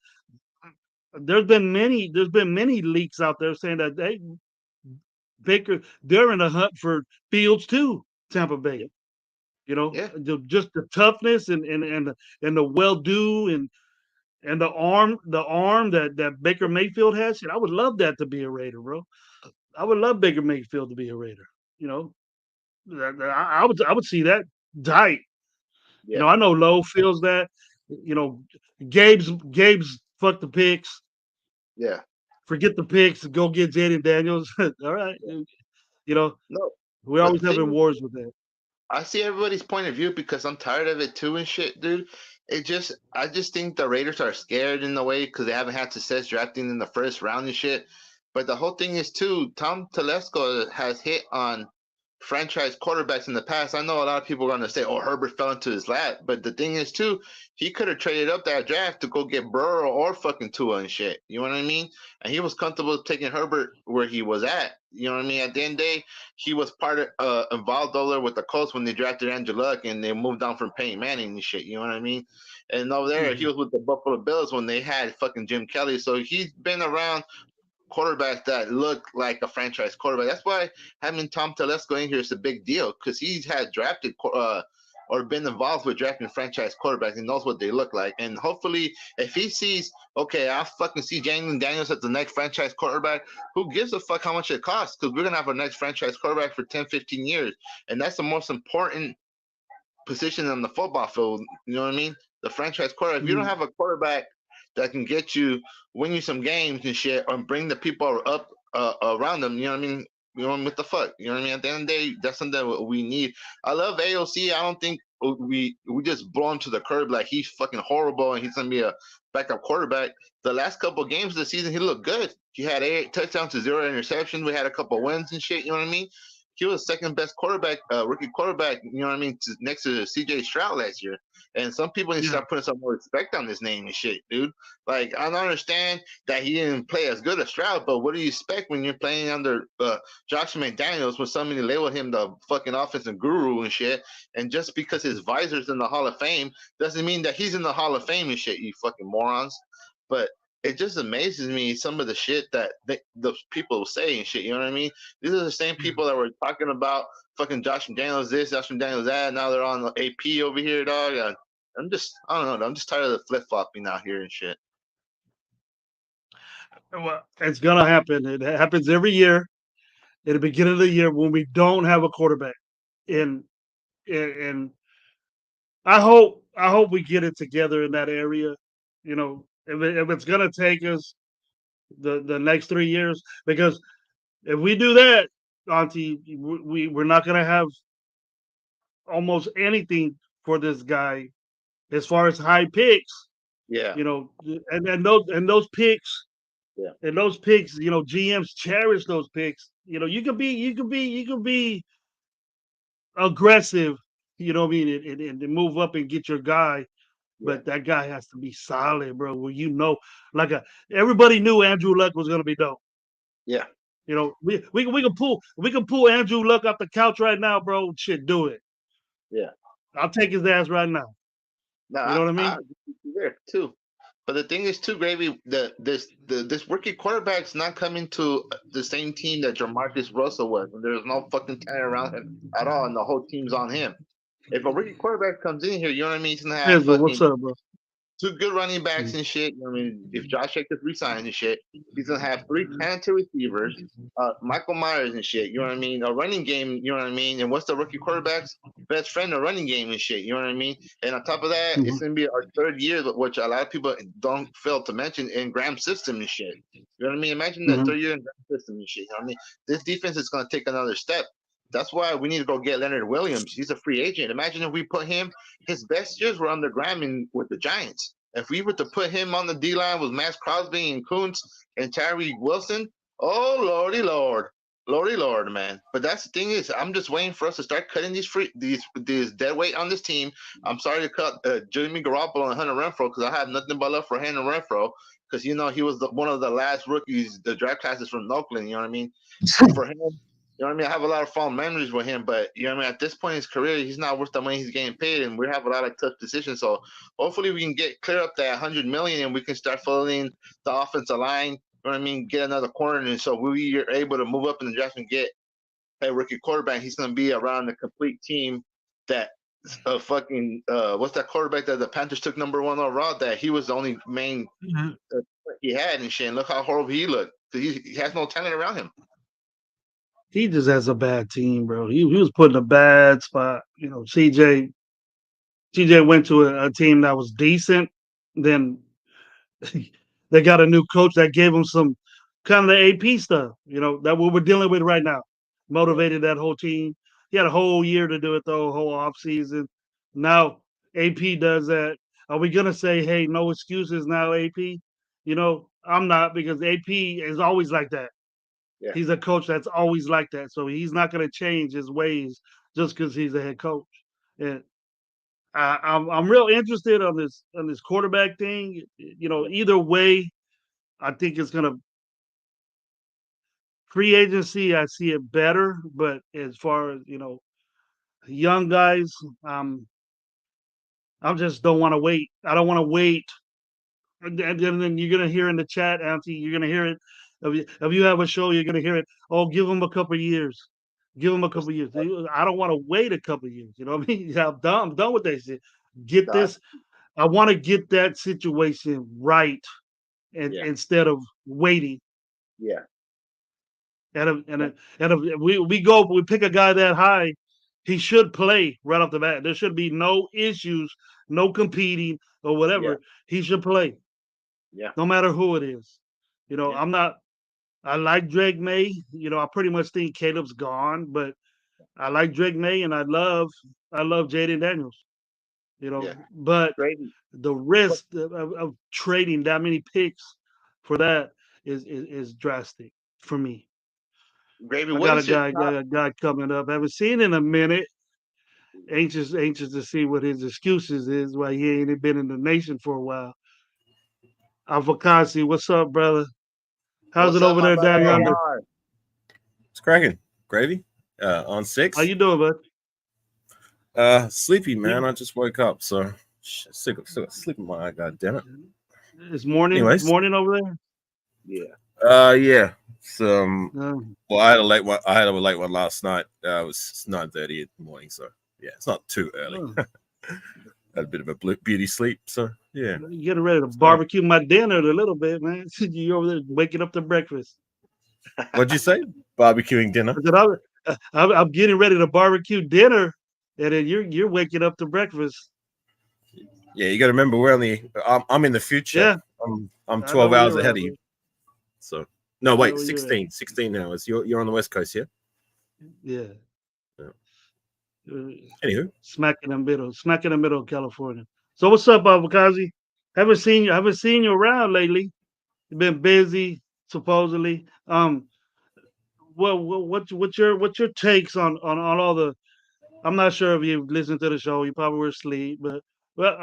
There's been many leaks out there saying that Baker they're in the hunt for Fields too. Tampa yeah, Bay. yeah, Just the toughness and the well do and the arm that Baker Mayfield has. Shit, I would love that to be a Raider, bro. I would love Baker Mayfield to be a Raider. You know, I would see that tight. yeah, I know Lowe feels that. You know, Gabe's fuck the picks. yeah, Forget the picks. Go get Jaden Daniels. All right. yeah. You know, No, we're but the always thing having is, wars with that. I see everybody's point of view because I'm tired of it too and shit, dude. I just think the Raiders are scared in a way because they haven't had success drafting in the first round and shit. But the whole thing is too, Tom Telesco has hit on franchise quarterbacks in the past. I know a lot of people are going to say, "Oh, Herbert fell into his lap," but the thing is too, he could have traded up that draft to go get Burrow or fucking Tua and shit. You know what I mean? And he was comfortable taking Herbert where he was at. You know what I mean? At the end of the day, he was part of involved over there with the Colts when they drafted Andrew Luck and they moved on from Peyton Manning and shit. You know what I mean? And over there, he Mhm. was with the Buffalo Bills when they had fucking Jim Kelly. So he's been around quarterbacks that look like a franchise quarterback. That's why having Tom Telesco in here is a big deal because he's had drafted or been involved with drafting franchise quarterbacks and knows what they look like. And hopefully, if he sees, okay, I'll fucking see Jalen Daniels as the next franchise quarterback, who gives a fuck how much it costs? Because we're going to have our next franchise quarterback for 10, 15 years. And that's the most important position on the football field. You know what I mean? The franchise quarterback. If you don't Mhm. have a quarterback that can get you, win you some games and shit, or bring the people up around them, you know what I mean? You know what the fuck? You know what I mean? At the end of the day, that's something that we need. I love AOC. I don't think we just blow him to the curb like he's fucking horrible and he's gonna be a backup quarterback. The last couple of games of the season, he looked good. He had 8 touchdowns to 0 interceptions. We had a couple wins and shit. You know what I mean? He was second best quarterback, rookie quarterback. You know what I mean? Next to C.J. Stroud last year. And some people need to Yeah. start putting some more respect on his name and shit, dude. Like I don't understand that he didn't play as good as Stroud, but what do you expect when you're playing under Josh McDaniels when somebody labeled him the fucking offensive guru and shit? And just because his visor's in the Hall of Fame doesn't mean that he's in the Hall of Fame and shit, you fucking morons. But it just amazes me some of the shit that the people say and shit. You know what I mean? These are the same Yeah. people that were talking about fucking Josh McDaniels this, Josh McDaniels that. Now they're on the AP over here, dog. I don't know. I'm just tired of the flip flopping out here and shit. Well, it's gonna happen. It happens every year at the beginning of the year when we don't have a quarterback. Yeah, And I hope we get it together in that area. If it's gonna take us the next 3 years, because if we do that, Auntie, we're not gonna have almost anything for this guy as far as high picks. Yeah. You know, and those picks. Yeah. And those picks, you know, GMs cherish those picks. You know, you can be aggressive, you know what I mean, and move up and get your guy, Yeah. but that guy has to be solid, bro. Well, you know, like everybody knew Andrew Luck was gonna be dope. Yeah. You know, we can pull Andrew Luck off the couch right now, bro. Shit, do it. Yeah. I'll take his ass right now. No, You know what I mean? there too. But the thing is, too, Gravy, this rookie quarterback's not coming to the same team that Jamarcus Russell was, and there's no fucking talent around him at all, and the whole team's on him. If a rookie quarterback comes in here, you know what I mean? He's gonna have Angel, what's fucking up, bro? 2 good running backs and shit. You know what I mean? If Josh Jacobs resigns and shit, he's gonna have 3 talented receivers, Michael Myers and shit. You know what I mean? A running game. You know what I mean? And what's the rookie quarterback's best friend? A running game and shit. You know what I mean? And on top of that, it's gonna be our 3rd year, which a lot of people don't fail to mention in Graham's system and shit. You know what I mean? Imagine the 3rd year in Graham's system and shit. You know what I mean? This defense is gonna take another step. That's why we need to go get Leonard Williams. He's a free agent. Imagine if we put him. His best years were under Graham with the Giants. If we were to put him on the D line with Max Crosby and Kuntz and Tyree Wilson, oh lordy lord, man. But that's the thing is, I'm just waiting for us to start cutting these dead weight on this team. I'm sorry to cut Jimmy Garoppolo and Hunter Renfro because I have nothing but love for Hunter Renfro because you know he was one of the last rookies, the draft classes from Oakland. You know what I mean? For him. You know what I mean? I have a lot of fond memories with him, but you know what I mean? At this point in his career, he's not worth the money he's getting paid, and we have a lot of tough decisions. So hopefully we can clear up that $100 million and we can start filling the offensive line. You know what I mean? Get another corner, and so we are able to move up in the draft and get a rookie quarterback. He's going to be around the complete team that what's that quarterback that the Panthers took number 1 overall? That he was the only main he had and shit. And look how horrible he looked. He has no talent around him. He just has a bad team, bro. He was put in a bad spot. You know, CJ went to a team that was decent. Then they got a new coach that gave him some kind of the AP stuff, you know, that what we're dealing with right now. Motivated that whole team. He had a whole year to do it, though, whole off season. Now AP does that. Are we gonna say, hey, no excuses now, AP? You know, I'm not because AP is always like that. Yeah. He's a coach that's always like that. So he's not going to change his ways just because he's a head coach. And I'm real interested on this quarterback thing. You know, either way, I think it's going to free agency. I see it better, but as far as you know, young guys, I just don't want to wait. I don't want to wait. And then you're gonna hear in the chat, Auntie. You're gonna hear it. If you have a show, you're gonna hear it. Oh, give them a couple years. Give them a couple years. I don't want to wait a couple years. You know what I mean? Yeah, I'm done with that shit. Get this. I want to get that situation right, and instead of waiting. Yeah. And if we pick a guy that high, he should play right off the bat. There should be no issues, no competing or whatever. Yeah. He should play. Yeah. No matter who it is. You know, I like Drake May. You know, I pretty much think Caleb's gone, but I like Drake May and I love Jaden Daniels. You know, but the risk of trading that many picks for that is drastic for me. Gravy, I got a guy coming up. Haven't seen in a minute. Anxious to see what his excuses is why he ain't been in the nation for a while. Avocasi, what's up, brother? How's it over there down yonder? It's cracking. Gravy on 6. How you doing, bud? Sleepy, man. I just woke up, so still got sleep in my eye. God damn it. It's morning. Anyways. Morning over there. Yeah. Yeah. Well, I had a late one last night. It was 9:30 in the morning, so yeah, it's not too early. Had a bit of a beauty sleep, so yeah. You getting ready to barbecue my dinner a little bit, man. You over there waking up to breakfast. What'd you say? Barbecuing dinner? I'm getting ready to barbecue dinner, and then you're waking up to breakfast. Yeah, you got to remember I'm in the future. Yeah. I'm 12 hours ahead of you. So no, wait, 16 hours. You're on the West Coast, yeah? Yeah. Anywho, smack in the middle of California. So what's up, Abakazi? Haven't seen you around lately. You've been busy, supposedly. What's your takes on all the? I'm not sure if you listened to the show. You probably were asleep, but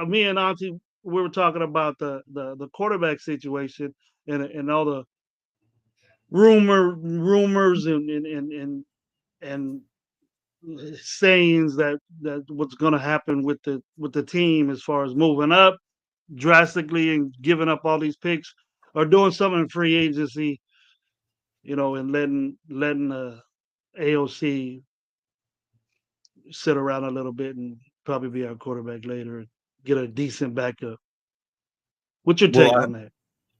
me and Auntie, we were talking about the quarterback situation and all the rumors and sayings that what's going to happen with the team as far as moving up drastically and giving up all these picks or doing something in free agency, and letting AOC sit around a little bit and probably be our quarterback later and get a decent backup. What's your take on that?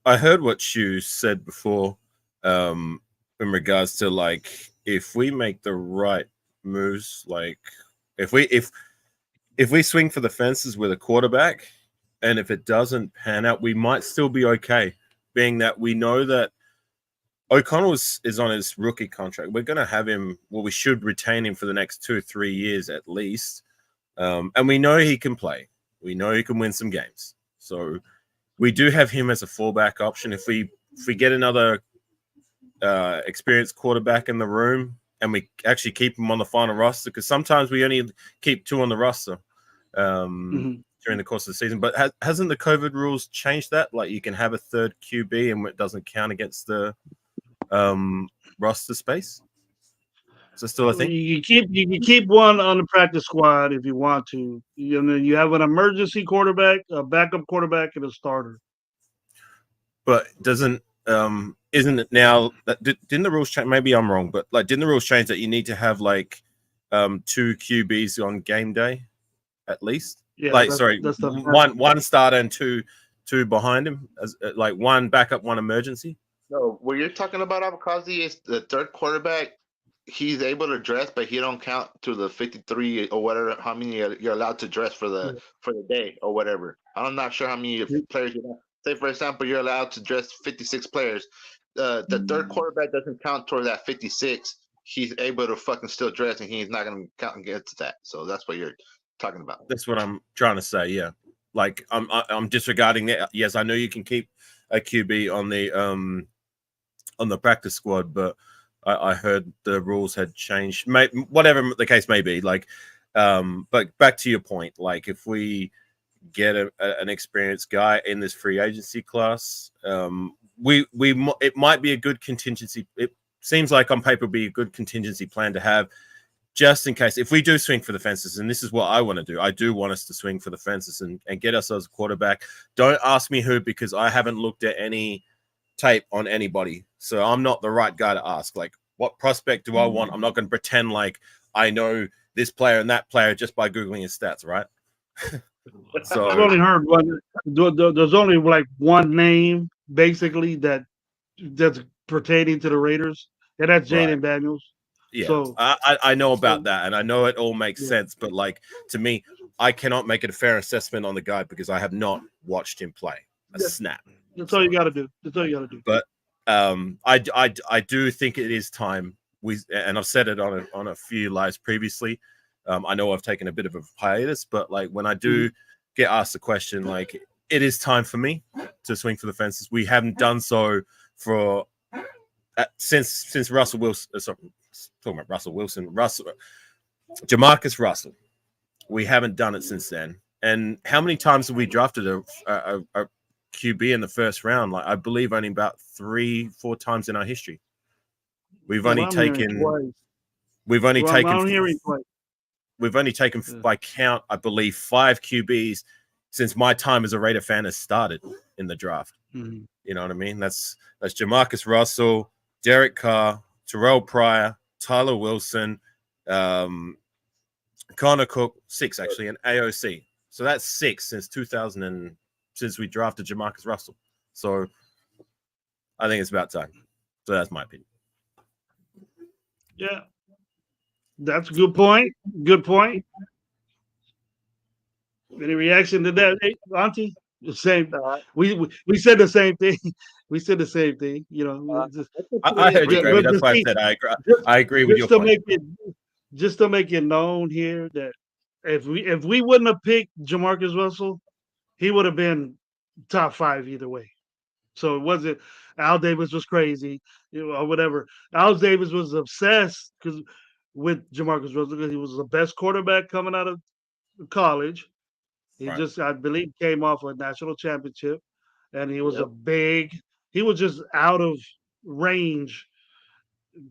I heard what you said before, in regards to like if we make the right moves, like if we swing for the fences with a quarterback, and if it doesn't pan out, we might still be okay, being that we know that O'Connell is on his rookie contract. We're going to have him, well, we should retain him for the next 2-3 years at least. And we know he can play. We know he can win some games. So we do have him as a fallback option. If we get another experienced quarterback in the room and we actually keep him on the final roster, because sometimes we only keep 2 on the roster during the course of the season. But hasn't the COVID rules changed that? Like you can have a third QB and it doesn't count against the roster space. So still a thing. You can keep one on the practice squad if you want to. You have an emergency quarterback, a backup quarterback, and a starter. But isn't it now that didn't the rules change? Maybe I'm wrong, but like didn't the rules change that you need to have like 2 QBs on game day at least? Yeah, like one starter and two behind him, as like one backup, one emergency. No, what you're talking about, Abakazi, is the third quarterback. He's able to dress, but he don't count to the 53 or whatever. How many you're allowed to dress for the day or whatever. I'm not sure how many players you have. Say, for example, you're allowed to dress 56 players. The third quarterback doesn't count toward that 56. He's able to fucking still dress, and he's not going to count against that. So that's what you're talking about. That's what I'm trying to say. Yeah, like I'm disregarding that. Yes, I know you can keep a QB on the practice squad, but I heard the rules had changed. Whatever the case may be, like, but back to your point, like if we get an experienced guy in this free agency class, it might be a good contingency. It seems like on paper would be a good contingency plan to have, just in case if we do swing for the fences. And this is what I want to do. I do want us to swing for the fences and get ourselves a quarterback. Don't ask me who, because I haven't looked at any tape on anybody, so I'm not the right guy to ask. Like, what prospect do I want? I'm not going to pretend like I know this player and that player just by googling his stats, right? So I've only heard one. There's only like one name basically that's pertaining to the Raiders, and that's Jaden Daniels. Yeah, so I know about that, and I know it all makes sense. But like to me, I cannot make it a fair assessment on the guy because I have not watched him play a snap. That's all you got to do. That's all you got to do. But I do think it is time. And I've said it on a few lives previously. I know I've taken a bit of a hiatus, but like when I do get asked the question, like it is time for me to swing for the fences. We haven't done so for since Russell Wilson. Talking about Russell Wilson, Jamarcus Russell. We haven't done it since then. And how many times have we drafted a QB in the first round? Like I believe only about 3-4 times in our history. We've only taken by count, I believe, 5 QBs since my time as a Raider fan has started in the draft. Mm-hmm. You know what I mean? That's Jamarcus Russell, Derek Carr, Terrell Pryor, Tyler Wilson, Connor Cook, 6 actually, and AOC. So that's 6 since 2000 since we drafted Jamarcus Russell. So I think it's about time. So that's my opinion. Yeah. That's a good point. Good point. Any reaction to that, Auntie? The same. We said the same thing. We said the same thing. You know, I heard you, Gravy. That's why I said I agree with your point. just to make it known here that if we wouldn't have picked Jamarcus Russell, he would have been top 5 either way. So it wasn't Al Davis was crazy, or whatever. Al Davis was obsessed with Jamarcus Russell because he was the best quarterback coming out of college. He just, I believe, came off a national championship, and he was he was just out of range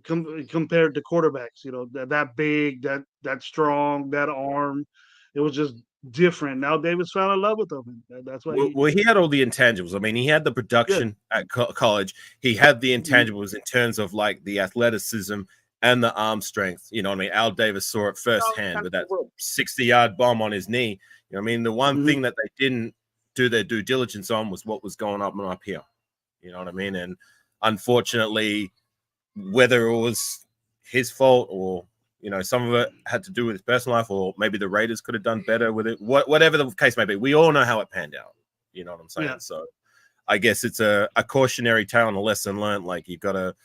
compared to quarterbacks. That big, that strong, that arm. It was just different. Now Davis fell in love with him. That's why Well, he had all the intangibles. I mean, he had the production at college. He had the intangibles in terms of like the athleticism and the arm strength. You know what I mean? Al Davis saw it firsthand with that 60-yard bomb on his knee. You know what I mean? The one thing that they didn't do their due diligence on was what was going up and up here. You know what I mean? And unfortunately, whether it was his fault or some of it had to do with his personal life, or maybe the Raiders could have done better with it. Whatever the case may be, we all know how it panned out. You know what I'm saying? Yeah. So I guess it's a cautionary tale and a lesson learned. Like you got to,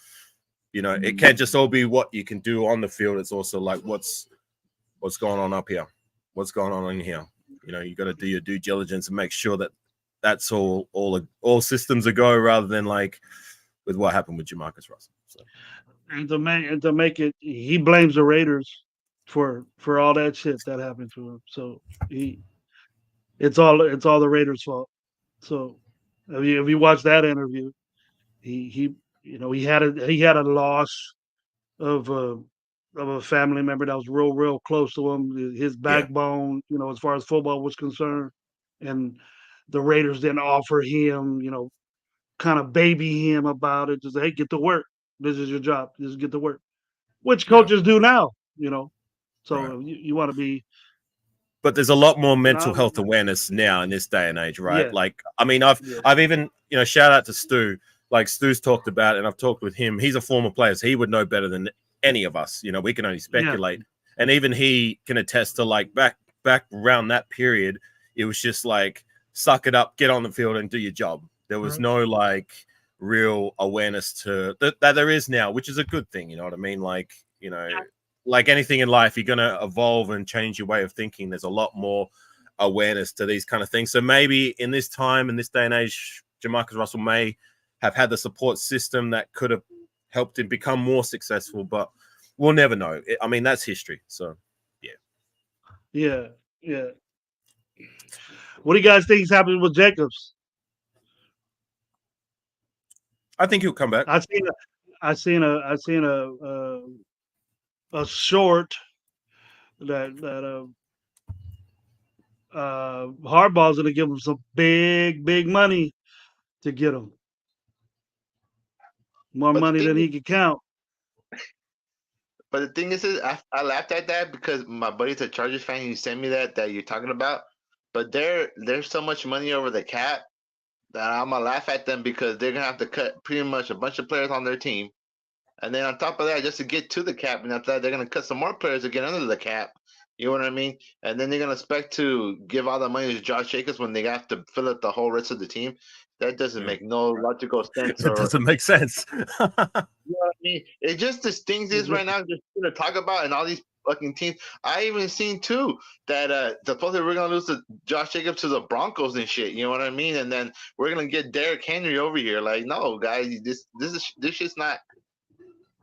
it can't just all be what you can do on the field. It's also like what's going on up here, what's going on in here. You got to do your due diligence and make sure that that's all systems a go, rather than like with what happened with Jamarcus Russell. So. And to make it, he blames the Raiders for all that shit that happened to him. So it's all the Raiders' fault. So if you watch that interview, he had a loss of a family member that was real close to him, his backbone, as far as football was concerned, and the Raiders didn't offer him, kind of baby him about it. Just, hey, get to work. This is your job. Just get to work. Which coaches do now, So you want to be. But there's a lot more mental health awareness now in this day and age, right? Yeah. Like, I mean, I've even, shout out to Stu. Like Stu's talked about, and I've talked with him. He's a former player, so he would know better than any of us. We can only speculate. Yeah. And even he can attest to like back around that period, it was just like, suck it up, get on the field and do your job. There was no like real awareness to that there is now, which is a good thing. You know what I mean? Like, like anything in life, you're going to evolve and change your way of thinking. There's a lot more awareness to these kind of things. So maybe in this time, in this day and age, Jamarcus Russell may have had the support system that could have helped him become more successful, but we'll never know. I mean, that's history. So, yeah. What do you guys think is happening with Jacobs? I think he'll come back. I seen a short that Harbaugh's going to give him some big money to get him. More money than he can count. But the thing is I laughed at that because my buddy's a Chargers fan. He sent me that you're talking about. But there's so much money over the cap that I'm going to laugh at them because they're going to have to cut pretty much a bunch of players on their team. And then on top of that, just to get to the cap, and after that, they're going to cut some more players to get under the cap. You know what I mean? And then they're going to expect to give all the money to Josh Jacobs when they have to fill up the whole rest of the team. That doesn't make no logical sense. It doesn't make sense. You know what I mean? It just the things is right now just going to talk about, and all these fucking teams. I even seen too that supposedly we're going to lose to Josh Jacobs to the Broncos and shit. You know what I mean? And then we're going to get Derrick Henry over here. Like, no, guys, this shit's not.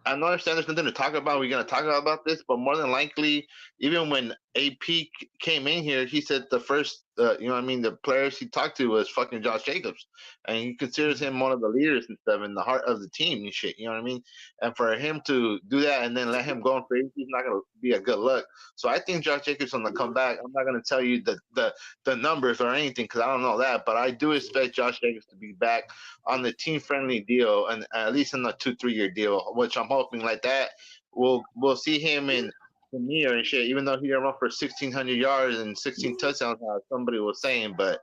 I understand there's nothing to talk about. We're going to talk about this, but more than likely, even when AP came in here, he said the first, the players he talked to was fucking Josh Jacobs. And he considers him one of the leaders and stuff in the heart of the team and shit. You know what I mean? And for him to do that and then let him go on free, he's not going to be a good look. So I think Josh Jacobs is going to come back. I'm not going to tell you the numbers or anything because I don't know that, but I do expect Josh Jacobs to be back on the team-friendly deal and at least in the 2-3 year deal, which I'm hoping like that. We'll see him in the year and shit, even though he ran for 1,600 yards and 16 touchdowns, as somebody was saying, but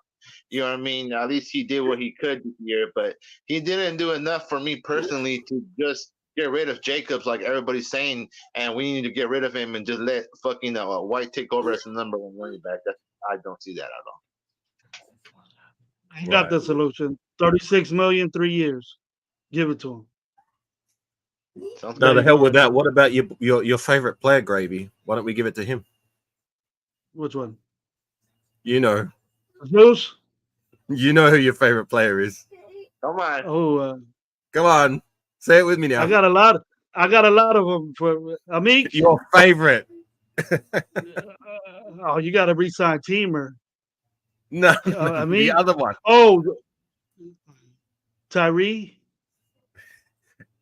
you know what I mean? At least he did what he could this year, but he didn't do enough for me personally to just get rid of Jacobs like everybody's saying, and we need to get rid of him and just let fucking White take over as the number one running back. I don't see that at all. He got the solution. $36 million, 3 years. Give it to him. No, the hell with that. What about your favorite player, Gravy? Why don't we give it to him? Which one? You know. Zeus? You know who your favorite player is. Come on. Oh, come on. Say it with me now. I got a lot of them for Amik. Your favorite. Oh, you got to re-sign Teamer. No, the other one. Oh, Tyree.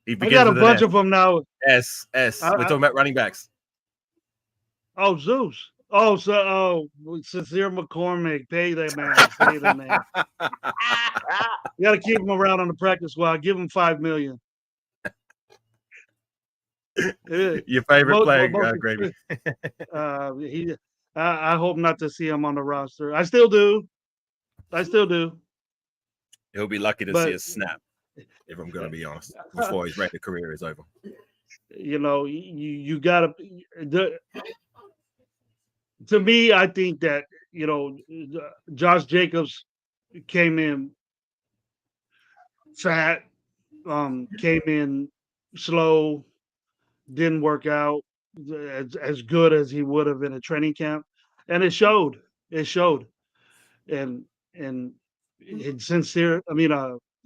I got a bunch of them now. S. We're talking about running backs. Oh, Zeus. Sincere McCormick. Pay that man. Pay the man. You got to keep him around on the practice squad. Give him $5 million. Your favorite player, Gravy. I hope not to see him on the roster. I still do. He'll be lucky to see a snap, if I'm going to be honest, before his record career is over. You know, you got to. To me, I think that, you know, Josh Jacobs came in fat, came in slow, didn't work out as good as he would have in a training camp, and it showed. And Sincere,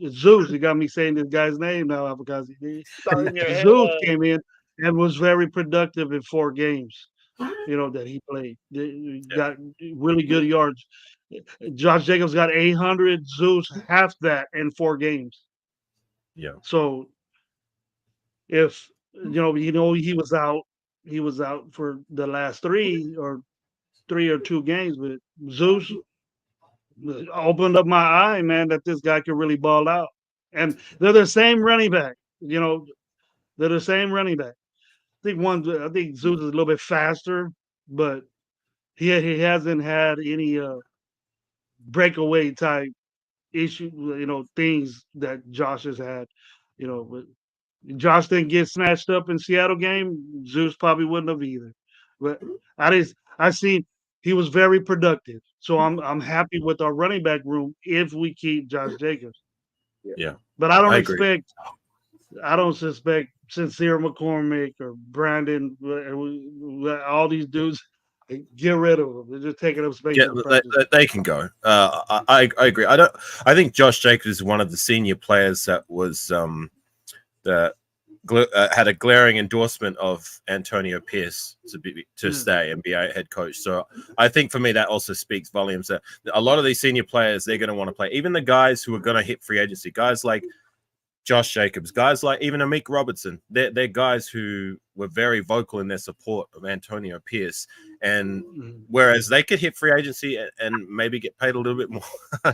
Zeus. You got me saying this guy's name now because Zeus came in and was very productive in 4 games. You know, that he played. Got really good yards. Josh Jacobs got 800. Zeus half that in 4 games. Yeah. So if he was out for the last 3 or 2 games, but Zeus opened up my eye, man, that this guy could really ball out. And they're the same running back. You know, they're the same running back. I think Zeus is a little bit faster, but he hasn't had any breakaway type issue, things that Josh has had. But Josh didn't get snatched up in Seattle game. Zeus probably wouldn't have either. But I seen he was very productive. So I'm happy with our running back room if we keep Josh Jacobs. Yeah. But I don't suspect Sincere McCormick or Brandon, all these dudes. Get rid of them. They're just taking up space. They can go. I agree. I think Josh Jacobs is one of the senior players that was had a glaring endorsement of Antonio Pierce to stay and be a head coach. So I think for me that also speaks volumes that a lot of these senior players, they're going to want to play. Even the guys who are going to hit free agency, guys like Josh Jacobs, guys like even Amik Robertson, they're guys who were very vocal in their support of Antonio Pierce. And whereas they could hit free agency and maybe get paid a little bit more,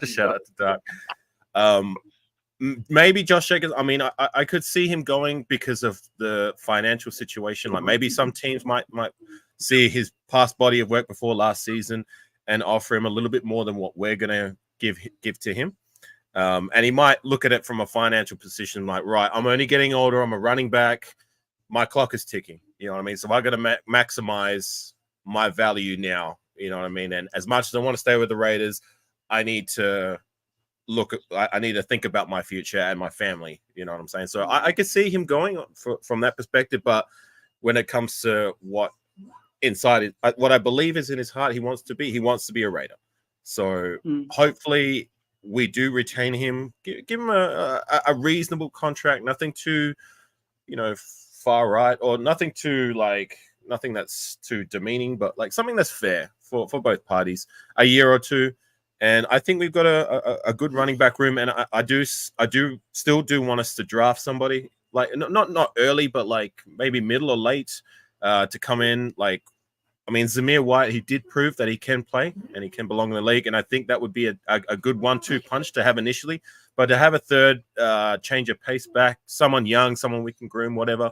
shout out to Doug. Maybe Josh Jacobs, I could see him going because of the financial situation. Like maybe some teams might see his past body of work before last season and offer him a little bit more than what we're going to give to him. And he might look at it from a financial position like, right, I'm only getting older. I'm a running back. My clock is ticking. You know what I mean? So I got to maximize my value now. You know what I mean? And as much as I want to stay with the Raiders, I need to think about my future and my family. You know what I'm saying? So I could see him going from that perspective. But when it comes to what I believe is in his heart, he wants to be a Raider. So hopefully we do retain him, give him a reasonable contract, nothing too, far right or nothing that's too demeaning, but like something that's fair for both parties, a year or 2. And I think we've got a good running back room. And I do still want us to draft somebody like not early, but like maybe middle or late to come in. Like, Zamir White, he did prove that he can play and he can belong in the league. And I think that would be a good 1-2 punch to have initially. But to have a third change of pace back, someone young, someone we can groom, whatever,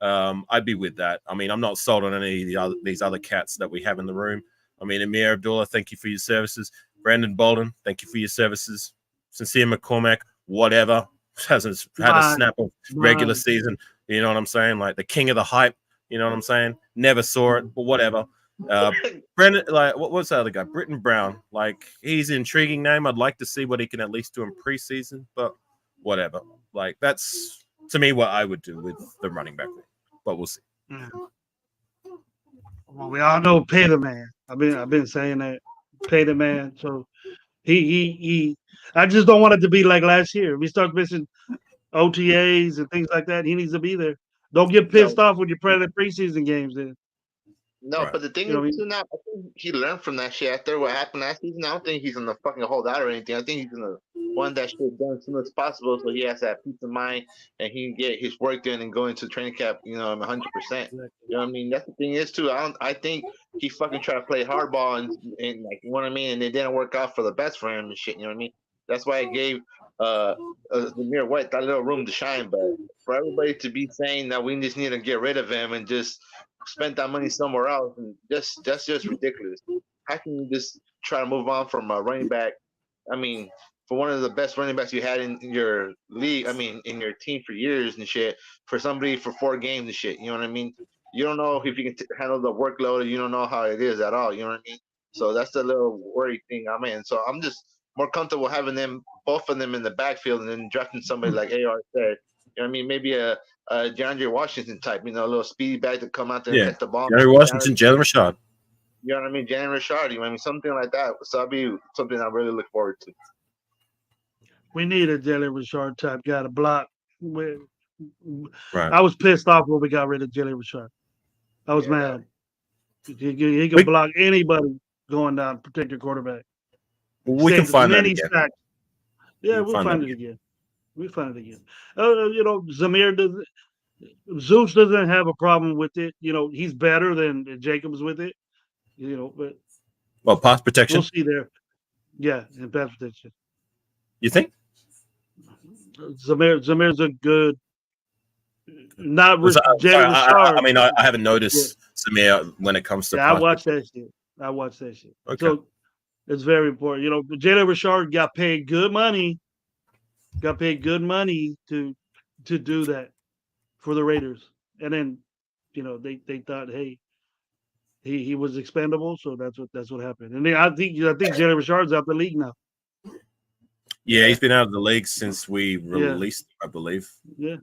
I'd be with that. I'm not sold on any of these other cats that we have in the room. Amir Abdullah, thank you for your services. Brandon Bolden, thank you for your services. Sincere McCormack, whatever, hasn't had a snap of regular season. You know what I'm saying? Like the king of the hype. You know what I'm saying? Never saw it, but whatever. Brendan, like, what's the other guy? Britton Brown. Like, he's an intriguing name. I'd like to see what he can at least do in preseason, but whatever. Like, that's to me what I would do with the running back, but we'll see. Yeah. Well, we all know pay the man. I've been saying that, pay the man. So he. I just don't want it to be like last year. We start missing OTAs and things like that. He needs to be there. Don't get pissed off when you play the preseason games. Then. No, but the thing is, too, now I think he learned from that shit after what happened last season. I don't think he's gonna fucking hold out or anything. I think he's gonna want that shit done as soon as possible, so he has that peace of mind and he can get his work done and go into training camp. 100%. You know what I mean? That's the thing is too. I think he fucking tried to play hardball and like, you know what I mean, and it didn't work out for the best for him and shit. You know what I mean? That's why it gave Zamir White that little room to shine. But for everybody to be saying that we just need to get rid of him and just spend that money somewhere else, and that's just ridiculous. How can you just try to move on from a running back? I mean, for one of the best running backs you had in your league, I mean, in your team for years and shit, for somebody for 4 games and shit, you know what I mean? You don't know if you can handle the workload, or you don't know how it is at all, you know what I mean? So that's the little worry thing I'm in. So I'm just more comfortable having both of them in the backfield, and then drafting somebody like AR said. You know what I mean? Maybe a DeAndre Washington type, a little speedy back to come out there and catch the ball. DeAndre Washington, Jalen Richard. You know what I mean? Jalen Richard, you know what I mean? Something like that. So that'll be something I really look forward to. We need a Jalen Richard type guy to block. Right. I was pissed off when we got rid of Jalen Richard. I was mad. He can block anybody going down, protect your quarterback. We can find that again. Sacks. Yeah, we'll find it again. We find it again. Zamir doesn't. Zeus doesn't have a problem with it. He's better than Jacobs with it. But pass protection. We'll see there. Yeah, in pass protection. You think? Zamir's a good. Not Jalen Richard. I mean, I haven't noticed Zamir when it comes to. Yeah, I watch that shit. Okay. So it's very important. Jalen Richard got paid good money. Got paid good money to do that for the Raiders, and then they thought, hey, he was expendable, so that's what happened. And then I think Jalen Richard's out the league now. Yeah, he's been out of the league since we released him, I believe. Yeah,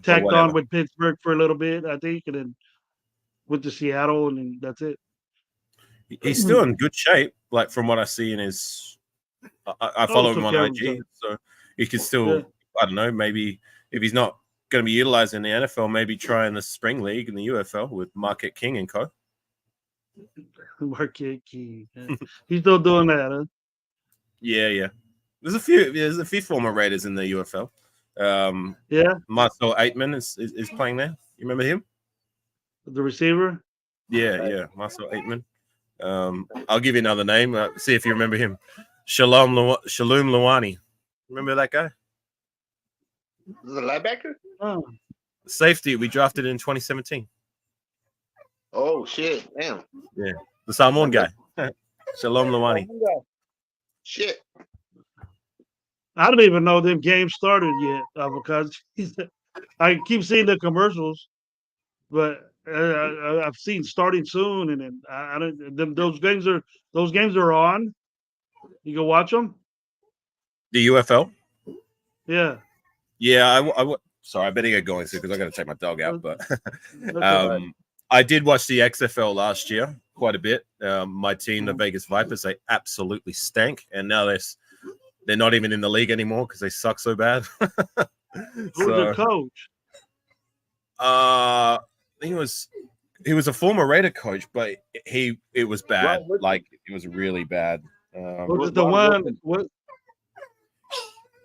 tacked on with Pittsburgh for a little bit, I think, and then went to Seattle, and then that's it. He's still in good shape, like from what I see in his. I follow him on IG, so he can still. I don't know, maybe if he's not going to be utilized in the NFL, maybe try in the spring league in the UFL with Marquette King and co. Marquette King, he's still doing that, huh? Yeah. There's a few former Raiders in the UFL. Marcel Aitman is playing there. You remember him? The receiver? Yeah, Marcel Aitman. I'll give you another name. See if you remember him. Shalom Luani. Remember that guy? The linebacker? Oh. Safety. We drafted in 2017. Oh, shit. Damn. Yeah. The Samoan guy. Shalom Luani. Shit. I don't even know them games started yet because I keep seeing the commercials, but I've seen starting soon, and then I don't. Those games are on. You can watch them. The UFL. Yeah. Yeah, sorry, I better get going soon because I got to take my dog out. But I did watch the XFL last year quite a bit. My team, the Vegas Vipers, they absolutely stank, and now they're not even in the league anymore because they suck so bad. Who's the coach? I think he was a former Raider coach, but it was bad. Like it was really bad. Was it the one? What?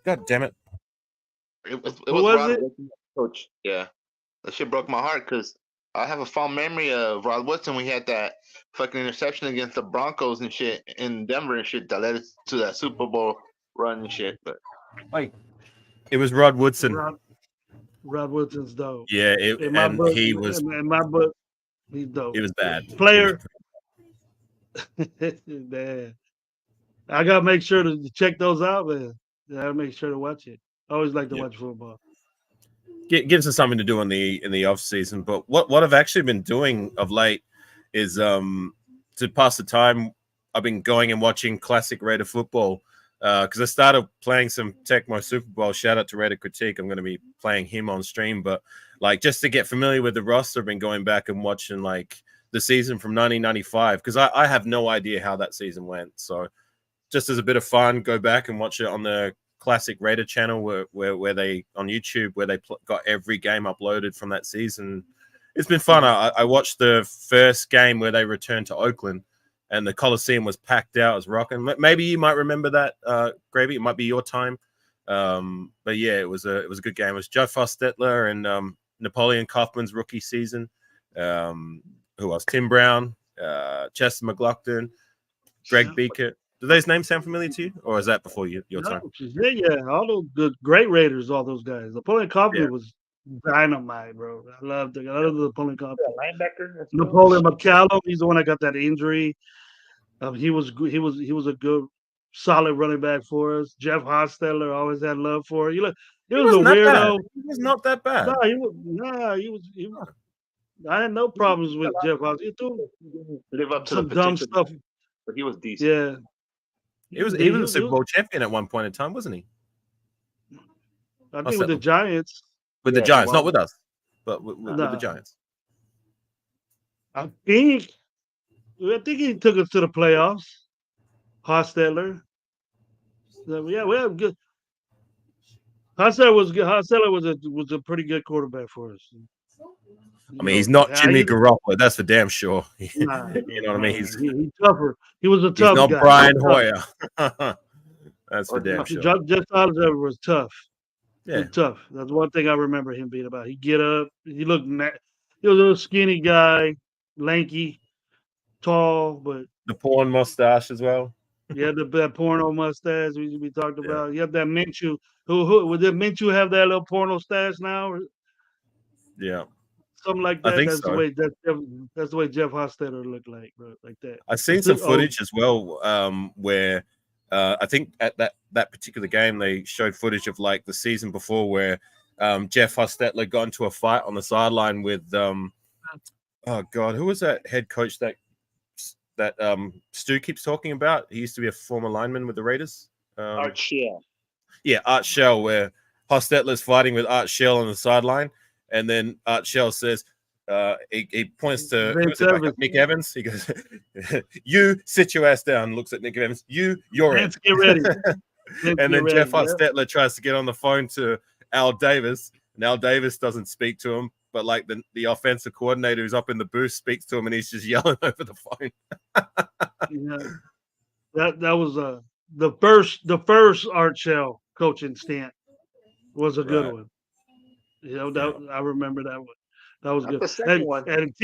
God damn it! It was coach. Yeah, that shit broke my heart because I have a fond memory of Rod Woodson. We had that fucking interception against the Broncos and shit in Denver and shit that led us to that Super Bowl run and shit. But it was Rod Woodson. Rod Woodson's dope. Yeah, he was in my book. He's dope. It was bad. Player. Man, I gotta make sure to check those out, man. I gotta make sure to watch it. I always like to watch football. Gives us something to do in the off season. But what I've actually been doing of late is to pass the time. I've been going and watching classic Raider football because I started playing some Tecmo Super Bowl. Shout out to Raider Critique. I'm going to be playing him on stream, but like just to get familiar with the roster, I've been going back and watching like the season from 1995 because I have no idea how that season went. So just as a bit of fun, go back and watch it on the classic Raider channel where they on YouTube where they got every game uploaded from that season. It's been fun. I watched the first game where they returned to Oakland, and the Coliseum was packed out. It was rocking. Maybe you might remember that, Gravy. It might be your time. But yeah, it was a good game. It was Jeff Hostetler and Napoleon Kaufman's rookie season. Who else? Tim Brown, Chester McLaughlin, Greg Beaker. Do those names sound familiar to you, or is that before your time? Yeah, all those good, great Raiders, all those guys. Napoleon Kaufman was dynamite, bro. I love the Napoleon Kaufman. Linebacker. Napoleon McCallum, he's the one that got that injury. He was a good, solid running back for us. Jeff Hostetler always had love for it. He was a weirdo. He was not that bad. No, he was. I had no problems with Jeff Hostetler. He threw live up to some dumb stuff, but he was decent. Yeah. He was a Super Bowl champion at one point in time, wasn't he? I think with the Giants. With the Giants, not with us, but with the Giants. I think he took us to the playoffs. Hostetler. So, yeah, we have good. Hostetler was good. Hostetler was a pretty good quarterback for us. I mean, he's not Jimmy Garoppolo. That's for damn sure. You know what I mean? He's tougher. He was a tough guy. He's not Brian Hoyer. That's for damn sure. Jeff Hostetler was tough. Yeah, tough. That's one thing I remember him being about. He get up. He looked. He was a little skinny guy, lanky, tall, but the porn mustache as well. Yeah, that porno mustache we talked about. You have that Minshew. Who would Minshew have that little porno stash now? Yeah. Something like that. I think that's so. That's the way Jeff Hostetler looked like, bro. Like that. I've seen some footage as well, where I think at that particular game they showed footage of like the season before where Jeff Hostetler got into a fight on the sideline with oh god, who was that head coach that Stu keeps talking about? He used to be a former lineman with the Raiders. Art Shell. Yeah, Art Shell, where Hostetler's fighting with Art Shell on the sideline. And then Art Shell says, he points to Nick Evans. He goes, "You sit your ass down." Looks at Nick Evans. You're in. Get ready. And then Jeff Hostetler tries to get on the phone to Al Davis, and Al Davis doesn't speak to him. But like the offensive coordinator who's up in the booth speaks to him, and he's just yelling over the phone. That was the first Art Shell coaching stint was a good one. I remember that one. That was good. The second one. And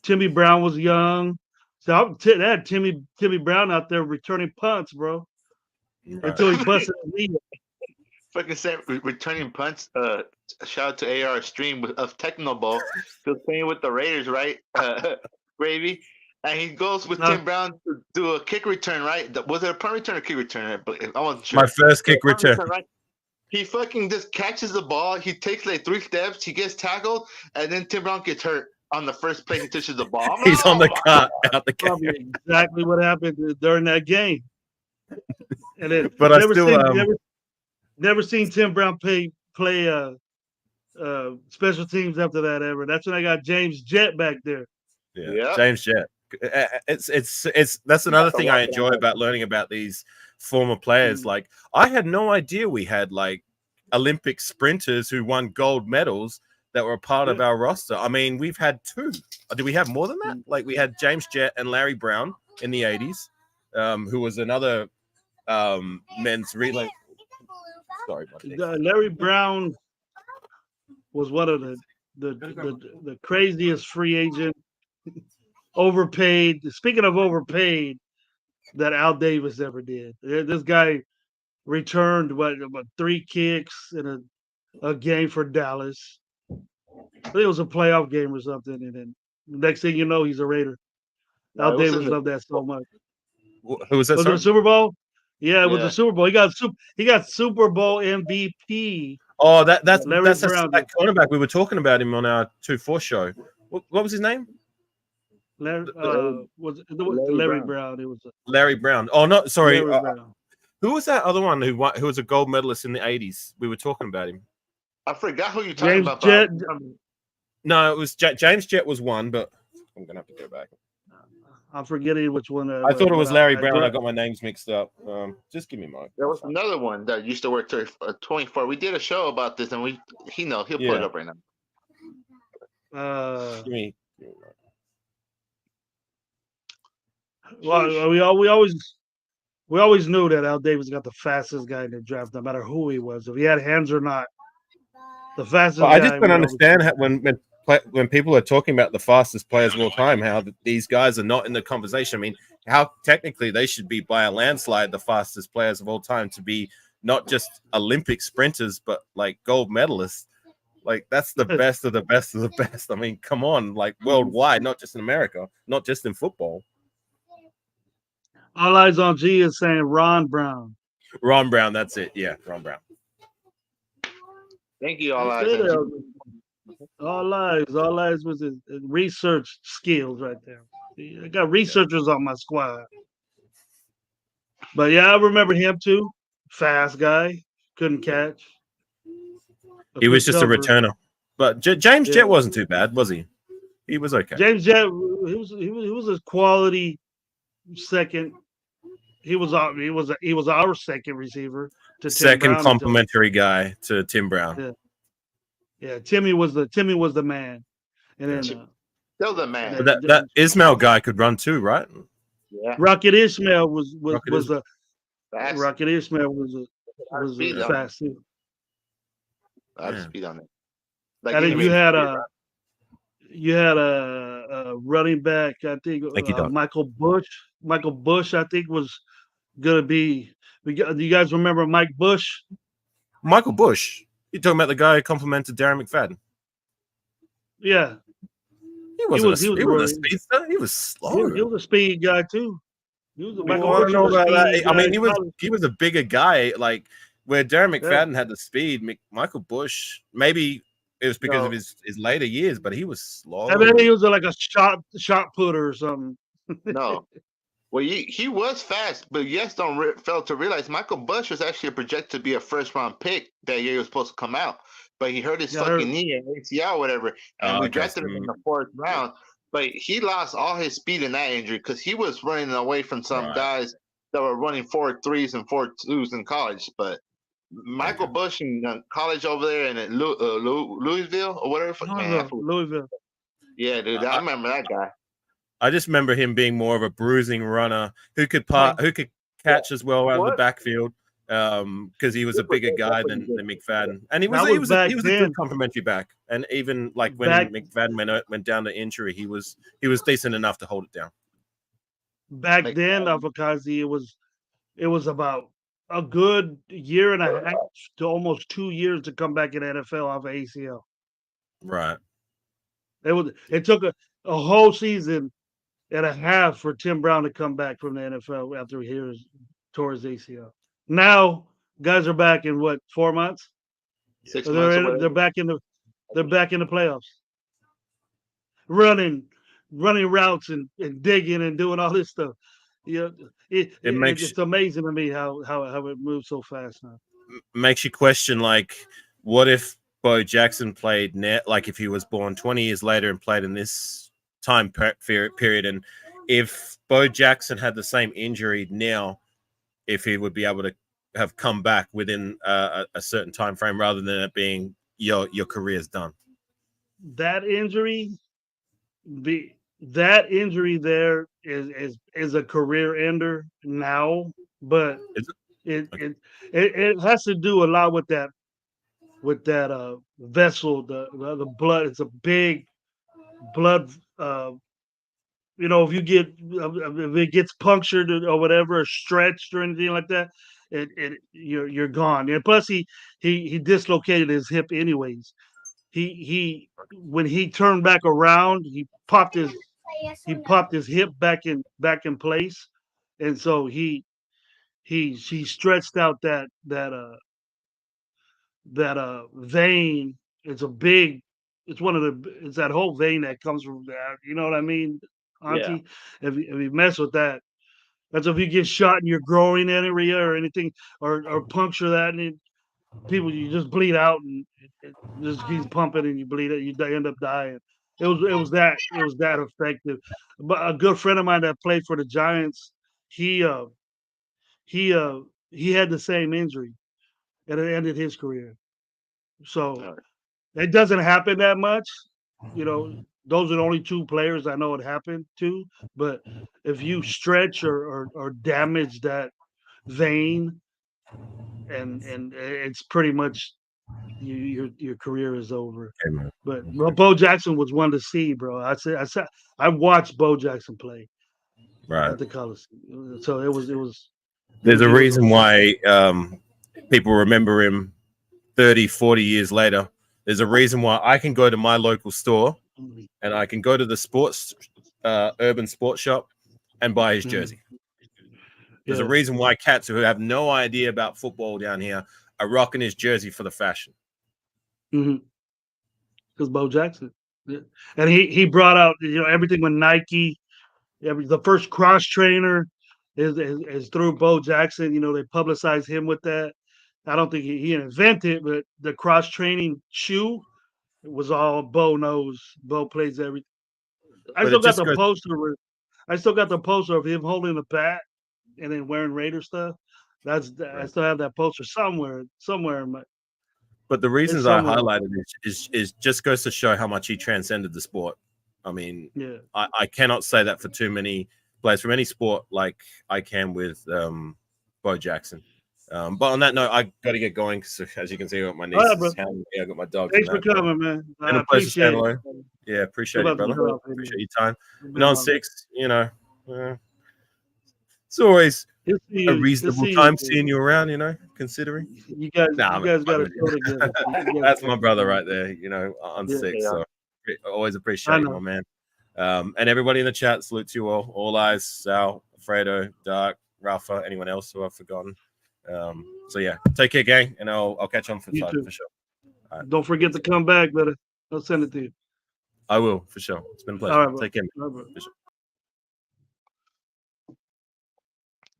Timmy Brown was young. So they had Timmy Brown out there returning punts, bro. Right. Until he busted his knee. Fucking said returning punts. Shout out to AR Stream of Techno Bowl. He was playing with the Raiders, right? Gravy. And he goes with Tim Brown to do a kick return, right? Was it a punt return or kick return? I wasn't sure. My first kick return. Right? He fucking just catches the ball. He takes like 3 steps. He gets tackled, and then Tim Brown gets hurt on the first play. He touches the ball. He's on the cut out the game. Exactly what happened during that game. And then, but never seen Tim Brown play special teams after that ever. That's when I got James Jett back there. Yeah. James Jett. It's that's another thing I enjoy about learning about these former players. Like I had no idea we had like Olympic sprinters who won gold medals that were a part of our roster. I mean, we've had 2. Do we have more than that? Like we had James Jett and Larry Brown in the 80s, who was another men's relay. Sorry, Larry Brown was one of the craziest free agent, overpaid. Speaking of overpaid, that Al Davis ever did. This guy returned what 3 kicks in a game for Dallas. I think it was a playoff game or something, and then the next thing you know, he's a Raider. Al Davis loved that so much. Who was that? Was it the Super Bowl? Yeah, it was the Super Bowl. He got Super Bowl MVP. Oh, that's that cornerback. We were talking about him on our 2-4 show. What was his name? Larry Brown. It was Larry Brown. Oh no, sorry. Who was that other one who was a gold medalist in the 80s? We were talking about him. I forgot who you're talking James about. Jett. No, it was James Jett was one, but I'm gonna have to go back. I'm forgetting which one. I thought it was Larry Brown. I got got my names mixed up. Just give me my. There was another one that used to work to 24. We did a show about this, and he'll pull it up right now. Give me. Well, we always knew that Al Davis got the fastest guy in the draft, no matter who he was, if he had hands or not. The fastest. Well, guy, I just don't understand how, when people are talking about the fastest players of all time, how these guys are not in the conversation. I mean, how technically they should be by a landslide the fastest players of all time to be not just Olympic sprinters, but like gold medalists. Like that's the best of the best of the best. I mean, come on, like worldwide, not just in America, not just in football. All Eyes on G is saying Ron Brown. Ron Brown, that's it. Yeah, Ron Brown. Thank you, All Eyes on G. All Eyes was his research skills right there. I got researchers on my squad. But yeah, I remember him too. Fast guy, couldn't catch. He was just a returner. But James Jett wasn't too bad, was he? He was okay. James Jett, he was a quality second. He was our second receiver to second complimentary guy to Tim Brown. Yeah, Timmy was the man, and then still the man. But that Ismail guy could run too, right? Yeah. Rocket Ismail was fast too. I had speed on it. Like I think you had a running back. I think Michael Bush. Michael Bush, I think, was gonna be. Do you guys remember Mike Bush? Michael Bush. You're talking about the guy who complimented Darren McFadden. Yeah. He wasn't a speedster. He was slow. He was a speed guy too. He was I mean, he was a bigger guy. Like where Darren McFadden had the speed, Michael Bush, maybe it was because of his later years, but he was slow. I mean, he was like a shot putter or something. No. Well, he was fast, but fail to realize Michael Bush was actually projected to be a first-round pick that year he was supposed to come out. But he hurt his fucking knee and ACL or whatever, and we drafted him in the 4th round. But he lost all his speed in that injury because he was running away from some guys that were running 4.3s and 4.2s in college. But Michael Bush in college over there in Louisville or whatever. Louisville. Yeah, dude, I remember that guy. I just remember him being more of a bruising runner who could catch as well out of the backfield because he was a bigger guy than McFadden, and he was a good complimentary back. And even like when McFadden went down to injury, he was decent enough to hold it down. Back then, Avakazi, it was about a good year and a half to almost 2 years to come back in the NFL off of ACL. Right. It took a whole season and a half for Tim Brown to come back from the NFL after he tore his ACL. Now guys are back in 4 months? 6 months. They're back in the playoffs. Running routes and digging and doing all this stuff. It's amazing to me how it moves so fast now. Makes you question, like, what if Bo Jackson played like if he was born 20 years later and played in this time period, and if Bo Jackson had the same injury now, if he would be able to have come back within a certain time frame rather than it being your career's done. That injury there is a career ender now, but it has to do a lot with that vessel, the blood. It's a big blood. If it gets punctured or whatever, or stretched or anything like that, you're gone. And plus, he dislocated his hip anyways. He when he turned back around, he popped his hip back in place, and so he stretched out that vein. It's that whole vein that comes from that. You know what I mean, Auntie? Yeah. If you mess with that, that's if you get shot in your groin area or anything, or puncture that, and people you just bleed out and it just keeps pumping and you bleed it, you end up dying. It was that effective. But a good friend of mine that played for the Giants, he uh he uh he had the same injury and it ended his career. So it doesn't happen that much. You know, those are the only two players I know it happened to. But if you stretch or damage that vein, and it's pretty much your career is over. Amen. But Bo Jackson was one to see, bro. I watched Bo Jackson play Right. at the Coliseum, so it was. There's a He was reason why people remember him 30, 40 years later. There's a reason why I can go to my local store and I can go to the sports urban sports shop and buy his jersey. There's a reason why cats who have no idea about football down here are rocking his jersey for the fashion. Because Bo Jackson, and he brought out everything with Nike. The first cross trainer is through Bo Jackson. They publicized him with that. I don't think he invented, but the cross training shoe was all Bo knows. Bo plays everything. I still got the poster of him holding the bat and then wearing Raider stuff. I still have that poster somewhere in my. But the reasons I highlighted is just goes to show how much he transcended the sport. I mean, I cannot say that for too many players from any sport like I can with Bo Jackson. But on that note, I got to get going because, as you can see, I got my nieces. I got my dogs. Thanks for coming, man. Been a pleasure saying hello. Yeah, appreciate it, brother. Appreciate your time. And on 6, it's always a reasonable time seeing you around. Considering you guys got to go together. That's my brother right there. On 6. So always appreciate you, my man. And everybody in the chat, salute to you all. All Eyes, Sal, Fredo, Dark, Rafa, anyone else who I've forgotten. So yeah, take care, gang, and I'll catch on for sure. Right. Don't forget to come back, brother. I'll send it to you. I will, for sure. It's been a pleasure. Right, take care.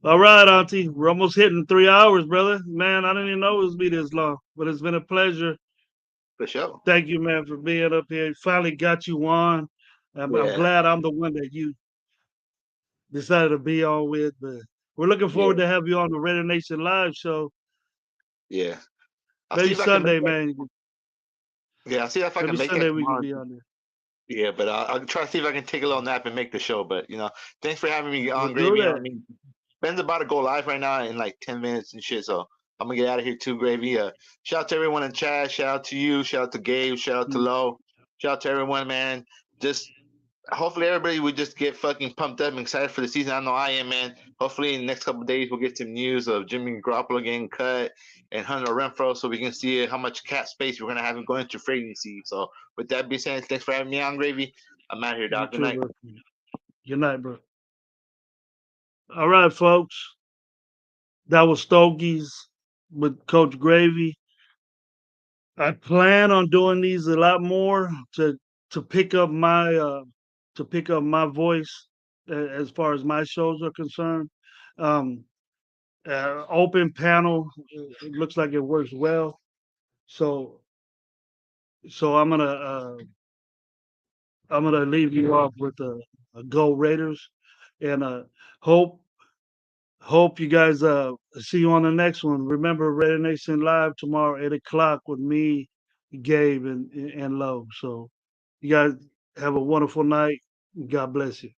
All right, Auntie. We're almost hitting 3 hours, brother. Man, I didn't even know it was be this long, but it's been a pleasure. For sure. Thank you, man, for being up here. Finally got you on. I'm glad I'm the one that you decided to be on with, but we're looking forward to have you on the Raider Nation Live show. Yeah. Maybe Sunday, man. Yeah, I'll see if I can make Sunday it. We can be on there. Yeah, but I'll try to see if I can take a little nap and make the show. But thanks for having me on, Gravy. I mean, Ben's about to go live right now in like 10 minutes and shit. So I'm gonna get out of here too, Gravy. Shout out to everyone in chat. Shout out to you. Shout out to Gabe. Shout out to Lo. Shout out to everyone, man. Just hopefully everybody would just get fucking pumped up and excited for the season. I know I am, man. Hopefully in the next couple of days we'll get some news of Jimmy Garoppolo getting cut and Hunter Renfrow, so we can see how much cap space we're gonna have him going into free agency. So with that being said, thanks for having me on, Gravy. I'm out here, dog. Good night. Good night, bro. All right, folks. That was Stogies with Coach Gravy. I plan on doing these a lot more to pick up my voice as far as my shows are concerned. Open panel, it looks like it works well. So I'm gonna leave you off with a Go Raiders, and hope you guys see you on the next one. Remember, Raider Nation Live tomorrow 8:00 with me, Gabe, and Lo. So you guys have a wonderful night. God bless you.